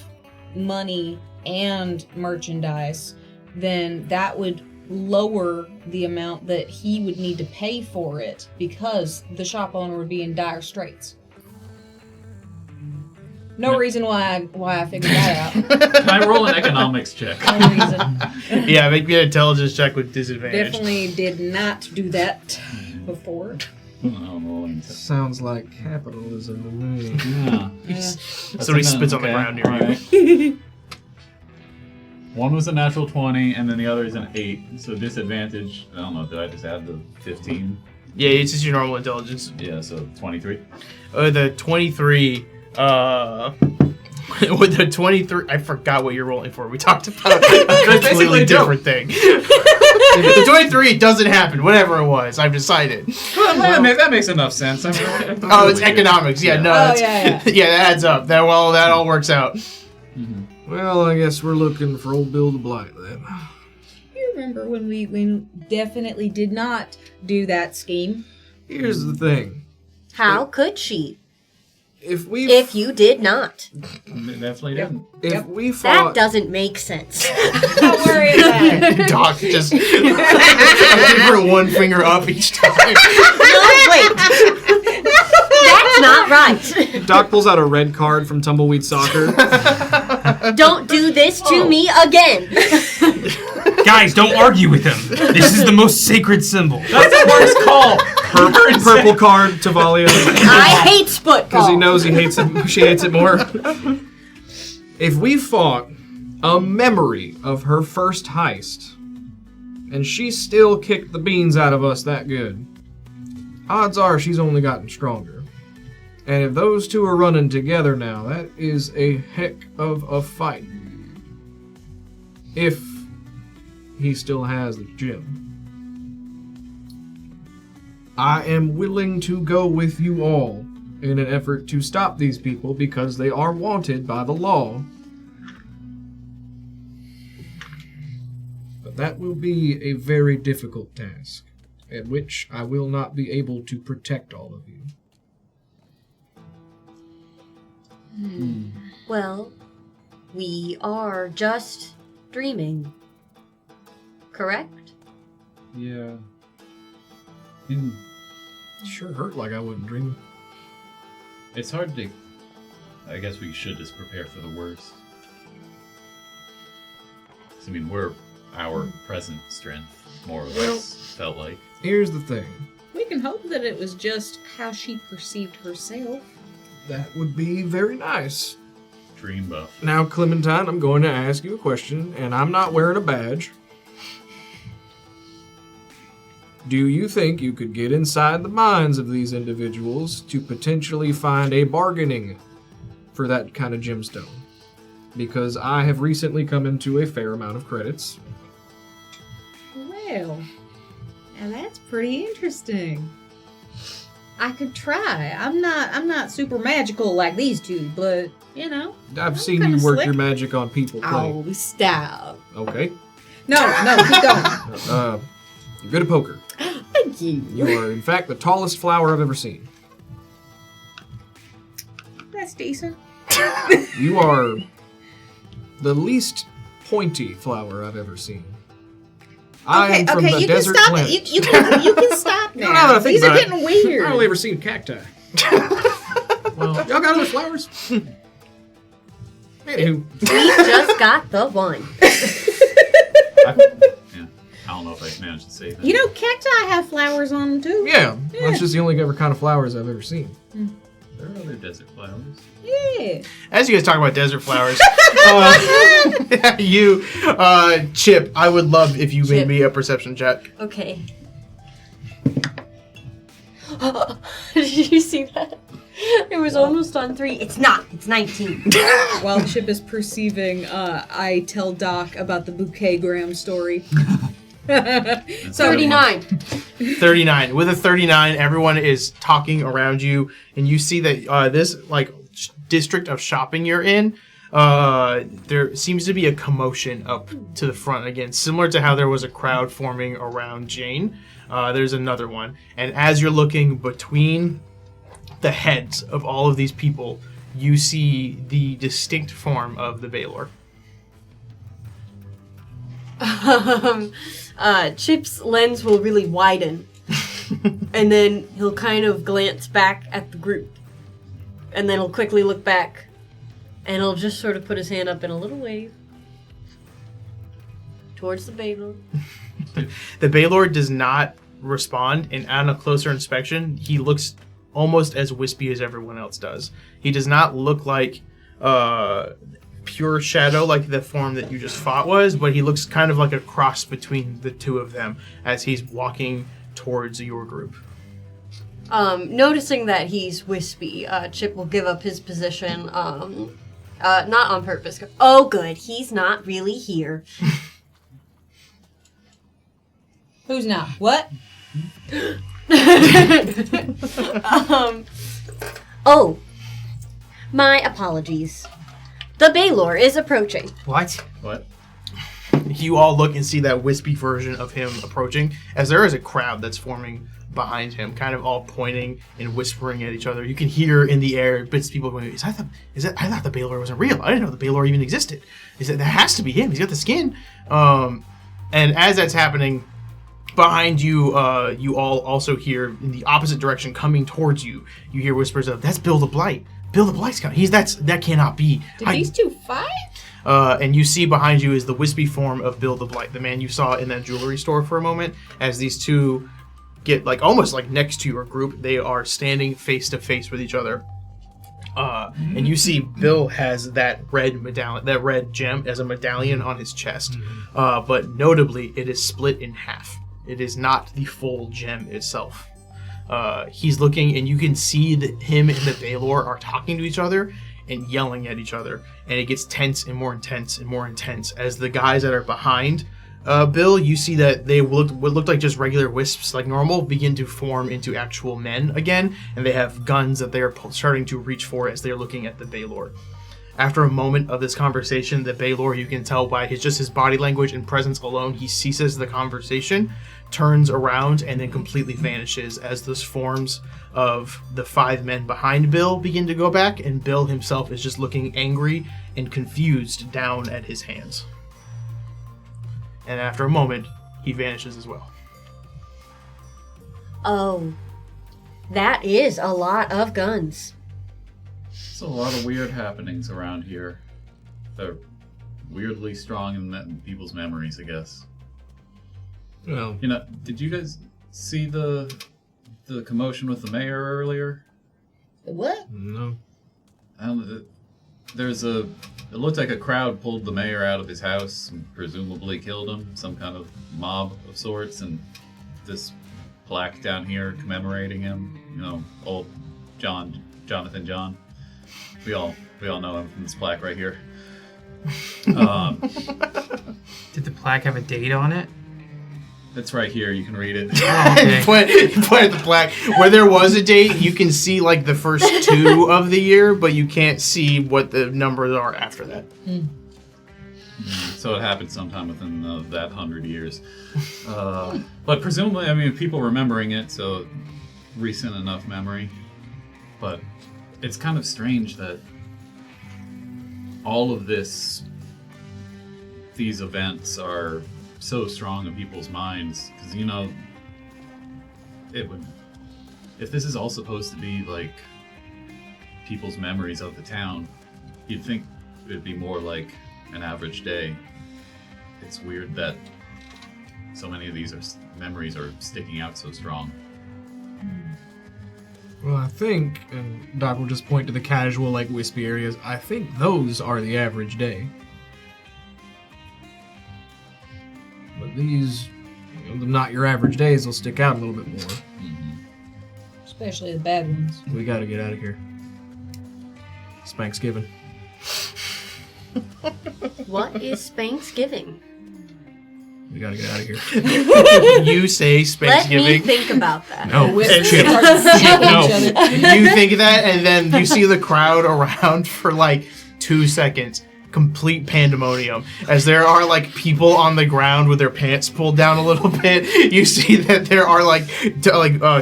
money and merchandise, then that would lower the amount that he would need to pay for it because the shop owner would be in dire straits. No reason why I figured that out. Can I roll an economics check? No reason. Yeah, make me an intelligence check with disadvantage. Definitely did not do that before. I'm rolling. Sounds like capitalism to me. Yeah. Somebody spits on the ground near you. Right. One was a natural 20, and then the other is an 8. So disadvantage, I don't know, did I just add the 15? Yeah, it's just your normal intelligence. Yeah, so 23. The 23, with the 23, I forgot what you're rolling for. We talked about a completely different thing. The 23 doesn't happen, whatever it was, I've decided. Well, that makes enough sense. Oh, it's economics. Yeah, no, that's, yeah. yeah, that adds up. That all works out. Well, I guess we're looking for old Bill the Blight then. You remember when we definitely did not do that scheme? Here's the thing. How could she? If You did not. Definitely didn't. If we That fought, doesn't make sense. Don't worry about it. Doc just give her one finger up each time. No, wait. That's not right. Doc pulls out a red card from Tumbleweed Soccer. Don't do this to me again. Guys, don't argue with him. This is the most sacred symbol. That's the worst call. Purple card to Valia I hate football. because he knows she hates it more. If we fought a memory of her first heist, and she still kicked the beans out of us that good, odds are she's only gotten stronger. And if those two are running together now, that is a heck of a fight. If he still has the gym. I am willing to go with you all in an effort to stop these people because they are wanted by the law. But that will be a very difficult task, at which I will not be able to protect all of you. Well, we are just dreaming. Correct? Yeah. Sure hurt like I wouldn't dream. It's hard to... I guess we should just prepare for the worst. 'Cause, I mean, we're our present strength, more or less, felt like. Here's the thing. We can hope that it was just how she perceived herself. That would be very nice. Dream buff. Now, Clementine, I'm going to ask you a question, and I'm not wearing a badge. Do you think you could get inside the minds of these individuals to potentially find a bargaining for that kind of gemstone? Because I have recently come into a fair amount of credits. Well, now that's pretty interesting. I could try. I'm not super magical like these two, but you know. I've I'm seen kinda you work slick. your magic on people. Oh, stop. Okay. No, keep going. You're good at poker. Thank you. You are, in fact, the tallest flower I've ever seen. That's decent. You are the least pointy flower I've ever seen. I am from the you desert can stop planet. it. You can stop now. Now that I think These are about it, getting weird. I've only ever seen cacti. Well, y'all got other flowers? Anywho, We just got the one. I don't know if I managed to say that. You know, cacti have flowers on them too. yeah, that's just the only ever kind of flowers I've ever seen. There are other desert flowers. Yeah. As you guys talk about desert flowers, Chip, I would love if you made Chip. me a perception check. Okay. Did you see that? It was almost on 3. It's not. It's 19. While Chip is perceiving, I tell Doc about the bouquet gram story. So 39. 39. With a 39, everyone is talking around you, and you see that this district of shopping you're in, there seems to be a commotion up to the front again, similar to how there was a crowd forming around Jane. There's another one, and as you're looking between the heads of all of these people, you see the distinct form of the Valor. Chip's lens will really widen. And then he'll kind of glance back at the group. And then he'll quickly look back. And he'll just sort of put his hand up in a little wave. Towards the Baylord. The Baylord does not respond, and on a closer inspection, he looks almost as wispy as everyone else does. He does not look like pure shadow like the form that you just fought was, but he looks kind of like a cross between the two of them as he's walking towards your group. Noticing that he's wispy, Chip will give up his position, not on purpose. Oh, good, he's not really here. Who's not? What? Oh, my apologies. The Baylor is approaching. What? What? You all look and see that wispy version of him approaching, as there is a crowd that's forming behind him, kind of all pointing and whispering at each other. You can hear in the air bits of people going, I thought the Baylor wasn't real. I didn't know the Baylor even existed. That has to be him. He's got the skin. And as that's happening, behind you, you all also hear in the opposite direction coming towards you. You hear whispers of, "That's Bill the Blight. Bill the Blight's coming. That cannot be." Did these two fight? And you see behind you is the wispy form of Bill the Blight, the man you saw in that jewelry store for a moment. As these two get almost next to your group, they are standing face to face with each other. And you see Bill has that red medallion, that red gem as a medallion on his chest. But notably, it is split in half. It is not the full gem itself. He's looking, and you can see that him and the Baylor are talking to each other and yelling at each other. And it gets tense and more intense and more intense as the guys that are behind Bill, you see that they what looked like just regular wisps like normal begin to form into actual men again, and they have guns that they are starting to reach for as they're looking at the Baylor. After a moment of this conversation, the Baylor, you can tell by his body language and presence alone, he ceases the conversation, turns around, and then completely vanishes as those forms of the 5 men behind Bill begin to go back, and Bill himself is just looking angry and confused down at his hands. And after a moment, he vanishes as well. Oh, that is a lot of guns. There's a lot of weird happenings around here. They're weirdly strong in people's memories, I guess. Well, did you guys see the commotion with the mayor earlier? What? no. I don't know. It looked like a crowd pulled the mayor out of his house and presumably killed him. Some kind of mob of sorts, and this plaque down here commemorating him. Old Jonathan John. We all know him from this plaque right here. Did the plaque have a date on it? It's right here. You can read it. Oh, okay. You point at the plaque. Where there was a date, you can see the first 2 of the year, but you can't see what the numbers are after that. So it happened sometime within that 100 years. But presumably, people remembering it, so recent enough memory. But it's kind of strange that all of these events are so strong in people's minds, because it would, if this is all supposed to be people's memories of the town, you'd think it'd be more like an average day. It's weird that so many of these memories are sticking out so strong. Well, I think, and Doc will just point to the casual, wispy areas, I think those are the average day. But these, not your average days, will stick out a little bit more. Mm-hmm. Especially the bad ones. We gotta get out of here. It's Thanksgiving. What is Spanksgiving? We gotta get out of here. You say Let me Thanksgiving. think about that. No, And Chip. you think that, and then you see the crowd around for 2 seconds, complete pandemonium as there are like people on the ground with their pants pulled down a little bit. You see that there are like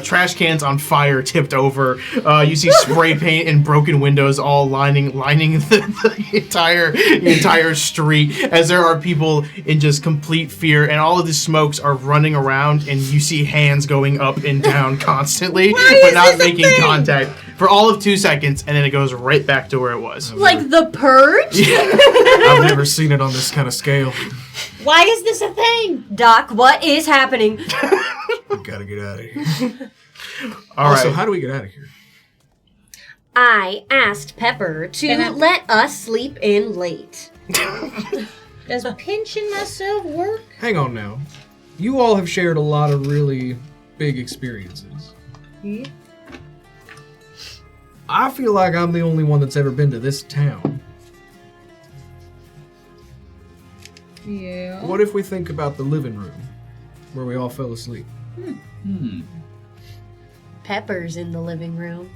trash cans on fire tipped over. You see spray paint and broken windows all lining the entire street as there are people in just complete fear, and all of the smokes are running around, and you see hands going up and down constantly but not making contact for all of 2 seconds, and then it goes right back to where it was. Like the Purge? I've never seen it on this kind of scale. Why is this a thing? Doc, what is happening? We gotta get out of here. All Also, right. how do we get out of here? I asked Pepper to let us sleep in late. Does pinching myself work? Hang on now. You all have shared a lot of really big experiences. Yeah. I feel like I'm the only one that's ever been to this town. Yeah. What if we think about the living room where we all fell asleep? Pepper's in the living room.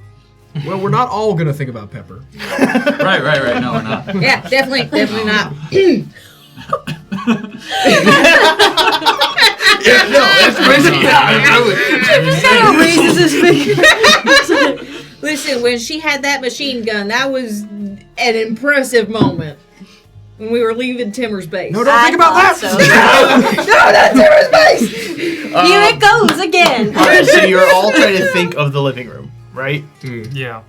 Well, we're not all gonna think about Pepper. Right. No, we're not. Yeah, definitely not. Raises his finger. Listen, when she had that machine gun, that was an impressive moment. When we were leaving Timmer's base. No, don't think about that! So. No, not Timmer's base! Here it goes again. All right, so you're all trying to think of the living room, right? Yeah.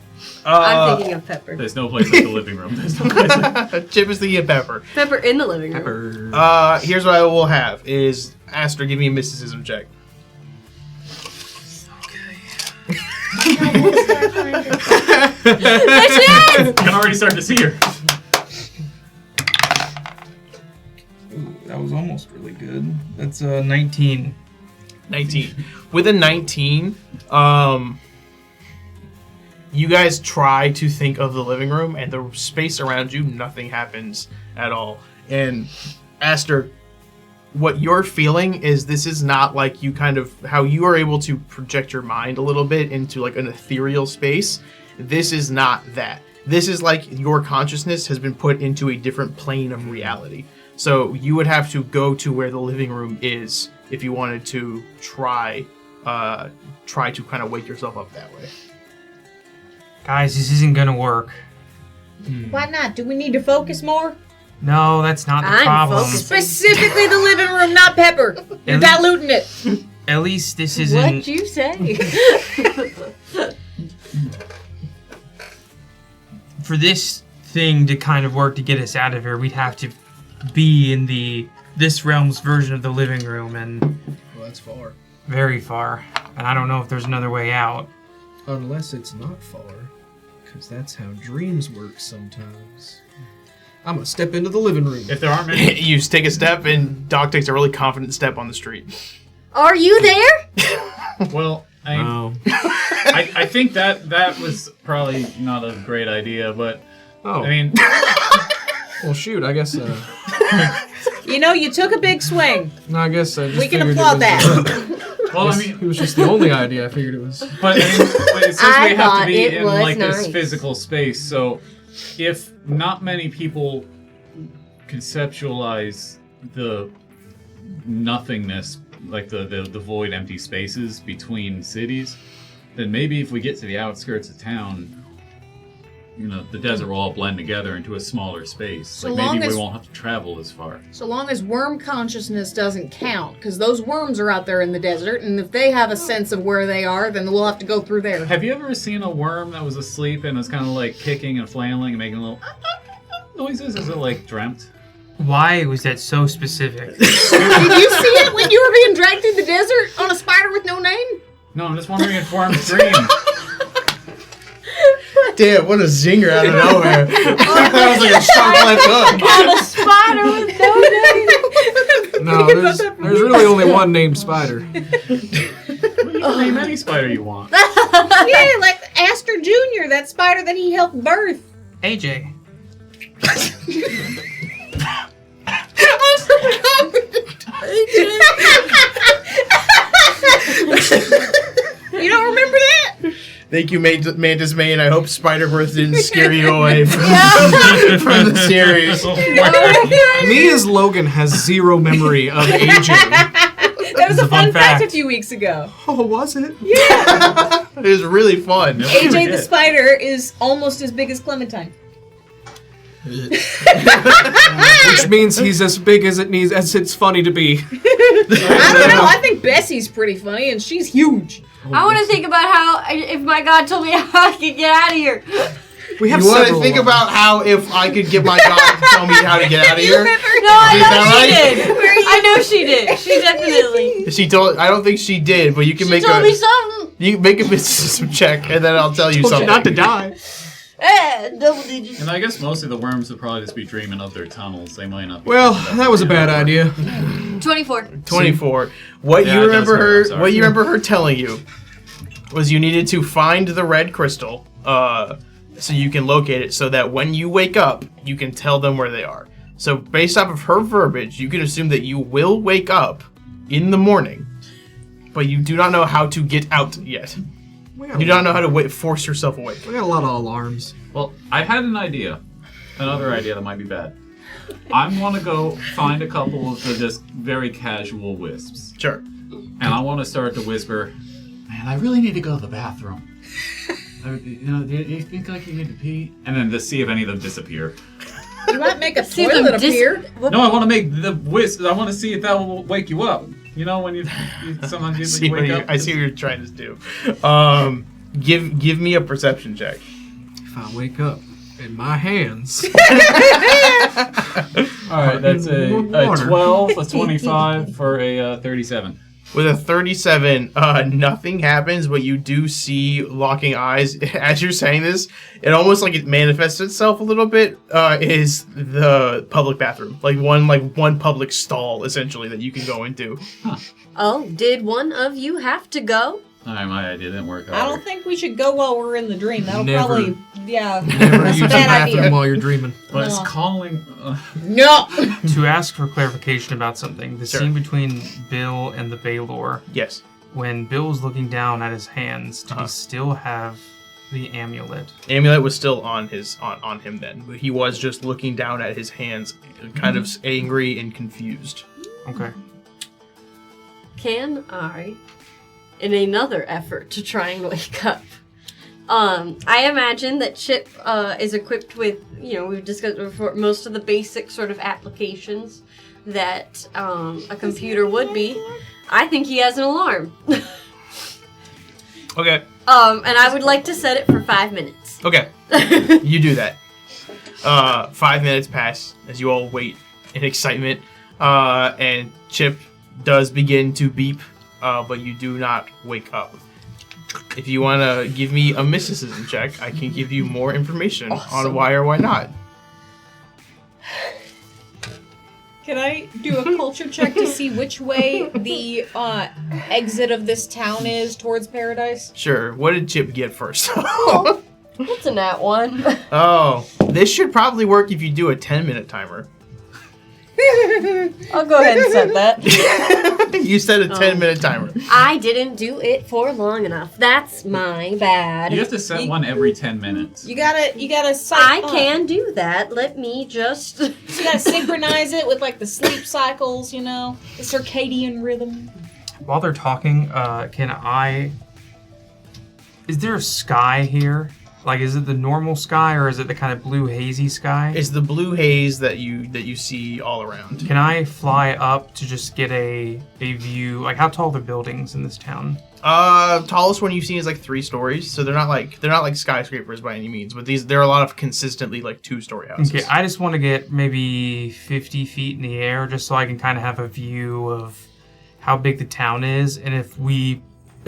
I'm thinking of Pepper. There's no place like the living room. There's no place like Chip is thinking of Pepper. Pepper in the living room. Here's what I will have is Aster, give me a mysticism check. I can already start to see her. Ooh, that was almost really good. That's 19. 19. With a 19, you guys try to think of the living room, and the space around you, nothing happens at all. And Aster, what you're feeling is this is not like you kind of, how you are able to project your mind a little bit into like an ethereal space. This is not that. This is like your consciousness has been put into a different plane of reality. So you would have to go to where the living room is if you wanted to try to kind of wake yourself up that way. Guys, this isn't gonna work. Why not? Do we need to focus more? No, that's not the I'm problem. focused. Specifically the living room, not Pepper. You're diluting it. At least this isn't... What'd you say? For this thing to kind of work to get us out of here, we'd have to be in this realm's version of the living room, and Well, that's far. very far. And I don't know if there's another way out. Unless it's not far. Because that's how dreams work sometimes. I'm gonna step into the living room. If there aren't many, You take a step, and Doc takes a really confident step on the street. Are you there? well, Oh. I think that was probably not a great idea, but Oh. I mean, Well, shoot, I guess, You know, you took a big swing. no, I guess I just We can figured it applaud was, that. well, I It mean, was just the only idea I figured it was. but it says I we have to thought be it in was like this nice. physical space. So, if not many people conceptualize the nothingness, like the void, empty spaces between cities, then maybe if we get to the outskirts of town, you know, the desert will all blend together into a smaller space. So Like long maybe as- we won't have to travel as far. So long as worm consciousness doesn't count, because those worms are out there in the desert, and if they have a sense of where they are, then we'll have to go through there. Have you ever seen a worm that was asleep and was kind of like kicking and flailing and making little noises? Is it like dreamt? Why was that so specific? Did you see it when you were being dragged through the desert on a spider with no name? No, I'm just wondering if worms dream. Damn, what a zinger out of nowhere. That was like a sharp left hook. On a spider with no name. No, there's really only one named Spider. You can name any spider you want. Yeah, like Aster Jr., that spider that he helped birth. AJ. You don't remember that? Thank you, Mantis Main. I hope Spider-Verse didn't scare you away from the series. Me as Logan has zero memory of aging. That was a fun fact a few weeks ago. Oh, was it? Yeah. It was really fun. AJ the Spider is almost as big as Clementine. Which means he's as big as it's funny to be. I don't know. I think Bessie's pretty funny, and she's huge. I want to think about how, if my God told me how I could get out of here. We have You want to several think ones. about how if I could get my God to tell me how to get out of here? No, I Is know that she right? did. I know she did. She definitely. She told. I don't think she did, but you can She make told me something. You can make a mysticism check, and then I'll tell you Told something. you not to die. Double digits. And I guess most of the worms would probably just be dreaming of their tunnels. They might not be. Well, that was a bad idea. 24. 24. What Yeah, you it does remember hurt, her? I'm sorry. What you remember her telling you was you needed to find the red crystal, so you can locate it, so that when you wake up, you can tell them where they are. So based off of her verbiage, you can assume that you will wake up in the morning, but you do not know how to get out yet. We You got, do not know how to force yourself awake. we got a lot of alarms. Well, I had an idea. Another idea that might be bad. I want to go find a couple of the just very casual wisps. Sure. And I want to start to whisper, man, I really need to go to the bathroom. Do you think like you need to pee? And then to see if any of them disappear. You might make a See toilet them appear. No, I want to make the wisp. I want to see if that will wake you up. You know, when you sometimes you wake up. I see what you're trying to do. Give me a perception check. If I wake up in my hands. All right, that's a Water. 12, a 25 for a 37. With a 37, nothing happens, but you do see locking eyes. As you're saying this, it almost like it manifests itself a little bit, is the public bathroom. Like one public stall, essentially, that you can go into. Oh, did one of you have to go? All right, my idea didn't work out. I don't think we should go while we're in the dream. That'll Never. probably, yeah. Never That's use a the bad bathroom idea. while you're dreaming. But it's No. calling. No. To ask for clarification about something, the Sure. scene between Bill and the Baylor, Yes. when Bill was looking down at his hands, did Uh-huh. he still have the amulet? Amulet was still on him then, but he was just looking down at his hands, kind of angry and confused. Okay. Can I, in another effort to try and wake up, I imagine that Chip is equipped with, we've discussed before, most of the basic sort of applications that a computer would be. I think he has an alarm. Okay. And I would like to set it for 5 minutes. Okay. You do that. 5 minutes pass as you all wait in excitement, and Chip does begin to beep, but you do not wake up. If you want to give me a mysticism check, I can give you more information on why or why not. Can I do a culture check to see which way the exit of this town is towards paradise? Sure. What did Chip get first? What's a nat 1? Oh, this should probably work if you do a 10-minute timer. I'll go ahead and set that. You set a 10-minute timer. I didn't do it for long enough. That's my bad. You have to set one every 10 minutes. You gotta I can do that. Let me just. You gotta synchronize it with like the sleep cycles, the circadian rhythm. While they're talking, is there a sky here? Like, is it the normal sky or is it the kind of blue hazy sky? It's the blue haze that you see all around. Can I fly up to just get a view? Like, how tall are the buildings in this town? Tallest one you've seen is like 3 stories, so they're not like skyscrapers by any means, but there are a lot of consistently like 2-story houses. Okay, I just want to get maybe 50 feet in the air just so I can kind of have a view of how big the town is and if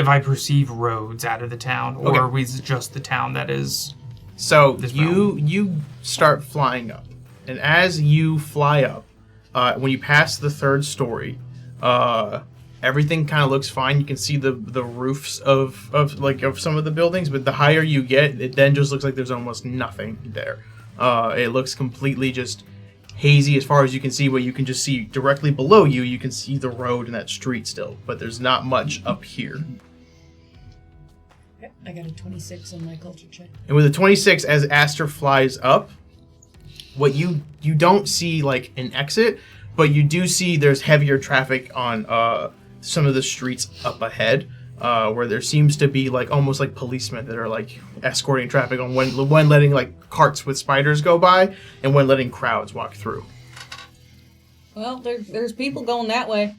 I perceive roads out of the town, or Okay. are we just the town that is... So This you start flying up, and as you fly up, when you pass the 3rd story, everything kind of looks fine. You can see the roofs of some of the buildings, but the higher you get, it then just looks like there's almost nothing there. It looks completely just hazy as far as you can see, but you can just see directly below you. You can see the road and that street still, but there's not much up here. I got a 26 on my culture check. And with a 26, as Aster flies up, what you don't see like an exit, but you do see there's heavier traffic on some of the streets up ahead, where there seems to be like almost like policemen that are like escorting traffic on when letting like carts with spiders go by and when letting crowds walk through. Well, there's people going that way.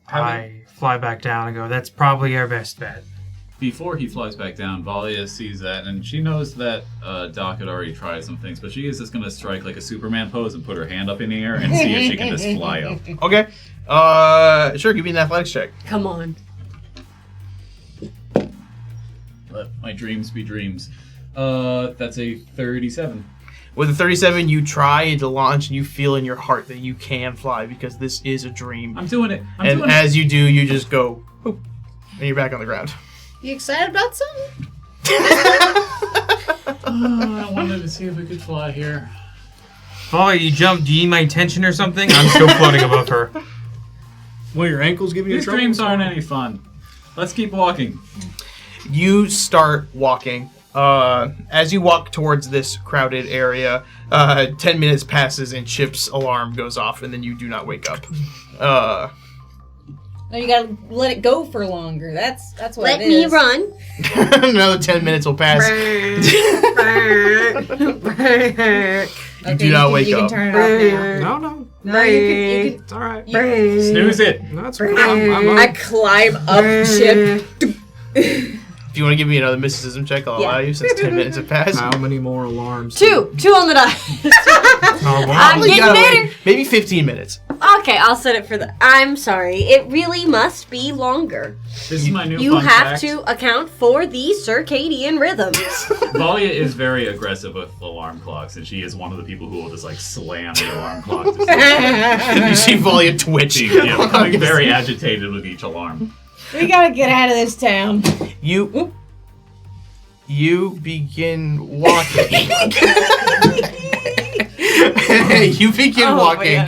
I fly back down and go, that's probably our best bet. Before he flies back down, Valia sees that, and she knows that Doc had already tried some things, but she is just going to strike like a Superman pose and put her hand up in the air and see if she can just fly up. Okay. Sure, give me an athletics check. Come on. Let my dreams be dreams. That's a 37. With a 37, you try to launch and you feel in your heart that you can fly because this is a dream. I'm doing it. And as you do, you just go, boop, and you're back on the ground. You excited about something? I wanted to see if we could fly here. Oh, you jumped. Do you need my attention or something? I'm still floating above her. Well, your ankle's giving you These trouble? dreams aren't any fun. Let's keep walking. You start walking. As you walk towards this crowded area, 10 minutes passes and Chip's alarm goes off, and then you do not wake up. No, you gotta let it go for longer. That's what Let it me is. run. Another 10 minutes will pass. Okay, do not wake you up. can turn it off now. No. No, you It's all right. Snooze it. No, that's fine. I'm I climb up Chip. If you want to give me another mysticism check, I'll allow you since 10 minutes have passed. How many more alarms? 2 on the die. Oh, wow. I'm Probably getting gotta better. wait maybe 15 minutes. Okay, I'll set it for the. I'm sorry. It really must be longer. This is my new You fun have fact. to account for the circadian rhythms. Valia is very aggressive with alarm clocks, and she is one of the people who will just like slam the alarm clock. To You see Valia twitch. becoming very agitated with each alarm. We gotta get out of this town. You begin walking. You begin walking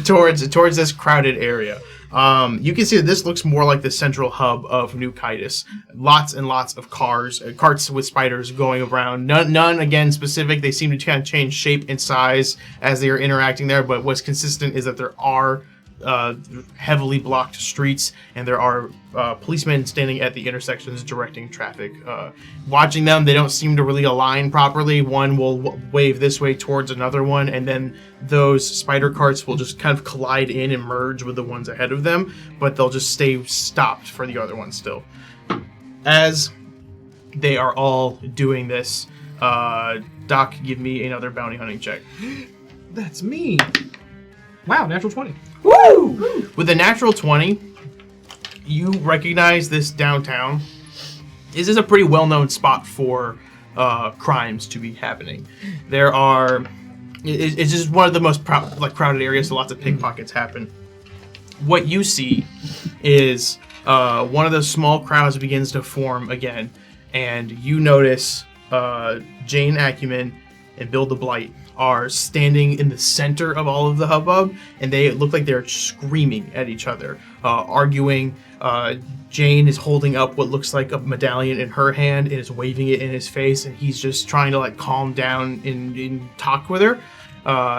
towards this crowded area. You can see that this looks more like the central hub of New Kitus. Lots and lots of cars, carts with spiders going around. None again specific. They seem to kind of change shape and size as they are interacting there. But what's consistent is that there are heavily blocked streets, and there are policemen standing at the intersections directing traffic. Watching them, they don't seem to really align properly. One will wave this way towards another one, and then those spider carts will just kind of collide in and merge with the ones ahead of them, but they'll just stay stopped for the other ones still. As they are all doing this, Doc, give me another bounty hunting check. That's me. Wow, natural 20. Woo! With a natural 20, you recognize this downtown. This is a pretty well-known spot for crimes to be happening. There are... It's just one of the most crowded areas, so lots of pickpockets happen. What you see is one of those small crowds begins to form again, and you notice Jane Acumen and Bill the Blight are standing in the center of all of the hubbub, and they look like they're screaming at each other, arguing. Jane is holding up what looks like a medallion in her hand and is waving it in his face, and he's just trying to like calm down and talk with her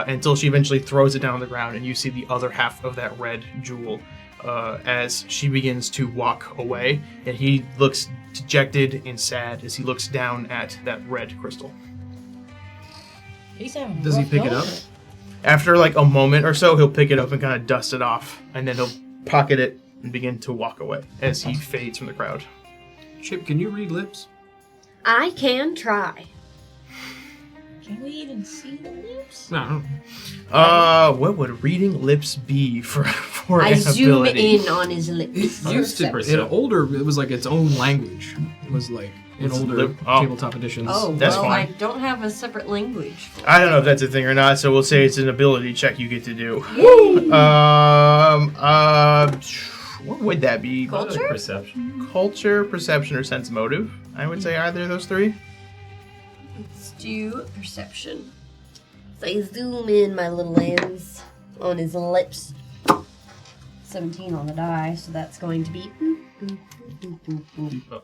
until she eventually throws it down on the ground, and you see the other half of that red jewel as she begins to walk away, and he looks dejected and sad as he looks down at that red crystal. He's having Does he rough pick it going. up? After like a moment or so, he'll pick it up and kind of dust it off, and then he'll pocket it and begin to walk away as he fades from the crowd. Chip, can you read lips? I can try. Can we even see the lips? No. What would reading lips be for I an zoom ability? in on his lips. Used to In perceive. older, it was like its own language. It was like in What's older lip? Oh. tabletop editions. Oh, That's well, fine. I don't have a separate language. I don't know if that's a thing or not, so we'll say it's an ability check you get to do. What would that be? Culture? Perception. Culture, perception, or sense motive? I would say either of those three. Let's do perception. So I zoom in my little lens on his lips. 17 on the die, so that's going to be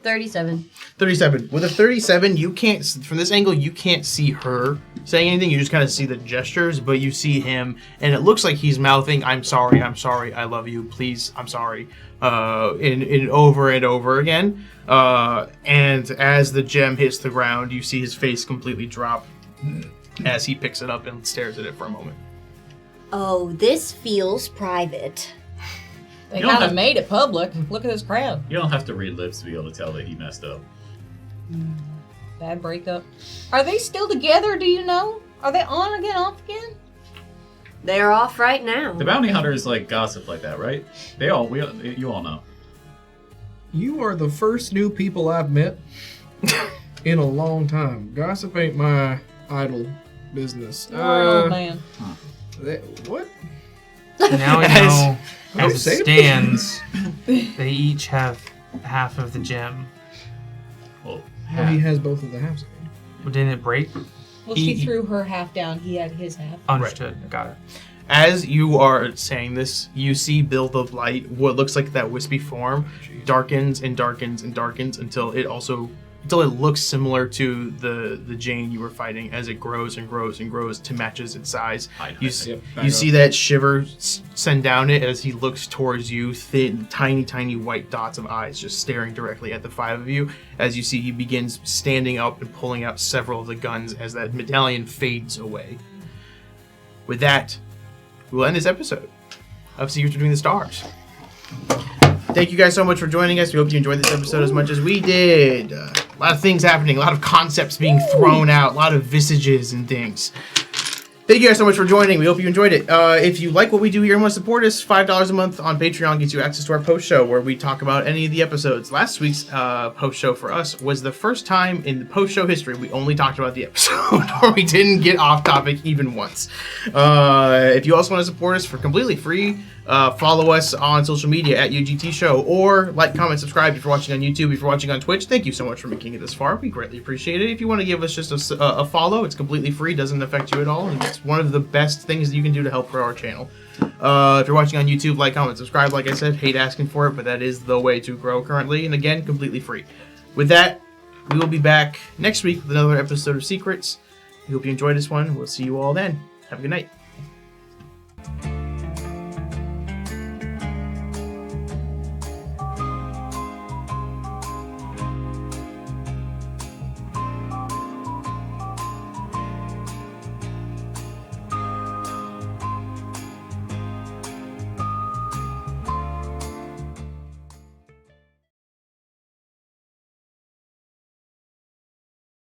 37. 37. With a 37, you can't, from this angle, you can't see her saying anything. You just kind of see the gestures, but you see him, and it looks like he's mouthing, I'm sorry, I love you, please, I'm sorry, in over and over again. And as the gem hits the ground, you see his face completely drop as he picks it up and stares at it for a moment. Oh, this feels private. They You don't kind of have- made it public. Look at this crowd. You don't have to read lips to be able to tell that he messed up. Bad breakup. Are they still together? Do you know? Are they on again, off again? They're off right now. The bounty hunters like gossip like that, right? You all know. You are the first new people I've met in a long time. Gossip ain't my idle business. You're an old man. What? Now we know, Don't as say it it. stands, they each have half of the gem. Well, Well, he has both of the halves. But didn't it break? Well, she threw her half down. He had his half. Understood. Got it. As you are saying this, you see Bill the Light, what looks like that wispy form, darkens and darkens and darkens until it looks similar to the Jane you were fighting as it grows and grows and grows to matches its size. You see that shiver send down it as he looks towards you, thin, tiny white dots of eyes just staring directly at the five of you. As you see, he begins standing up and pulling out several of the guns as that medallion fades away. With that, we will end this episode of Secrets Between the Stars. Thank you guys so much for joining us. We hope you enjoyed this episode as much as we did. A lot of things happening, a lot of concepts being thrown out, a lot of visages and things. Thank you guys so much for joining. We hope you enjoyed it. If you like what we do here and want to support us, $5 a month on Patreon gets you access to our post show where we talk about any of the episodes. Last week's post show for us was the first time in the post show history we only talked about the episode, or we didn't get off topic even once. If you also want to support us for completely free, follow us on social media at UGT Show, or like, comment, subscribe if you're watching on YouTube. If you're watching on Twitch, thank you so much for making it this far. We greatly appreciate it. If you want to give us just a follow, it's completely free, doesn't affect you at all, and it's one of the best things that you can do to help grow our channel. If you're watching on YouTube, like, comment, subscribe. Like I said, hate asking for it, but that is the way to grow currently, and again, completely free. With that, we will be back next week with another episode of Secrets. We hope you enjoyed this one. We'll see you all then. Have a good night.